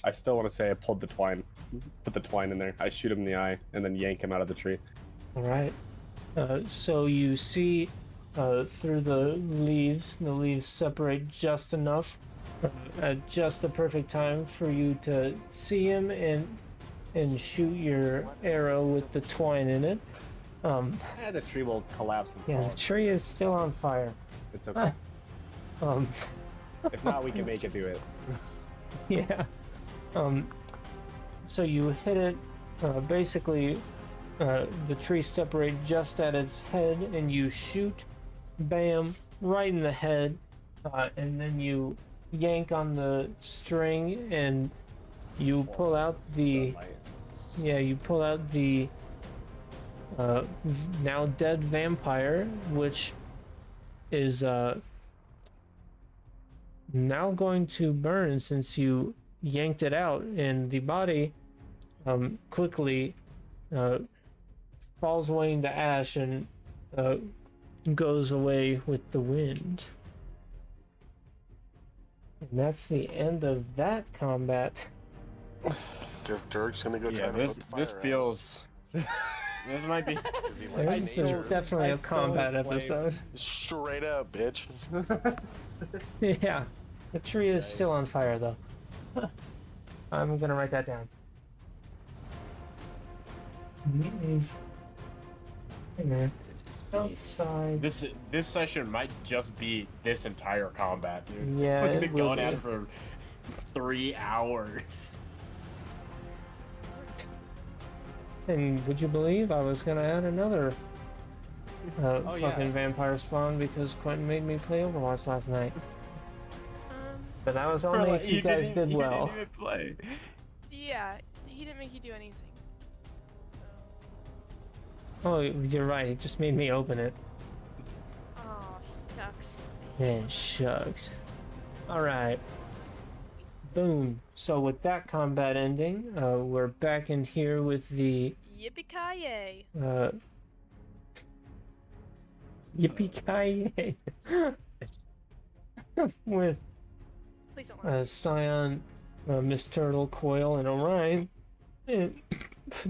I still want to say I pulled the twine. Put the twine in there. I shoot him in the eye and then yank him out of the tree. All right. So you see through the leaves separate just enough, at just the perfect time for you to see him and shoot your arrow with the twine in it. The tree will collapse and Yeah, fall. the tree is still on fire. It's okay. Um, If not, we can make it do it. yeah. So you hit it, basically, the tree separate just at its head, and you shoot, bam, right in the head, and then you yank on the string, and you pull out the, now dead vampire, which is, now going to burn since you yanked it out, and the body quickly falls away into ash and goes away with the wind. And that's the end of that combat. Just Dirk's gonna go try to this put the fire this out. feels. This might be. Is he like This is nature? definitely I a stole combat his flame. episode. Straight up, bitch. Yeah, the tree is still on fire though. I'm gonna write that down. Is outside. This session might just be this entire combat, dude. Yeah, We've it been will going be. at it for 3 hours. And would you believe I was gonna add another fucking yeah. vampire spawn because Quentin made me play Overwatch last night. Um, But that was only if you guys did well. Didn't even play. yeah, he didn't make you do anything. So. Oh, you're right. He just made me open it. Oh, shucks. Man, shucks. Alright. Boom. So with that combat ending, we're back in here with the Yippee-ki-yay. Yippee-ki-yay. With Please don't lie. Scion, Miss Turtle, Quail, and Orion. And,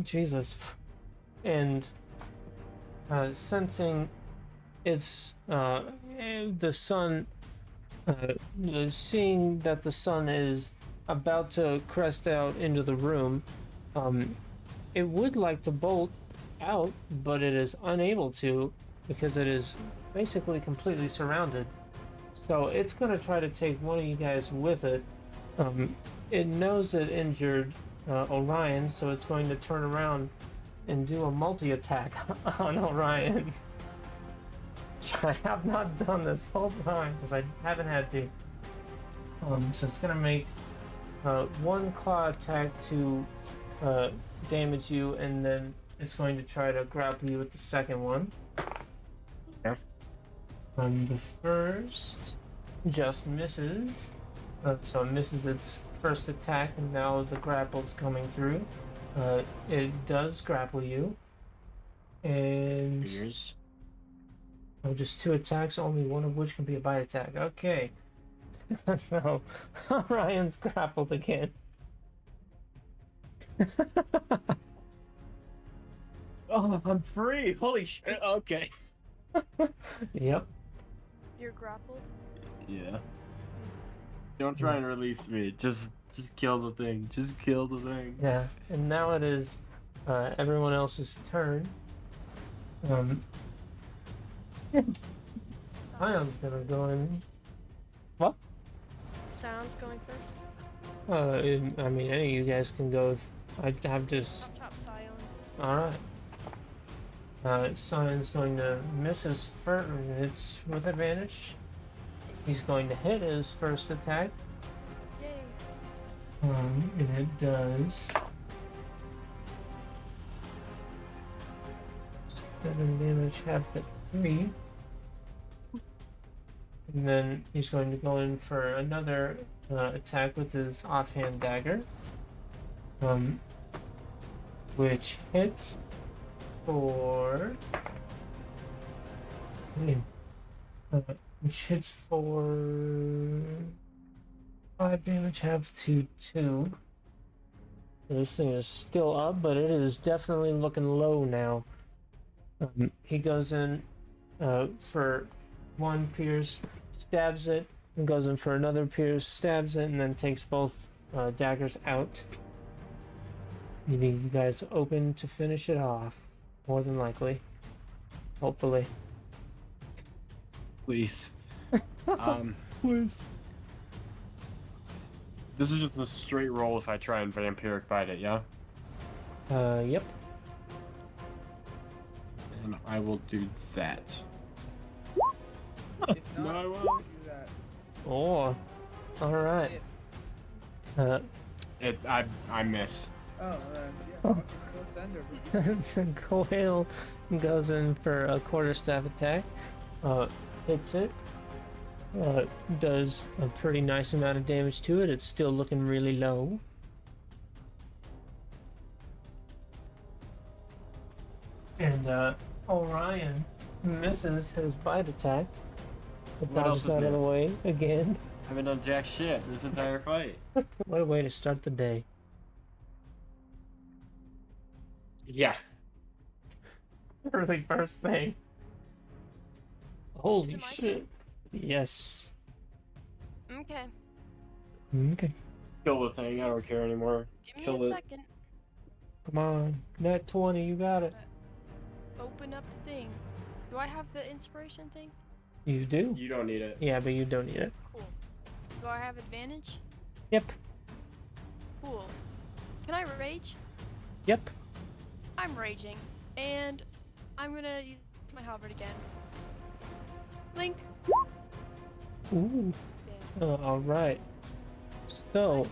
Jesus. And sensing it's the sun, seeing that the sun is about to crest out into the room, it would like to bolt out, but it is unable to because it is basically completely surrounded. So it's going to try to take one of you guys with it. It knows it injured Orion, so it's going to turn around and do a multi-attack on Orion. Which I have not done this whole time because I haven't had to. So it's going to make one claw attack to damage you, and then it's going to try to grapple you with the second one. Okay. The first just misses. So it misses its first attack, and now the grapple's coming through. It does grapple you. And Years. oh, just 2 attacks, only one of which can be a bite attack. Okay. So Ryan's grappled again. Oh, I'm free! Holy shit! Okay. Yep. You're grappled? Yeah. Don't try and release me. Just kill the thing. Just kill the thing. Yeah. And now it is everyone else's turn. Ion's gonna go in. What? Sounds going first. I mean, any of you guys can go. I have just. Chop Scion. Alright. Sion's going to miss his first. It's with advantage. He's going to hit his first attack. Yay. And it does 7 damage, half at 3. And then he's going to go in for another attack with his offhand dagger. Which hits for. Which hits for 5 damage, half to 2. This thing is still up, but it is definitely looking low now. He goes in for one pierce, stabs it, and goes in for another pierce, stabs it, and then takes both daggers out. Leaving you guys open to finish it off. More than likely. Hopefully. Please. Please. This is just a straight roll if I try and vampiric bite it, yeah? Yep. And I will do that. If not, No, I won't. do that. Oh. Alright. I miss. Oh, yeah. Close ender. Quail goes in for a quarterstaff attack. Hits it. Does a pretty nice amount of damage to it. It's still looking really low. And Orion misses his bite attack. It What else dodges is out of the new? way again. Haven't done jack shit this entire fight. What a way to start the day. Yeah. Really first thing. Holy Is it my shit. Yes. Okay. Okay. Kill the thing, I don't care anymore. Give me Kill a it. second. Come on. Net 20, you got it. Open up the thing. Do I have the inspiration thing? You do? You don't need it. Yeah, but you don't need it. Cool. Do I have advantage? Yep. Cool. Can I rage? Yep. I'm raging. And I'm gonna use my halberd again. Link. Ooh. Damn. Alright. So,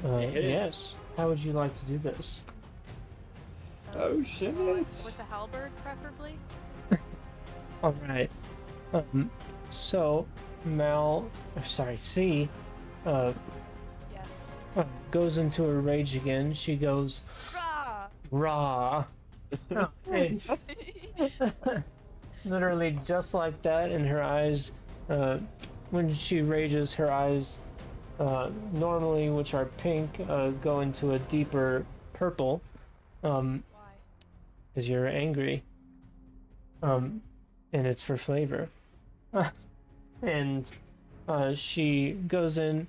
It hits. yes. How would you like to do this? Oh shit. With the halberd, preferably. Alright. So, C, Yes. goes into a rage again. She goes, Rah! rah. And literally just like that, and her eyes, when she rages, her eyes, normally, which are pink, go into a deeper purple, Why? because you're angry. And it's for flavor. And she goes in,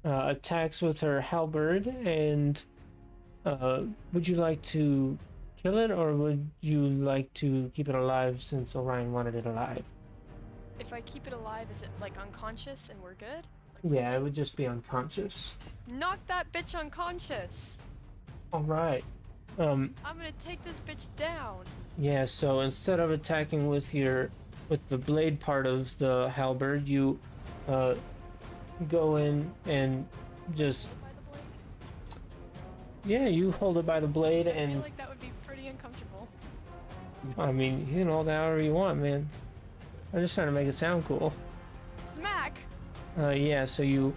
attacks with her halberd, and would you like to kill it, or would you like to keep it alive since Orion wanted it alive? If I keep it alive, is it like unconscious and we're good? Like, Yeah, it would just be unconscious. knock that bitch unconscious! Alright. I'm gonna take this bitch down! Yeah, so instead of attacking with the blade part of the halberd, you go in and just, By the blade? yeah, you hold it by the blade, I feel and like that would be pretty uncomfortable. I mean, you can hold it however you want, man. I'm just trying to make it sound cool. Smack! Yeah, so you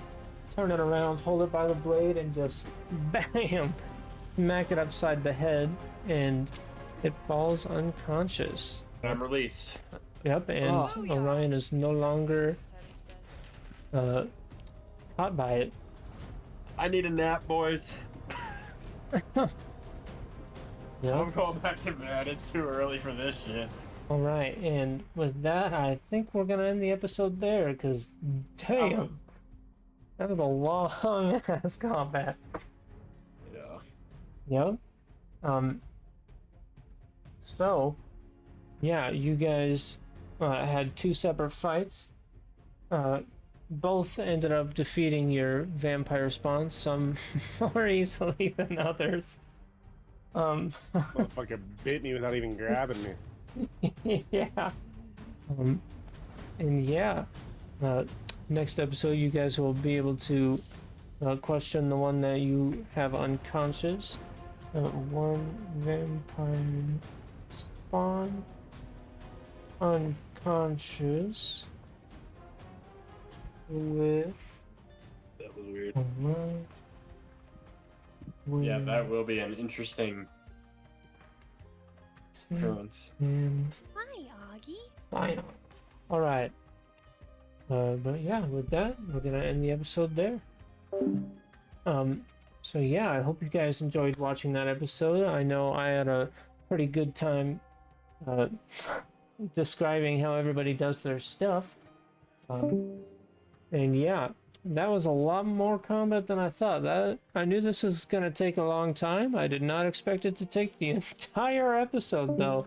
turn it around, hold it by the blade, and just BAM! Smack it upside the head, and it falls unconscious. I'm released. Yep, and Oh, yeah. Orion is no longer Said. caught by it. I need a nap, boys. I'm Yep. going back to bed. It's too early for this shit. Alright, and with that, I think we're gonna end the episode there, because damn, that was a long ass combat. Yeah. Yep. So, yeah, you guys had two separate fights. Both ended up defeating your vampire spawns, some more easily than others. Motherfucker bit me without even grabbing me. Yeah. And yeah, next episode you guys will be able to question the one that you have unconscious. One vampire spawn unconscious with That was weird. Yeah, that will be an interesting occurrence. and Hi, Augie. final. All right. But yeah, with that, we're gonna end the episode there. So yeah, I hope you guys enjoyed watching that episode. I know I had a pretty good time uh, describing how everybody does their stuff. And yeah, that was a lot more combat than I thought. I knew this was gonna take a long time. I did not expect it to take the entire episode though.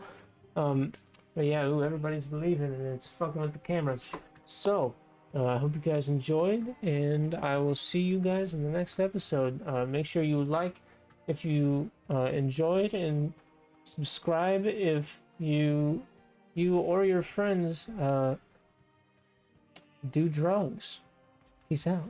But yeah, ooh, everybody's leaving and it's fucking with the cameras. So, I hope you guys enjoyed, and I will see you guys in the next episode. Make sure you like if you enjoyed, and subscribe if you or your friends do drugs. Peace out.